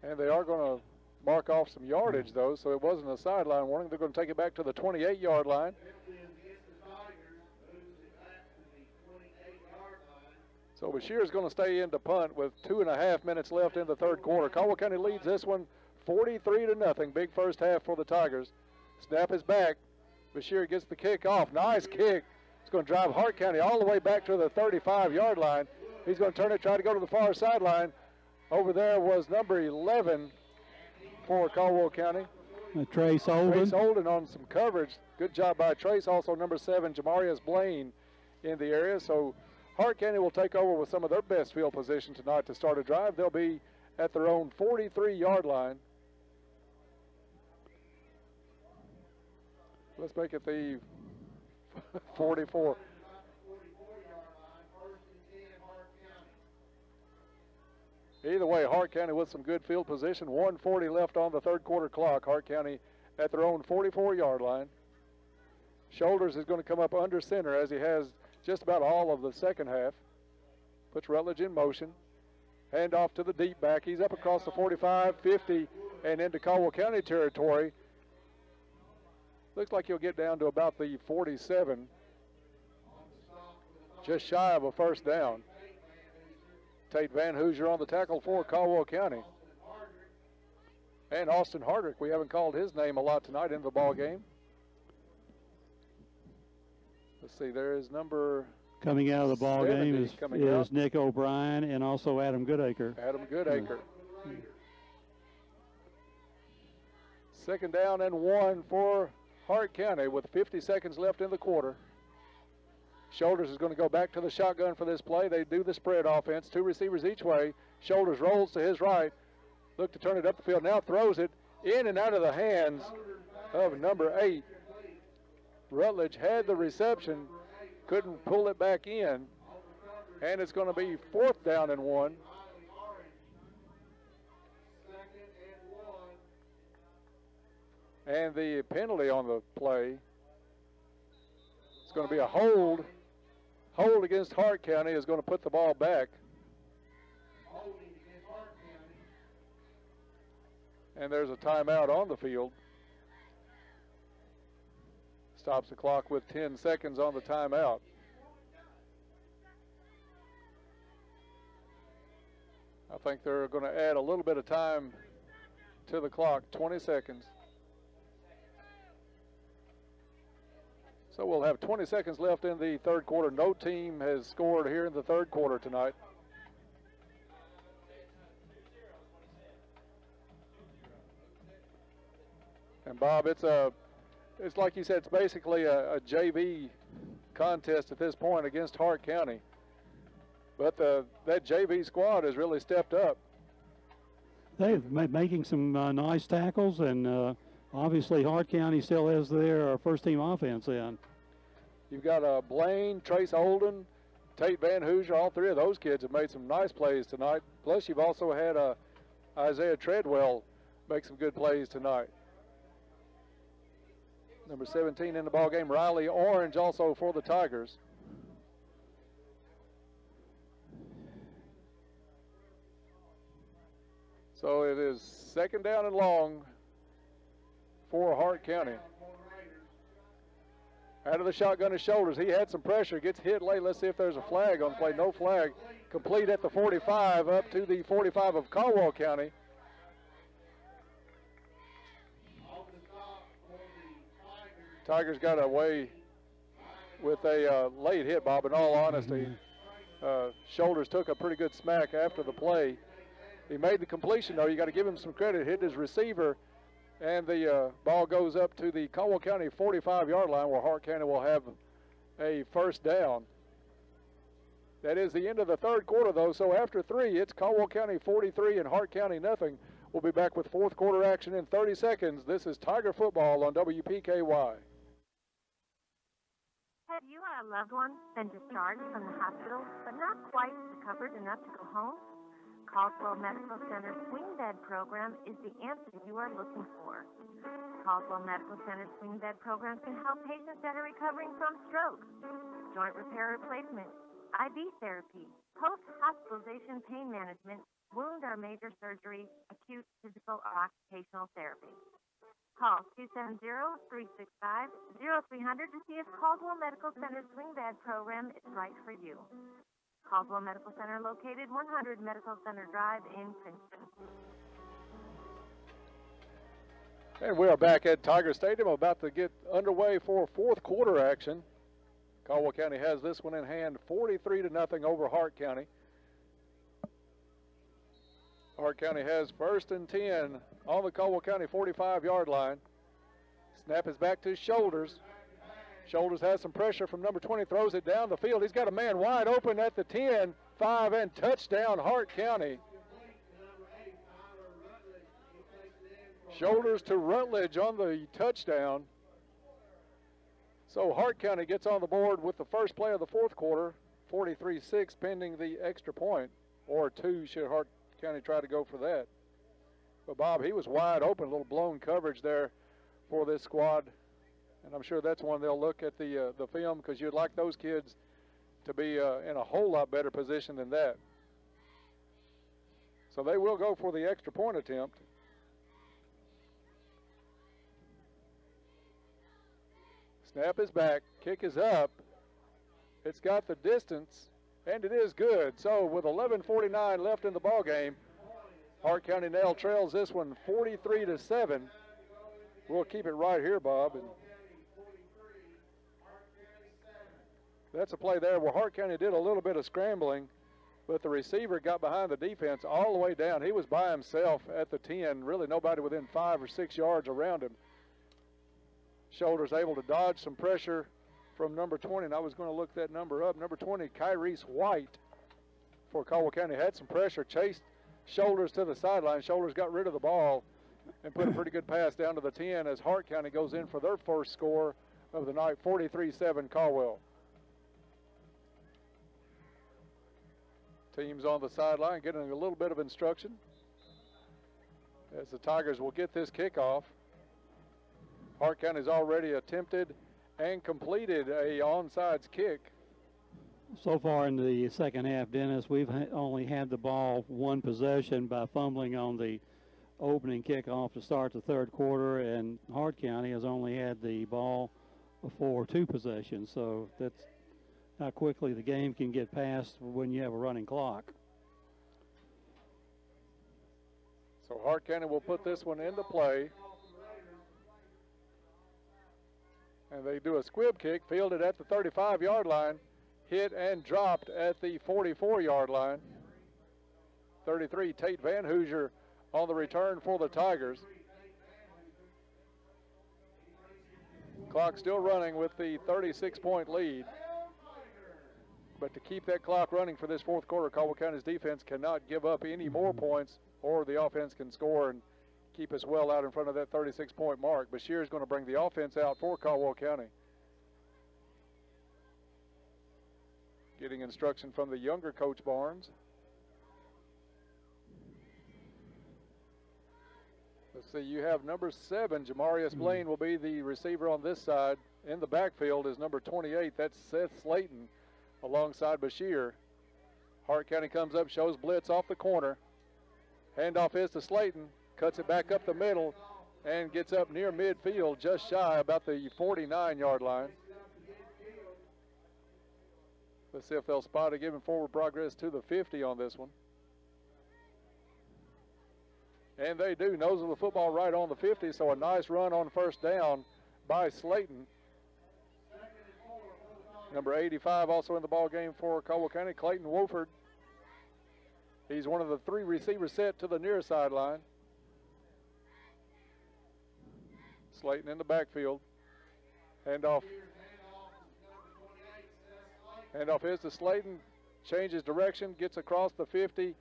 And they are going to mark off some yardage, though, so it wasn't a sideline warning. They're going to take it back to the 28-yard line. So Bashir's going to stay in to punt with 2.5 minutes left in the third quarter. Caldwell County leads this one 43-0. Big first half for the Tigers. Snap is back. Bashir gets the kick off. Nice kick. It's going to drive Hart County all the way back to the 35-yard line. He's going to turn it, try to go to the far sideline. Over there was number 11 for Caldwell County. Trace Holden. Trace Holden on some coverage. Good job by Trace. Also number 7, Jamarius Blaine in the area. So Hart County will take over with some of their best field position tonight to start a drive. They'll be at their own 43-yard line. Let's make it the 44. Either way, Hart County with some good field position. 1:40 left on the third quarter clock. Hart County at their own 44-yard line. Shoulders is going to come up under center as he has just about all of the second half. Puts Rutledge in motion. Hand off to the deep back. He's up across the 45, 50, and into Caldwell County territory. Looks like he'll get down to about the 47. Just shy of a first down. Tate Van Hoosier on the tackle for Caldwell County. And Austin Hardrick, we haven't called his name a lot tonight in the ball game. Let's see, there is number coming out of the ball game is Nick O'Brien and also Adam Goodacre. Adam Goodacre. Second down and 1 for Hart County with 50 seconds left in the quarter. Shoulders is going to go back to the shotgun for this play. They do the spread offense. 2 receivers each way. Shoulders rolls to his right. Look to turn it up the field. Now throws it in and out of the hands of number 8. Rutledge had the reception, couldn't pull it back in, and it's going to be 4th down and 1. And the penalty on the play is going to be a hold. Hold against Hart County is going to put the ball back. And there's a timeout on the field. Stops the clock with 10 seconds on the timeout. I think they're going to add a little bit of time to the clock, 20 seconds. So we'll have 20 seconds left in the third quarter. No team has scored here in the third quarter tonight. And Bob, it's like you said, it's basically a JV contest at this point against Hart County. But that JV squad has really stepped up. They're making some nice tackles, and obviously Hart County still has their first-team offense in. You've got Blaine, Trace Holden, Tate Van Hoosier. All 3 of those kids have made some nice plays tonight. Plus, you've also had Isaiah Treadwell make some good plays tonight. Number 17 in the ball game, Riley Orange, also for the Tigers. So it is second down and long for Hart County. Out of the shotgun is Shoulders. He had some pressure, gets hit late. Let's see if there's a flag on the play. No flag. Complete at the 45, up to the 45 of Caldwell County. Tigers got away with a late hit, Bob, in all honesty. Shoulders took a pretty good smack after the play. He made the completion, though. You got to give him some credit. Hit his receiver, and the ball goes up to the Caldwell County 45-yard line where Hart County will have a first down. That is the end of the third quarter, though. So after 3, it's Caldwell County 43 and Hart County nothing. We'll be back with fourth quarter action in 30 seconds. This is Tiger Football on WPKY. Have you or a loved one been discharged from the hospital, but not quite recovered enough to go home? Caldwell Medical Center's swing bed program is the answer you are looking for. Caldwell Medical Center's swing bed program can help patients that are recovering from stroke, joint repair replacement, IV therapy, post-hospitalization pain management, wound or major surgery, acute physical or occupational therapy. Call 270-365-0300 to see if Caldwell Medical Center's swing bed program is right for you. Caldwell Medical Center, located 100 Medical Center Drive in Princeton. And we are back at Tiger Stadium, about to get underway for fourth quarter action. Caldwell County has this one in hand, 43-0 over Hart County. Hart County has 1st and 10 on the Caldwell County 45-yard line. Snap is back to Shoulders. Shoulders has some pressure from number 20, throws it down the field. He's got a man wide open at the 10, 5, and touchdown Hart County. Shoulders to Rutledge on the touchdown. So Hart County gets on the board with the first play of the fourth quarter, 43-6, pending the extra point, or 2 should Hart County try to go for that. But Bob, he was wide open, a little blown coverage there for this squad, and I'm sure that's one they'll look at the film, because you'd like those kids to be in a whole lot better position than that. So they will go for the extra point attempt. Snap is back, kick is up. It's got the distance, and it is good. So with 11:49 left in the ball game, Hart County now trails this one 43-7. We'll keep it right here, Bob. And that's a play there where Hart County did a little bit of scrambling, but the receiver got behind the defense all the way down. He was by himself at the 10, really nobody within 5 or 6 yards around him. Shoulders able to dodge some pressure from number 20, and I was going to look that number up. Number 20, Kyreese White for Caldwell County, had some pressure, chased Shoulders to the sideline. Shoulders got rid of the ball and put a pretty good pass down to the 10 as Hart County goes in for their first score of the night, 43-7 Caldwell. Teams on the sideline getting a little bit of instruction as the Tigers will get this kickoff. Hart County's already attempted and completed a onside kick. So far in the second half, Dennis, we've only had the ball one possession by fumbling on the opening kickoff to start the third quarter, and Hart County has only had the ball for 2 possessions. So that's how quickly the game can get passed when you have a running clock. So Hart County will put this one into play. And they do a squib kick, fielded at the 35-yard line, hit and dropped at the 44-yard line. 33, Tate Van Hoosier on the return for the Tigers. Clock still running with the 36-point lead. But to keep that clock running for this fourth quarter, Caldwell County's defense cannot give up any more points, or the offense can score and keep us well out in front of that 36-point mark. Bashir is going to bring the offense out for Caldwell County. Getting instruction from the younger Coach Barnes. Let's see, you have number 7, Jamarius Blaine will be the receiver on this side. In the backfield is number 28, that's Seth Slayton alongside Bashir. Hart County comes up, shows blitz off the corner. Handoff is to Slayton. Cuts it back up the middle and gets up near midfield, just shy about the 49-yard line. Let's see if they'll spot it, giving forward progress to the 50 on this one. And they do. Nose of the football right on the 50, so a nice run on first down by Slayton. Number 85 also in the ball game for Caldwell County, Clayton Wolford. He's one of the 3 receivers set to the near sideline. Slayton in the backfield. Handoff is to Slayton. Changes direction, gets across the 50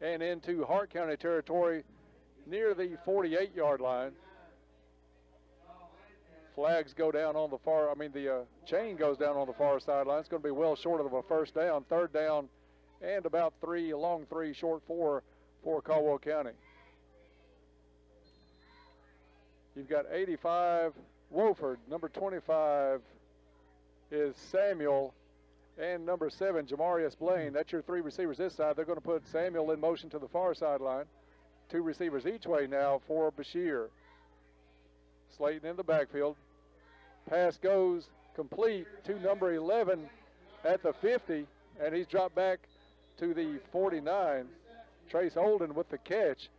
and into Hart County territory near the 48-yard line. Flags go down on the far, the chain goes down on the far sideline. It's going to be well short of a first down. Third down and about 3, a long 3, short 4 for Caldwell County. You've got 85, Wolford. Number 25 is Samuel. and number 7, Jamarius Blaine. That's your 3 receivers this side. They're going to put Samuel in motion to the far sideline. 2 receivers each way now for Bashir. Slayton in the backfield. Pass goes complete to number 11 at the 50, and he's dropped back to the 49. Trace Holden with the catch.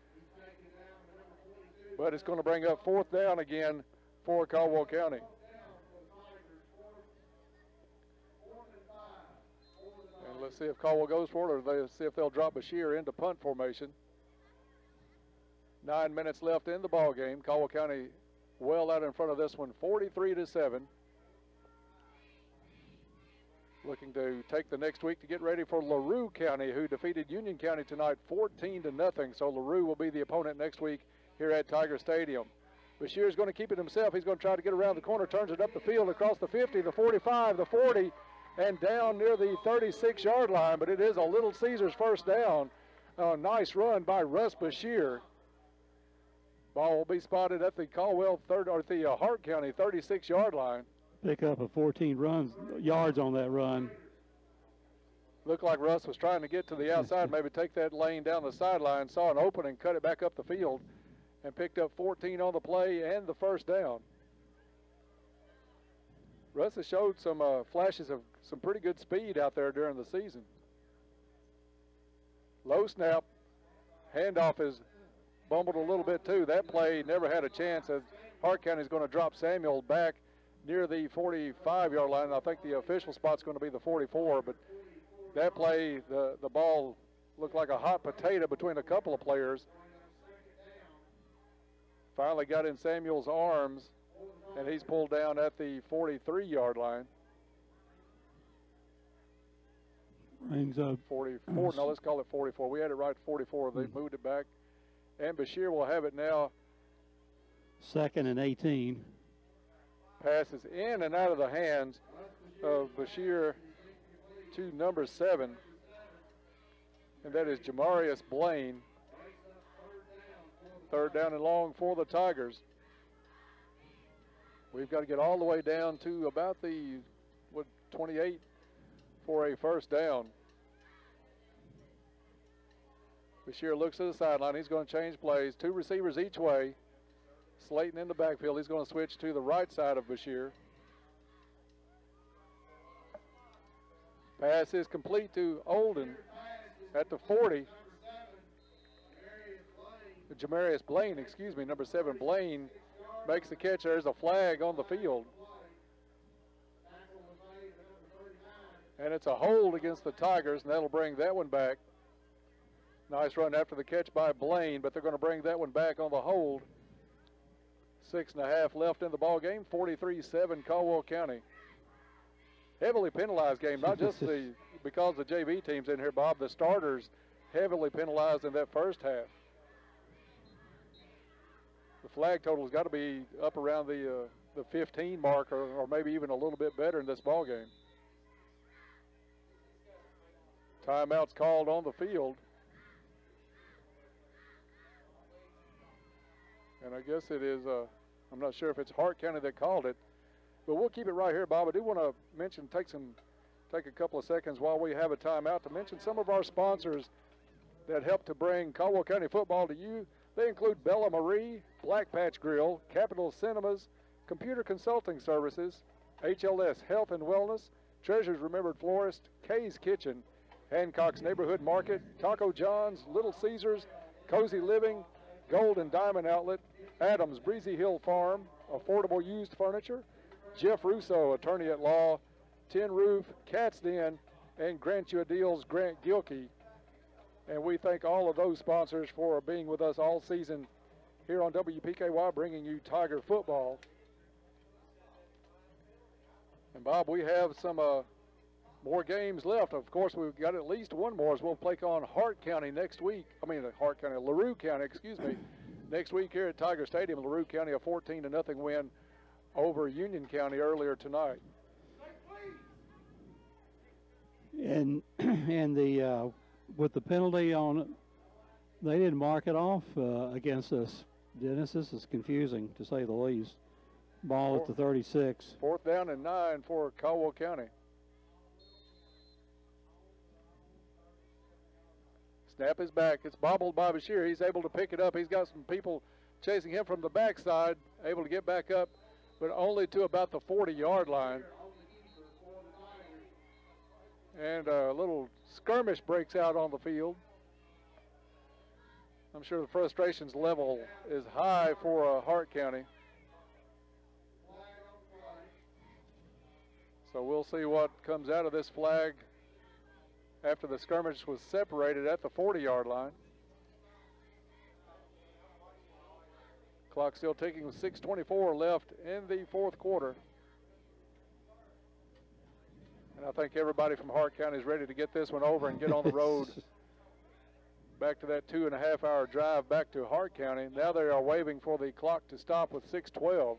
But it's going to bring up 4th down again for Caldwell County. And let's see if Caldwell goes for it, or they'll see if they'll drop Bashir into punt formation. 9 minutes left in the ball game. Caldwell County well out in front of this one, 43-7. Looking to take the next week to get ready for LaRue County, who defeated Union County tonight 14-0. So LaRue will be the opponent next week here at Tiger Stadium. Bashir's going to keep it himself. He's going to try to get around the corner, turns it up the field across the 50, the 45, the 40, and down near the 36-yard line. But it is a Little Caesars first down. A nice run by Russ Bashir. Ball will be spotted at the Caldwell Hart County 36-yard line. Pick up a 14 yards on that run. Looked like Russ was trying to get to the outside, maybe take that lane down the sideline, saw an opening, cut it back up the field, and picked up 14 on the play and the first down. Russ has showed some flashes of some pretty good speed out there during the season. Low snap, handoff is bumbled a little bit too. That play never had a chance, as Hart County is going to drop Samuel back near the 45-yard line. I think the official spot's going to be the 44, but that play, the ball looked like a hot potato between a couple of players. Finally got in Samuel's arms, and he's pulled down at the 43-yard line. Rings up. 44, no, let's call it 44. We had it right, 44. They moved it back. And Bashir will have it now. 2nd and 18. Passes in and out of the hands of Bashir to number 7. And that is Jamarius Blaine. 3rd down and long for the Tigers. We've got to get all the way down to about the 28 for a first down. Bashir looks to the sideline. He's going to change plays. 2 receivers each way. Slayton in the backfield. He's going to switch to the right side of Bashir. Pass is complete to Olden at the 40. Jamarius Blaine, excuse me, number 7, Blaine makes the catch. There's a flag on the field. And it's a hold against the Tigers, and that'll bring that one back. Nice run after the catch by Blaine, but they're going to bring that one back on the hold. 6.5 left in the ball game. 43-7 Caldwell County. Heavily penalized game, not just because the JV team's in here, Bob. The starters heavily penalized in that first half. The flag total's got to be up around the 15 mark, or maybe even a little bit better in this ball game. Timeout's called on the field. And I guess it is, I'm not sure if it's Hart County that called it, but we'll keep it right here, Bob. I do want to mention, take a couple of seconds while we have a timeout to mention some of our sponsors that help to bring Caldwell County football to you. They include Bella Marie, Black Patch Grill, Capital Cinemas, Computer Consulting Services, HLS Health and Wellness, Treasures Remembered Florist, Kay's Kitchen, Hancock's Neighborhood Market, Taco John's, Little Caesars, Cozy Living, Gold and Diamond Outlet, Adams Breezy Hill Farm, Affordable Used Furniture, Jeff Russo, Attorney at Law, Tin Roof, Cat's Den, and Grant You a Deal's Grant Gilkey. And we thank all of those sponsors for being with us all season here on WPKY, bringing you Tiger football. And Bob, we have some more games left. Of course, we've got at least one more as we'll play on Hart County next week. LaRue County, excuse me. Next week here at Tiger Stadium, LaRue County a 14-0 win over Union County earlier tonight. And the with the penalty on it, they didn't mark it off against us. Dennis, this is confusing to say the least. Ball at the 36. 4th down and 9 for Caldwell County. Snap is back. It's bobbled by Bashir. He's able to pick it up. He's got some people chasing him from the backside, able to get back up, but only to about the 40-yard line. And a little skirmish breaks out on the field. I'm sure the frustrations level is high for Hart County. So we'll see what comes out of this flag after the skirmish was separated at the 40-yard line. Clock still ticking with 6:24 left in the fourth quarter. And I think everybody from Hart County is ready to get this one over and get on the road back to that 2.5-hour drive back to Hart County. Now they are waving for the clock to stop with 6:12.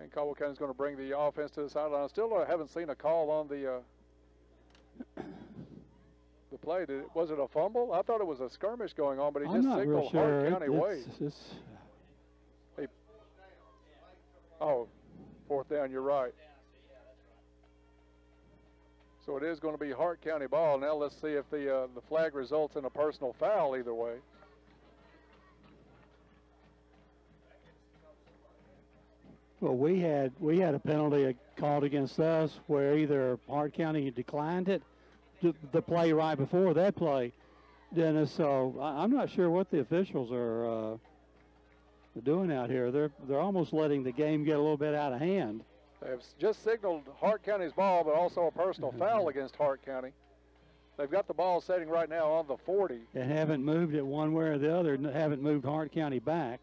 And Caldwell County is going to bring the offense to the sideline. I still haven't seen a call on the play. Was it a fumble? I thought it was a skirmish going on, but he just signaled Hart County way. Oh, fourth down, you're right. So it is going to be Hart County ball. Now let's see if the flag results in a personal foul either way. Well, we had a penalty called against us where either Hart County declined it, the play right before that play, Dennis. So I'm not sure what the officials are doing out here. They're almost letting the game get a little bit out of hand. They have just signaled Hart County's ball, but also a personal foul against Hart County. They've got the ball setting right now on the 40. And haven't moved it one way or the other, haven't moved Hart County back.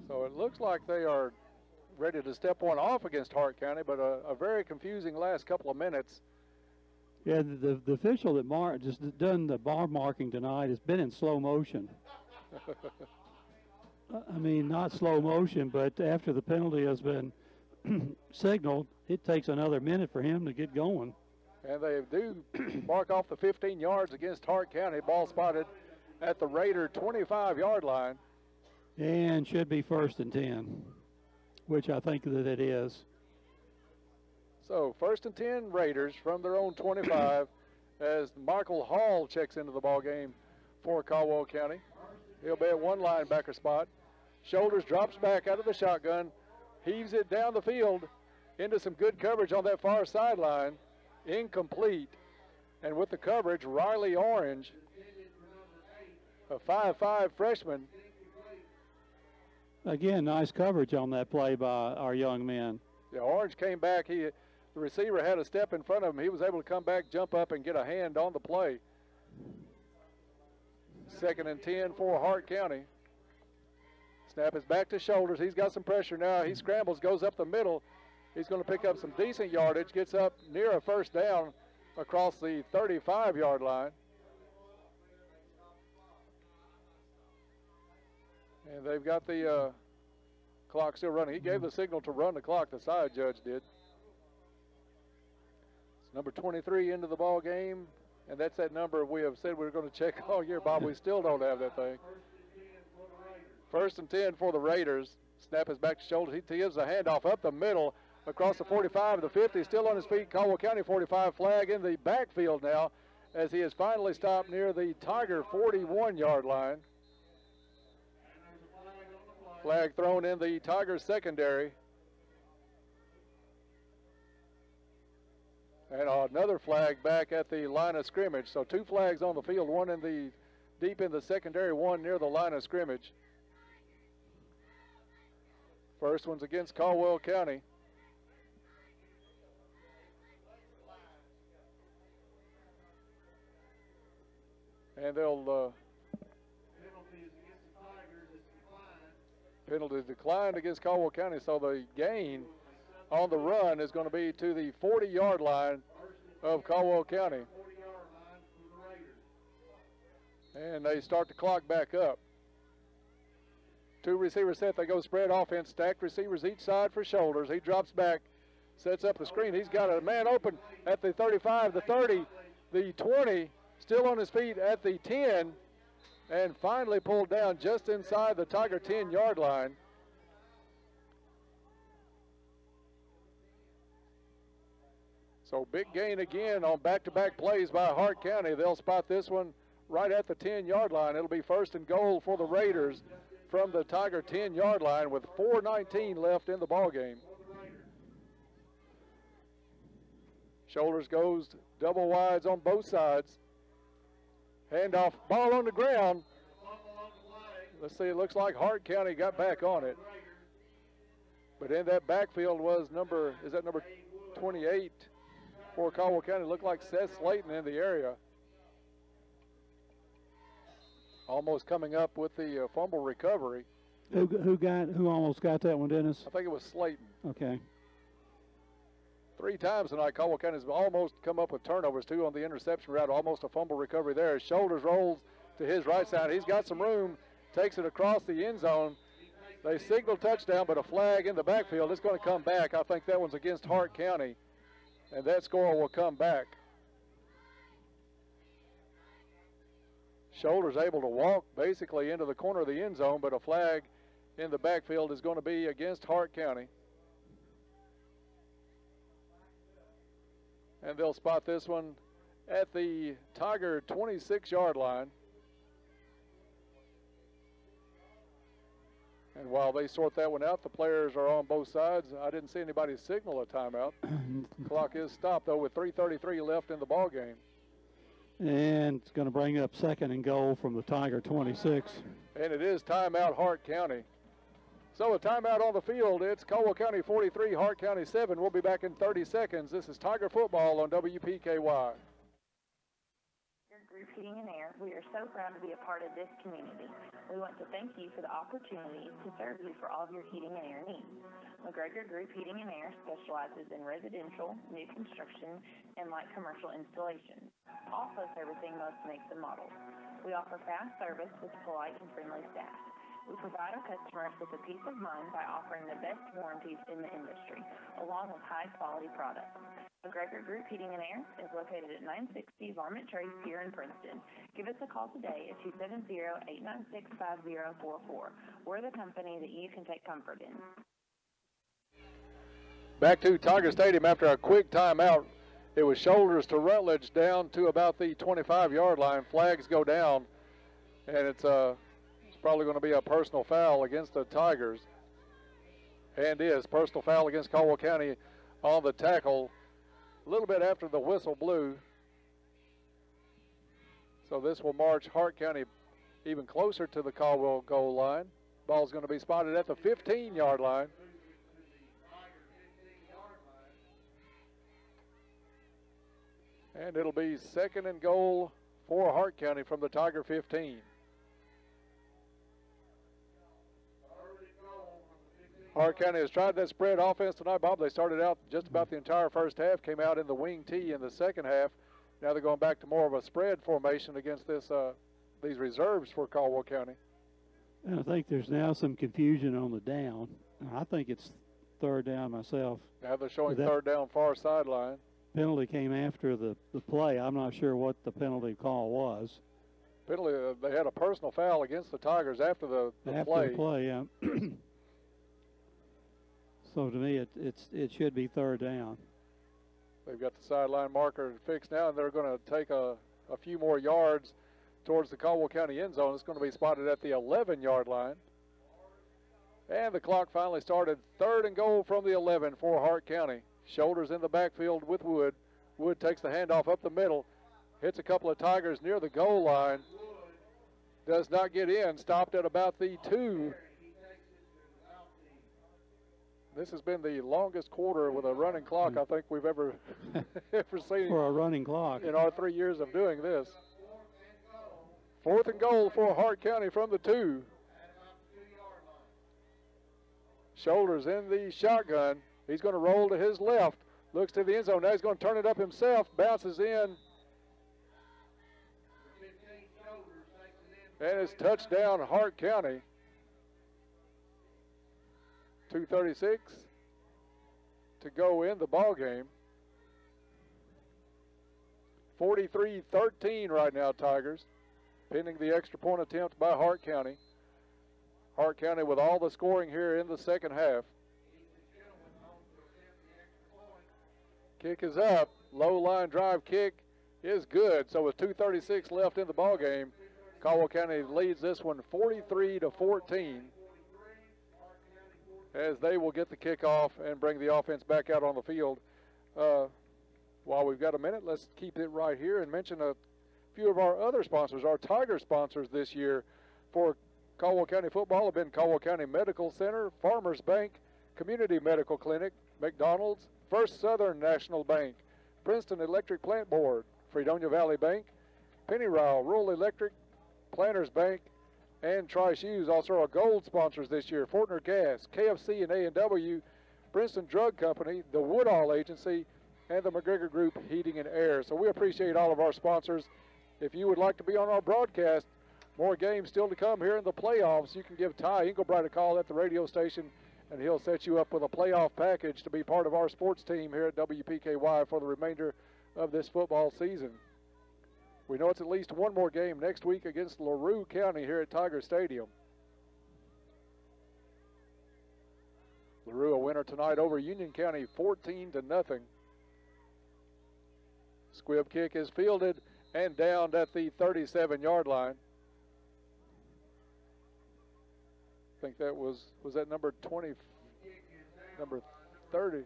So it looks like they are ready to step one off against Hart County, but a very confusing last couple of minutes. Yeah, the official that just done the bar marking tonight has been in slow motion. I mean, not slow motion, but after the penalty has been signaled, it takes another minute for him to get going. And they do mark off the 15 yards against Hart County. Ball spotted at the Raider 25-yard line. And should be 1st and 10, which I think that it is. So 1st and 10 Raiders from their own 25 as Michael Hall checks into the ball game for Caldwell County. He'll be at one linebacker spot. Shoulders drops back out of the shotgun, heaves it down the field into some good coverage on that far sideline. Incomplete. And with the coverage, Riley Orange, a 5'5" freshman. Again, nice coverage on that play by our young men. Yeah, Orange came back. The receiver had a step in front of him. He was able to come back, jump up, and get a hand on the play. 2nd and 10 for Hart County. Snap is back to Shoulders. He's got some pressure now. He scrambles, goes up the middle. He's going to pick up some decent yardage, gets up near a 1st down across the 35-yard line. And they've got the clock still running. He gave the signal to run the clock, the side judge did. It's number 23 into the ball game, and that's that number we have said we were going to check all year, Bob. We still don't have that thing. 1st and 10 for the Raiders. Snap is back to Shoulders. He gives a handoff up the middle across the 45, the 50, still on his feet. Caldwell County 45 flag in the backfield now as he has finally stopped near the Tiger 41-yard line. Flag thrown in the Tigers secondary. And another flag back at the line of scrimmage. So 2 flags on the field, one deep in the secondary, one near the line of scrimmage. First one's against Caldwell County. And they'll penalties declined against Caldwell County, so the gain on the run is going to be to the 40-yard line of Caldwell County. And they start the clock back up. 2 receivers set. They go spread offense. Stacked receivers each side for Shoulders. He drops back, sets up the screen. He's got a man open at the 35, the 30, the 20, still on his feet at the 10. and finally pulled down just inside the Tiger 10-yard line. So big gain again on back-to-back plays by Hart County. They'll spot this one right at the 10-yard line. It'll be 1st and goal for the Raiders from the Tiger 10-yard line with 4:19 left in the ball game. Shoulders goes double wides on both sides. Handoff, ball on the ground. Let's see, it looks like Hart County got back on it. But in that backfield was number 28 for Caldwell County. Looked like Seth Slayton in the area. Almost coming up with the fumble recovery. Who almost got that one, Dennis? I think it was Slayton. Okay. 3 times tonight, Caldwell County has almost come up with turnovers, 2 on the interception route, almost a fumble recovery there. Shoulders rolls to his right side. He's got some room, takes it across the end zone. They signal touchdown, but a flag in the backfield. It's going to come back. I think that one's against Hart County, and that score will come back. Shoulders able to walk basically into the corner of the end zone, but a flag in the backfield is going to be against Hart County. And they'll spot this one at the Tiger 26-yard line. And while they sort that one out, the players are on both sides. I didn't see anybody signal a timeout. Clock is stopped, though, with 3:33 left in the ball game. And it's going to bring up 2nd and goal from the Tiger 26. And it is timeout Hart County. So a timeout on the field. It's Caldwell County 43, Hart County 7. We'll be back in 30 seconds. This is Tiger Football on WPKY. Group Heating and Air, we are so proud to be a part of this community. We want to thank you for the opportunity to serve you for all of your heating and air needs. McGregor Group Heating and Air specializes in residential, new construction, and light commercial installations, also servicing most makes and models. We offer fast service with polite and friendly staff. We provide our customers with a peace of mind by offering the best warranties in the industry, along with high-quality products. McGregor Group Heating and Air is located at 960 Varmint Trace here in Princeton. Give us a call today at 270-896-5044. We're the company that you can take comfort in. Back to Tiger Stadium after a quick timeout. It was Shoulders to Rutledge down to about the 25-yard line. Flags go down, and it's probably going to be a personal foul against the Tigers. And is personal foul against Caldwell County on the tackle a little bit after the whistle blew. So this will march Hart County even closer to the Caldwell goal line. Ball's going to be spotted at the 15-yard line. And it'll be 2nd and goal for Hart County from the Tiger 15. Hart County has tried that spread offense tonight, Bob. They started out just about the entire first half, came out in the wing tee in the second half. Now they're going back to more of a spread formation against these reserves for Caldwell County. And I think there's now some confusion on the down. I think it's 3rd down myself. Now they're showing 3rd down far sideline. Penalty came after the play. I'm not sure what the penalty call was. Penalty, they had a personal foul against the Tigers after the play. After the play, yeah. So to me, it should be 3rd down. They've got the sideline marker fixed now, and they're going to take a few more yards towards the Caldwell County end zone. It's going to be spotted at the 11-yard line. And the clock finally started. 3rd and goal from the 11 for Hart County. Shoulders in the backfield with Wood. Wood takes the handoff up the middle, hits a couple of Tigers near the goal line. Does not get in, stopped at about the 2. This has been the longest quarter with a running clock I think we've ever seen. For a running clock. In our 3 years of doing this. 4th and goal for Hart County from the 2. Shoulders in the shotgun. He's going to roll to his left. Looks to the end zone. Now he's going to turn it up himself. Bounces in. And it's touchdown Hart County. 2:36 to go in the ball game. 43-13 right now, Tigers. pending the extra point attempt by Hart County. Hart County with all the scoring here in the second half. Kick is up. Low line drive kick is good. So with 2:36 left in the ball game, Caldwell County leads this one 43-14 as they will get the kickoff and bring the offense back out on the field. While we've got a minute, let's keep it right here and mention a few of our other sponsors. Our Tiger sponsors this year for Caldwell County football have been Caldwell County Medical Center, Farmers Bank, Community Medical Clinic, McDonald's, First Southern National Bank, Princeton Electric Plant Board, Fredonia Valley Bank, Penny Ryle, Rural Electric, Planters Bank, and Tri-Shoes. Also our gold sponsors this year, Fortner Gas, KFC and A&W, Princeton Drug Company, the Woodall Agency, and the McGregor Group Heating and Air. So we appreciate all of our sponsors. If you would like to be on our broadcast, more games still to come here in the playoffs. You can give Ty Engelbright a call at the radio station, and he'll set you up with a playoff package to be part of our sports team here at WPKY for the remainder of this football season. We know it's at least one more game next week against LaRue County here at Tiger Stadium. LaRue a winner tonight over Union County 14-0. Squib kick is fielded and downed at the 37-yard line. I think that was that number 20, number 30,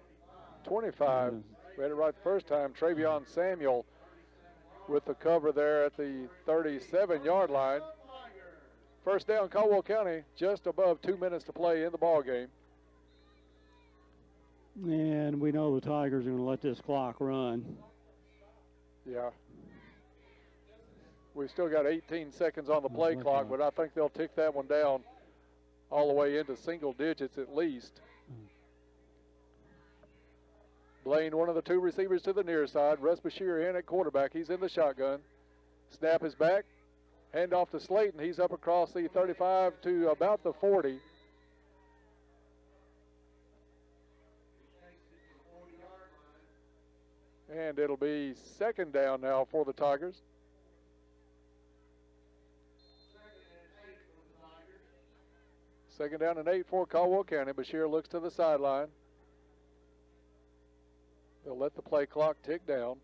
25. We had it right the first time. Travion Samuel with the cover there at the 37-yard line. First down, Caldwell County, just above 2 minutes to play in the ball game. And we know the Tigers are going to let this clock run. Yeah. We've still got 18 seconds on the play clock, but I think they'll tick that one down all the way into single digits at least. Blaine, one of the two receivers to the near side. Russ Bashir in at quarterback. He's in the shotgun. Snap is back. Hand off to Slayton. He's up across the 35 to about the 40. And it'll be second down now for the Tigers. Second down and 8 for Caldwell County. Bashir looks to the sideline. They'll let the play clock tick down.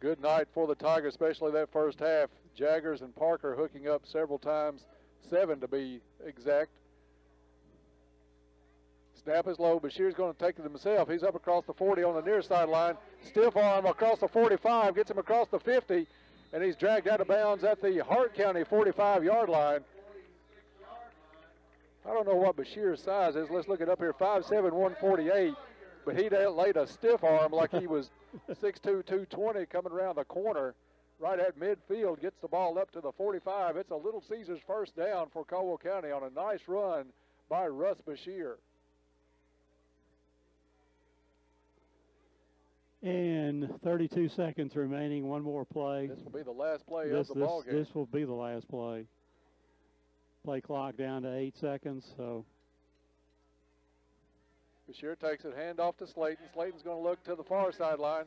Good night for the Tigers, especially that first half. Jaggers and Parker hooking up several times, 7 to be exact. Snap is low. Bashir's going to take it himself. He's up across the 40 on the near sideline. Stiff arm across the 45, gets him across the 50, and he's dragged out of bounds at the Hart County 45-yard line. I don't know what Bashir's size is. Let's look it up here, 5'7", 148. But he laid a stiff arm like he was 6'2", 220 coming around the corner right at midfield. Gets the ball up to the 45. It's a Little Caesars first down for Caldwell County on a nice run by Russ Bashir. And 32 seconds remaining, one more play. This will be the last play of the ball game. This will be the last play. Play clock down to 8 seconds, so. Bashir takes it, hand off to Slayton. Slayton's going to look to the far sideline.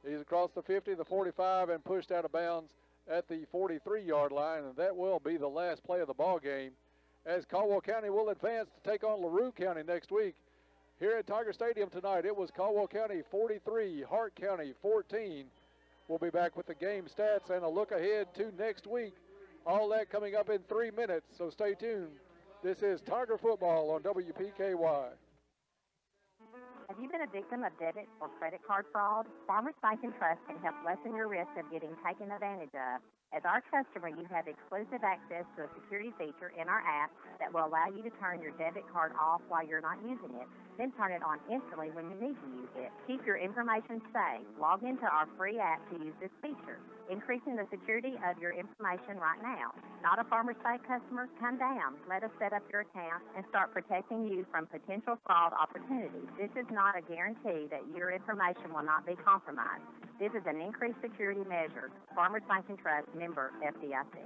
He's across the 50, the 45, and pushed out of bounds at the 43-yard line, and that will be the last play of the ball game as Caldwell County will advance to take on LaRue County next week. Here at Tiger Stadium tonight, it was Caldwell County 43, Hart County 14. We'll be back with the game stats and a look ahead to next week. All that coming up in 3 minutes, so stay tuned. This is Tiger Football on WPKY. Have you been a victim of debit or credit card fraud? Farmers Bank and Trust can help lessen your risk of getting taken advantage of. As our customer, you have exclusive access to a security feature in our app that will allow you to turn your debit card off while you're not using it, then turn it on instantly when you need to use it. Keep your information safe. Log into our free app to use this feature, increasing the security of your information right now. Not a Farmers Bank customer? Come down. Let us set up your account and start protecting you from potential fraud opportunities. This is not a guarantee that your information will not be compromised. This is an increased security measure. Farmers Bank and Trust, member FDIC.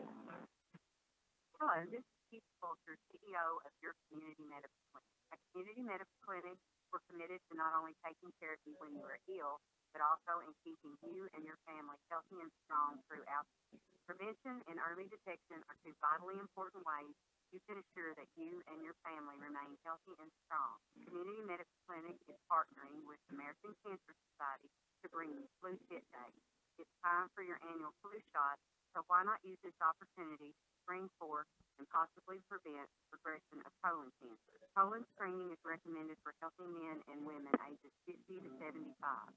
Hello, this is Keith Fulcher, CEO of your community medical clinic. At Community Medical Clinic, we're committed to not only taking care of you when you are ill, but also in keeping you and your family healthy and strong throughout the year. Prevention and early detection are two vitally important ways you can assure that you and your family remain healthy and strong. Community Medical Clinic is partnering with the American Cancer Society to bring you Flu Fit Day. It's time for your annual flu shot, so why not use this opportunity to screen for and possibly prevent progression of colon cancer. Colon screening is recommended for healthy men and women ages 50 to 75.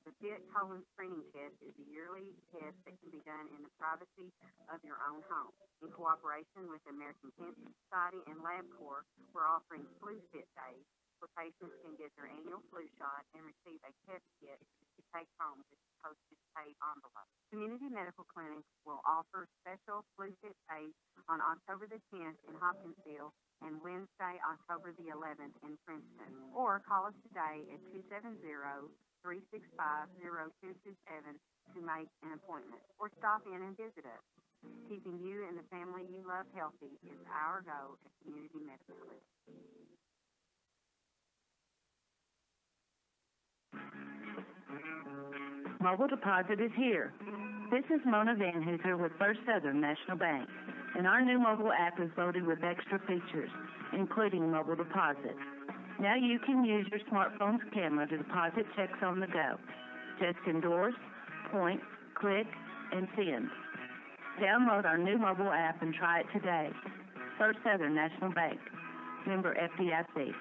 The FIT colon screening test is a yearly test that can be done in the privacy of your own home. In cooperation with the American Cancer Society and LabCorp, we're offering Flu Fit Days where patients can get their annual flu shot and receive a test kit to take home with a postage paid envelope. Community Medical Clinic will offer special Flu Fit Days on October the 10th in Hopkinsville and Wednesday, October the 11th in Princeton. Or call us today at 270-365-0227 to make an appointment, or stop in and visit us. Keeping you and the family you love healthy is our goal at Community Medical Clinic. Mobile deposit is here. This is Mona Van Hooser with First Southern National Bank, and our new mobile app is loaded with extra features, including mobile deposit. Now you can use your smartphone's camera to deposit checks on the go. Just endorse, point, click, and send. Download our new mobile app and try it today. First Southern National Bank, member FDIC.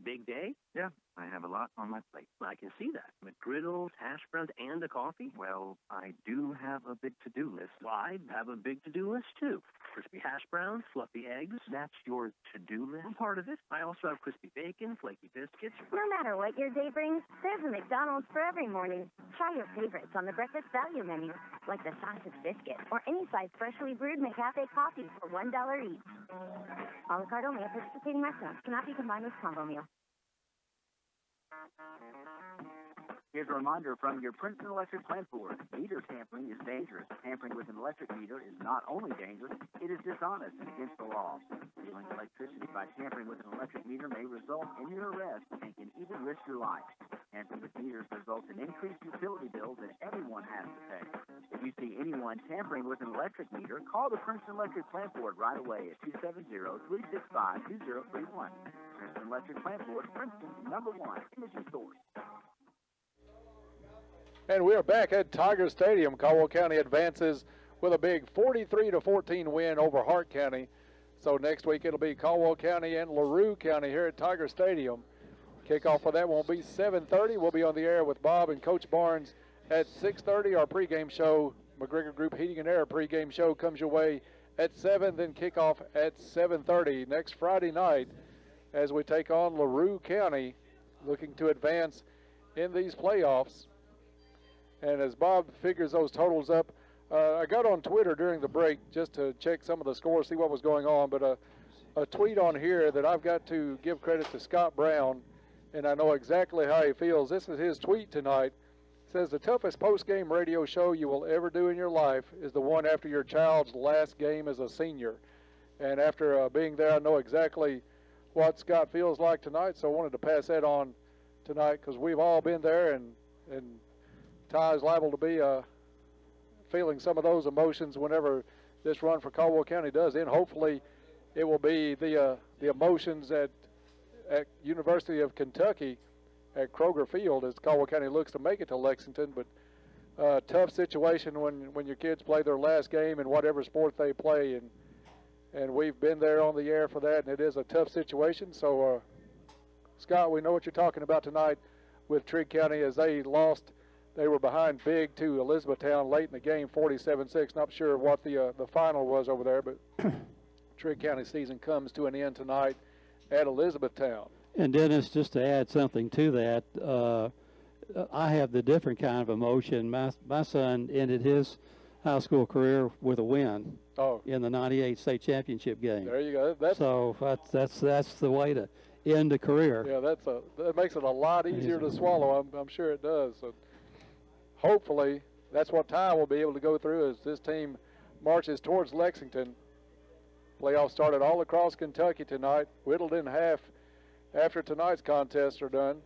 Big day? Yeah, I have a lot on my plate. I can see that. McGriddles, hash browns, and a coffee? Well, I do have a big to-do list. I have a big to-do list, too. Crispy hash browns, fluffy eggs. That's your to-do list? I'm part of it. I also have crispy bacon, flaky biscuits. No matter what your day brings, there's a McDonald's for every morning. Try your favorites on the breakfast value menu, like the sausage biscuit or any size freshly brewed McCafe coffee for $1 each. A la carte only at participating restaurants. Cannot be combined with combo meal. Here's a reminder from your Princeton Electric Plant Board. Meter tampering is dangerous. Tampering with an electric meter is not only dangerous, it is dishonest and against the law. Stealing electricity by tampering with an electric meter may result in your arrest and can even risk your life. Tampering with meters results in increased utility bills that everyone has to pay. If you see anyone tampering with an electric meter, call the Princeton Electric Plant Board right away at 270-365-2031. Princeton Electric Plant Board, Princeton's #1 energy source. And we are back at Tiger Stadium. Caldwell County advances with a big 43-14 win over Hart County. So next week it'll be Caldwell County and LaRue County here at Tiger Stadium. Kickoff for that won't be 7:30. We'll be on the air with Bob and Coach Barnes at 6:30. Our pregame show, McGregor Group Heating and Air pregame show, comes your way at 7, then kickoff at 7:30 next Friday night as we take on LaRue County, looking to advance in these playoffs. And as Bob figures those totals up, I got on Twitter during the break just to check some of the scores, see what was going on, but a tweet on here that I've got to give credit to Scott Brown, and I know exactly how he feels. This is his tweet tonight. It says, the toughest post-game radio show you will ever do in your life is the one after your child's last game as a senior. And after being there, I know exactly what Scott feels like tonight, so I wanted to pass that on tonight because we've all been there, and Ty is liable to be feeling some of those emotions whenever this run for Caldwell County does end. Hopefully it will be the emotions at University of Kentucky at Kroger Field as Caldwell County looks to make it to Lexington. But tough situation when your kids play their last game in whatever sport they play, and we've been there on the air for that, and it is a tough situation. So Scott, we know what you're talking about tonight with Trigg County as they lost. They were behind big to Elizabethtown late in the game, 47-6. Not sure what the final was over there, but Trigg County season comes to an end tonight at Elizabethtown. And Dennis, just to add something to that, I have the different kind of emotion. My son ended his high school career with a win in the '98 state championship game. There you go. So that's the way to end a career. Yeah, that makes it a lot easier to swallow. I'm sure it does. So hopefully that's what Ty will be able to go through as this team marches towards Lexington Playoffs started all across Kentucky tonight, whittled in half after tonight's contests are done.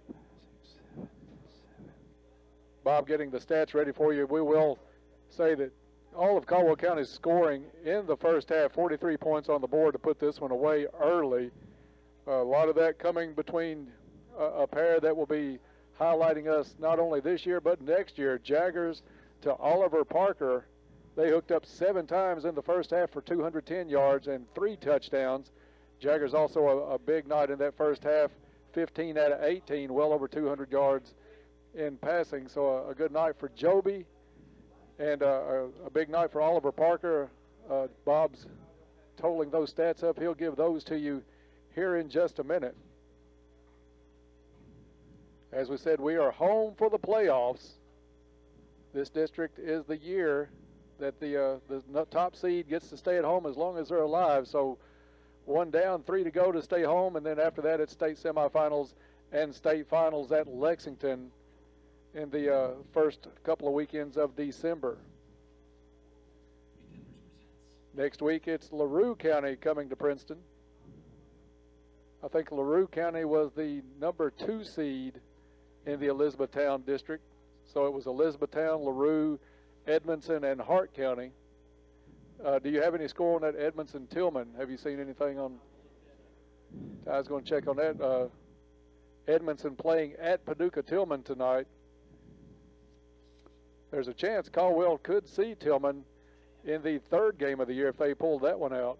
Bob getting the stats ready for you. We will say that all of Caldwell County's scoring in the first half, 43 points on the board to put this one away early. A lot of that coming between a pair that will be highlighting us not only this year but next year. Jaggers to Oliver Parker. They hooked up 7 times in the first half for 210 yards and 3 touchdowns. Jaggers also a big night in that first half, 15 out of 18, well over 200 yards in passing. So a good night for Joby and a big night for Oliver Parker. Bob's totaling those stats up. He'll give those to you here in just a minute. As we said, we are home for the playoffs. This district is the year that the top seed gets to stay at home as long as they're alive. So 1 down, 3 to go to stay home, and then after that it's state semifinals and state finals at Lexington in the first couple of weekends of December. Next week it's LaRue County coming to Princeton. I think LaRue County was the number 2 seed in the Elizabethtown district. So it was Elizabethtown, LaRue, Edmondson, and Hart County. Do you have any score on that Edmondson-Tillman? Have you seen anything on? I was going to check on that. Edmondson playing at Paducah-Tillman tonight. There's a chance Caldwell could see Tillman in the 3rd game of the year if they pulled that one out.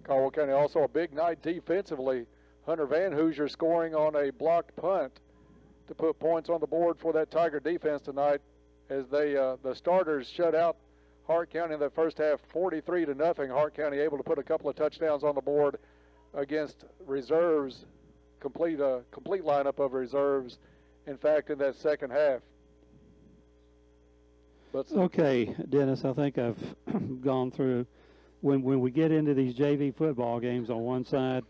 Caldwell County also a big night defensively. Hunter Van Hoosier scoring on a blocked punt to put points on the board for that Tiger defense tonight as they the starters shut out Hart County in the first half 43-0. Hart County able to put a couple of touchdowns on the board against reserves, complete lineup of reserves, in fact, in that second half. Okay, Dennis, I think I've gone through. When we get into these JV football games on one side,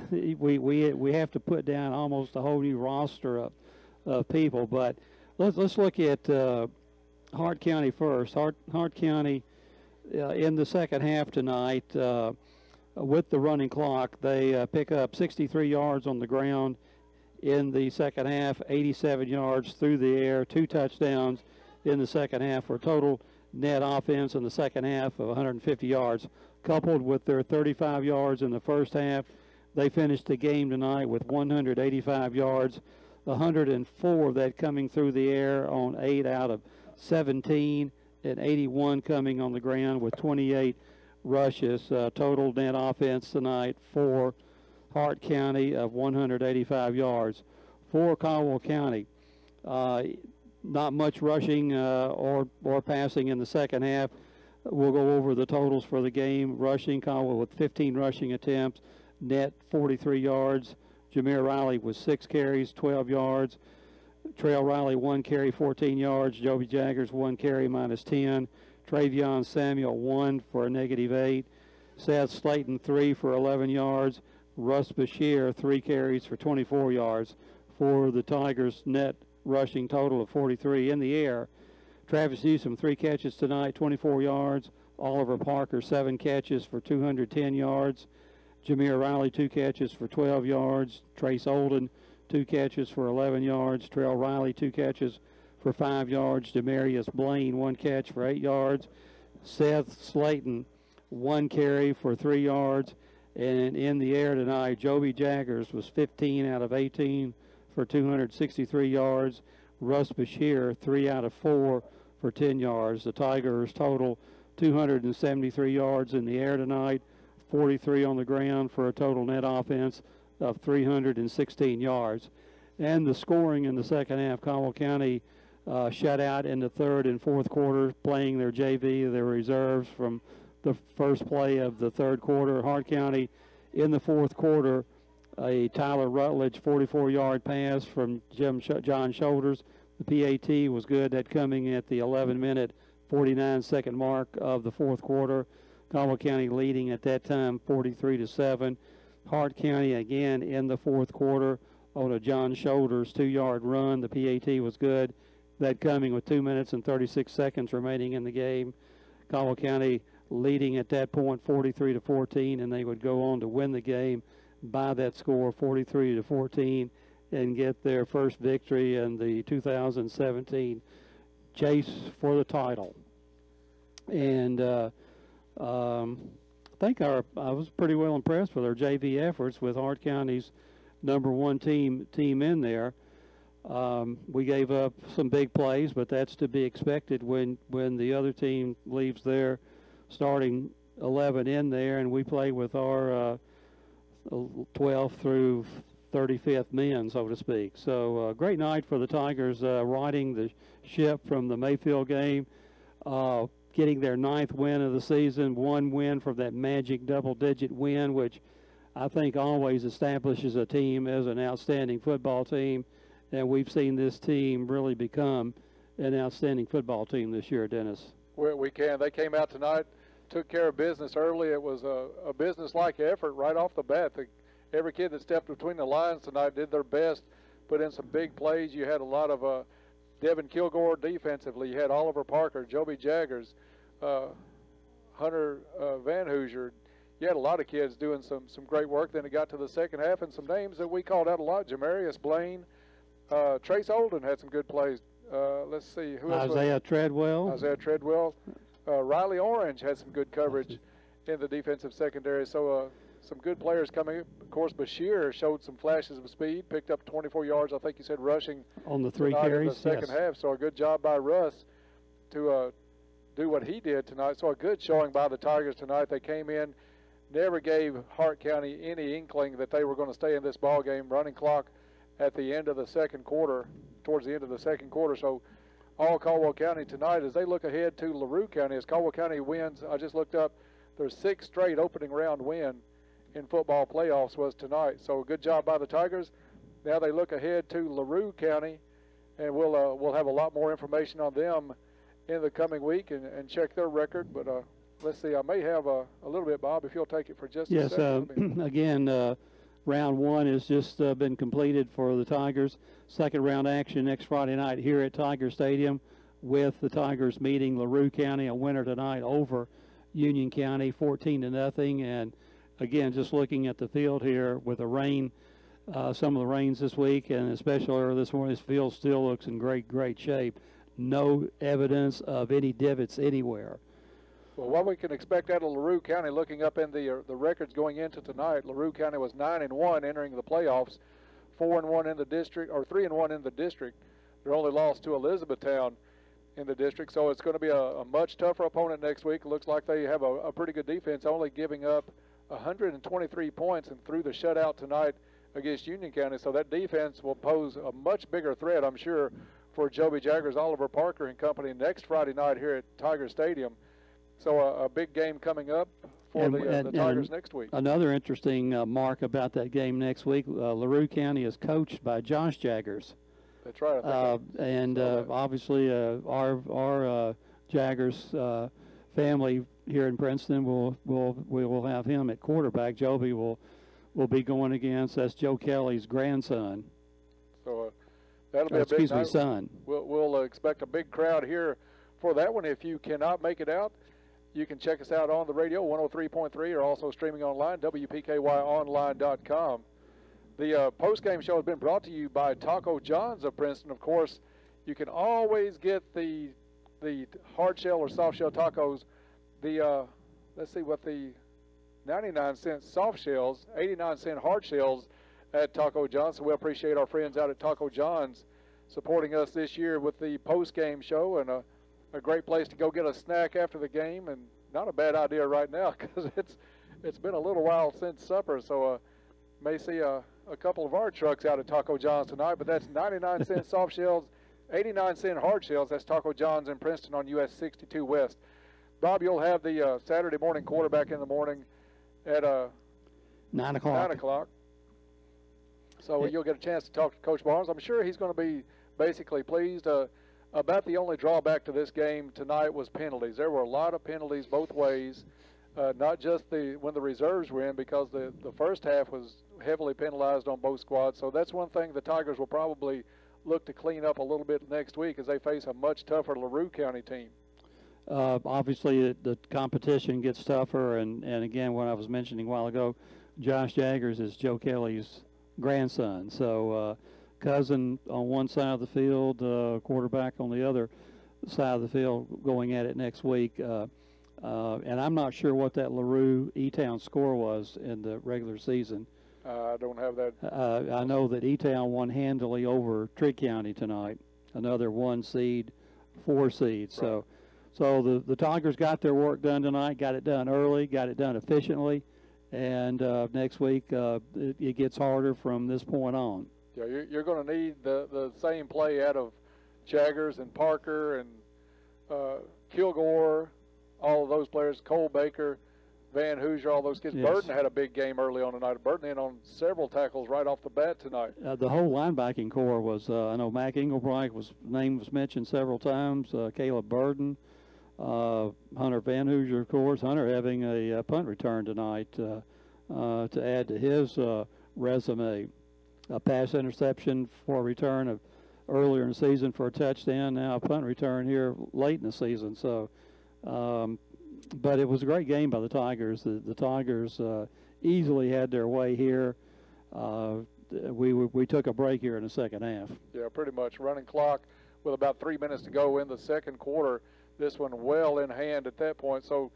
we have to put down almost a whole new roster of people. But let's look at Hart County first. Hart County in the second half tonight with the running clock, they pick up 63 yards on the ground in the second half, 87 yards through the air, 2 touchdowns in the second half for a total net offense in the second half of 150 yards. Coupled with their 35 yards in the first half, they finished the game tonight with 185 yards, 104 of that coming through the air on 8 out of 17, and 81 coming on the ground with 28 rushes. Total net offense tonight for Hart County of 185 yards. For Caldwell County, not much rushing or passing in the second half. We'll go over the totals for the game. Rushing, Caldwell with 15 rushing attempts, net 43 yards. Jameer Riley with 6 carries, 12 yards. Trail Riley 1 carry, 14 yards. Joby Jaggers 1 carry, -10. Travion Samuel 1 for a -8. Seth Slayton 3 for 11 yards. Russ Bashir 3 carries for 24 yards. For the Tigers, net rushing total of 43. In the air, Travis Newsom 3 catches tonight, 24 yards. Oliver Parker 7 catches for 210 yards. Jameer Riley 2 catches for 12 yards. Trace Olden 2 catches for 11 yards. Trail Riley 2 catches for 5 yards. Demarius Blaine 1 catch for 8 yards. Seth Slayton 1 carry for 3 yards. And in the air tonight, Joby Jaggers was 15 out of 18 for 263 yards. Russ Bashir 3 out of 4 for 10 yards. The Tigers total 273 yards in the air tonight, 43 on the ground for a total net offense of 316 yards. And the scoring in the second half, Caldwell County shut out in the third and fourth quarter, playing their JV, their reserves from the first play of the third quarter. Hart County in the fourth quarter, a Tyler Rutledge 44-yard pass from John Shoulders. The PAT was good, that coming at the 11-minute, 49-second mark of the fourth quarter. Caldwell County leading at that time 43-7. Hart County again in the fourth quarter on a John Shoulders 2-yard run. The PAT was good, that coming with 2 minutes and 36 seconds remaining in the game. Caldwell County leading at that point 43-14, and they would go on to win the game by that score 43-14 and get their first victory in the 2017 chase for the title. And I think I was pretty well impressed with our JV efforts with Hart County's #1 team in there. We gave up some big plays, but that's to be expected when the other team leaves their starting 11 in there, and we play with our 12th through 35th men, so to speak. So great night for the Tigers, riding the ship from the Mayfield game, getting their 9th win of the season, 1 win from that magic double-digit win, which I think always establishes a team as an outstanding football team. And we've seen this team really become an outstanding football team this year, Dennis. We can. They came out tonight, took care of business early. It was a business-like effort right off the bat. Every kid that stepped between the lines tonight did their best, put in some big plays. You had a lot of Devin Kilgore defensively. You had Oliver Parker, Joby Jaggers, Hunter Van Hoosier. You had a lot of kids doing some great work. Then it got to the second half, and some names that we called out a lot: Jamarius Blaine, Trace Olden had some good plays. Let's see, who else? Isaiah Treadwell. Riley Orange had some good coverage in the defensive secondary. So some good players coming. Of course, Bashir showed some flashes of speed, picked up 24 yards, I think you said, rushing on the 3 carries in the second half. So a good job by Russ to do what he did tonight. So a good showing by the Tigers tonight. They came in, never gave Hart County any inkling that they were going to stay in this ball game. Running clock at the end of the second quarter, towards the end of the second quarter. So all Caldwell County tonight as they look ahead to LaRue County. As Caldwell County wins, I just looked up, their 6th straight opening round win in football playoffs was tonight. So good job by the Tigers. Now they look ahead to LaRue County, and we'll have a lot more information on them in the coming week and check their record. But let's see, I may have a little bit, Bob, if you'll take it for just a second. Again, round 1 has just been completed for the Tigers. Second round action next Friday night here at Tiger Stadium, with the Tigers meeting LaRue County, a winner tonight over Union County 14-0. And again, just looking at the field here with the rain, some of the rains this week, and especially earlier this morning, this field still looks in great shape. No evidence of any divots anywhere. Well, what we can expect out of LaRue County, looking up in the records going into tonight, LaRue County was 9-1 entering the playoffs, 4-1 in the district, or 3-1 in the district. Their only loss to Elizabethtown in the district, so it's going to be a much tougher opponent next week. It looks like they have a pretty good defense, only giving up 123 points and through the shutout tonight against Union County. So that defense will pose a much bigger threat, I'm sure, for Joby Jaggers, Oliver Parker and company next Friday night here at Tiger Stadium. So a big game coming up for the Tigers next week. Another interesting mark about that game next week, LaRue County is coached by Josh Jaggers. That's right. Obviously our Jaggers family here in Princeton will have him at quarterback. Joby will be going against, that's Joe Kelly's grandson. So that'll be a big night. Son. We'll expect a big crowd here for that one. If you cannot make it out, you can check us out on the radio, 103.3, or also streaming online, WPKYonline.com. The post-game show has been brought to you by Taco John's of Princeton. Of course, you can always get the hard shell or soft shell tacos. Let's see what the 99-cent soft shells, 89-cent hard shells at Taco John's. So we appreciate our friends out at Taco John's supporting us this year with the post-game show, and a great place to go get a snack after the game, and not a bad idea right now because it's been a little while since supper. So may see a couple of our trucks out at Taco John's tonight, but that's 99-cent soft shells, 89-cent hard shells. That's Taco John's in Princeton on US 62 West. Bob, you'll have the Saturday morning quarterback in the morning at 9 o'clock. 9 o'clock. So you'll get a chance to talk to Coach Barnes. I'm sure he's going to be basically pleased. About the only drawback to this game tonight was penalties. There were a lot of penalties both ways, not just when the reserves were in, because the first half was heavily penalized on both squads. So that's one thing the Tigers will probably look to clean up a little bit next week as they face a much tougher LaRue County team? Obviously, the competition gets tougher, and again, what I was mentioning a while ago, Josh Jaggers is Joe Kelly's grandson. So cousin on one side of the field, quarterback on the other side of the field going at it next week. And I'm not sure what that LaRue E-Town score was in the regular season. I don't have that. I know that E-Town won handily over Trigg County tonight, another 1 seed, 4 seed. Right. So the Tigers got their work done tonight, got it done early, got it done efficiently, and next week it gets harder from this point on. Yeah, you're going to need the same play out of Jaggers and Parker and Kilgore, all of those players, Cole Baker, Van Hoosier, all those kids. Yes. Burton had a big game early on tonight. Burton in on several tackles right off the bat tonight. The whole linebacking core was, I know Mac Engelbright name was mentioned several times, Caleb Burden, Hunter Van Hoosier, of course. Hunter having a punt return tonight to add to his resume. A pass interception for a return of earlier in the season for a touchdown, now a punt return here late in the season. So, but it was a great game by the Tigers. The Tigers easily had their way here. We took a break here in the second half. Yeah, pretty much. Running clock with about 3 minutes to go in the second quarter. This one well in hand at that point. So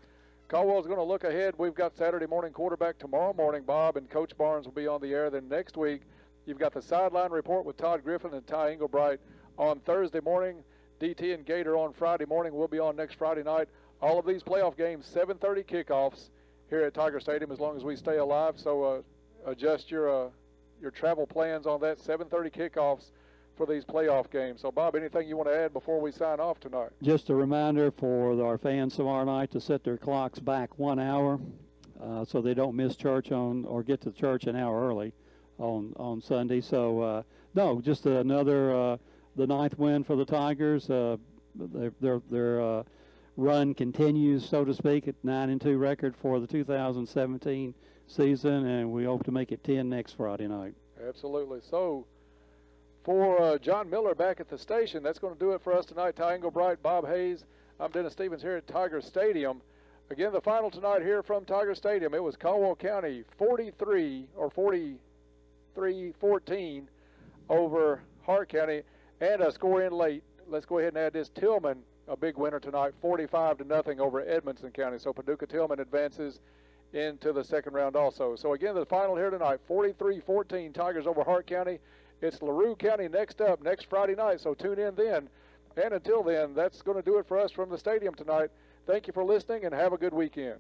Caldwell's going to look ahead. We've got Saturday morning quarterback tomorrow morning, Bob, and Coach Barnes will be on the air. Then next week, you've got the sideline report with Todd Griffin and Ty Engelbright on Thursday morning. DT and Gator on Friday morning. We'll be on next Friday night. All of these playoff games, 7:30 kickoffs here at Tiger Stadium as long as we stay alive. So adjust your travel plans on that. 7:30 kickoffs for these playoff games. So, Bob, anything you want to add before we sign off tonight? Just a reminder for our fans tomorrow night to set their clocks back 1 hour so they don't miss church or get to church an hour early on Sunday. So, no, just another the ninth win for the Tigers. Their run continues, so to speak, at 9-2 record for the 2017 season, and we hope to make it 10 next Friday night. Absolutely. So, for John Miller back at the station, that's going to do it for us tonight. Ty Engelbright, Bob Hayes, I'm Dennis Stevens here at Tiger Stadium. Again, the final tonight here from Tiger Stadium. It was Caldwell County 43-14 over Hart County, and a score in late. Let's go ahead and add this. Tillman, a big winner tonight, 45-0 over Edmonson County. So Paducah-Tillman advances into the second round also. So again, the final here tonight, 43-14 Tigers over Hart County. It's LaRue County next up next Friday night, so tune in then. And until then, that's going to do it for us from the stadium tonight. Thank you for listening, and have a good weekend.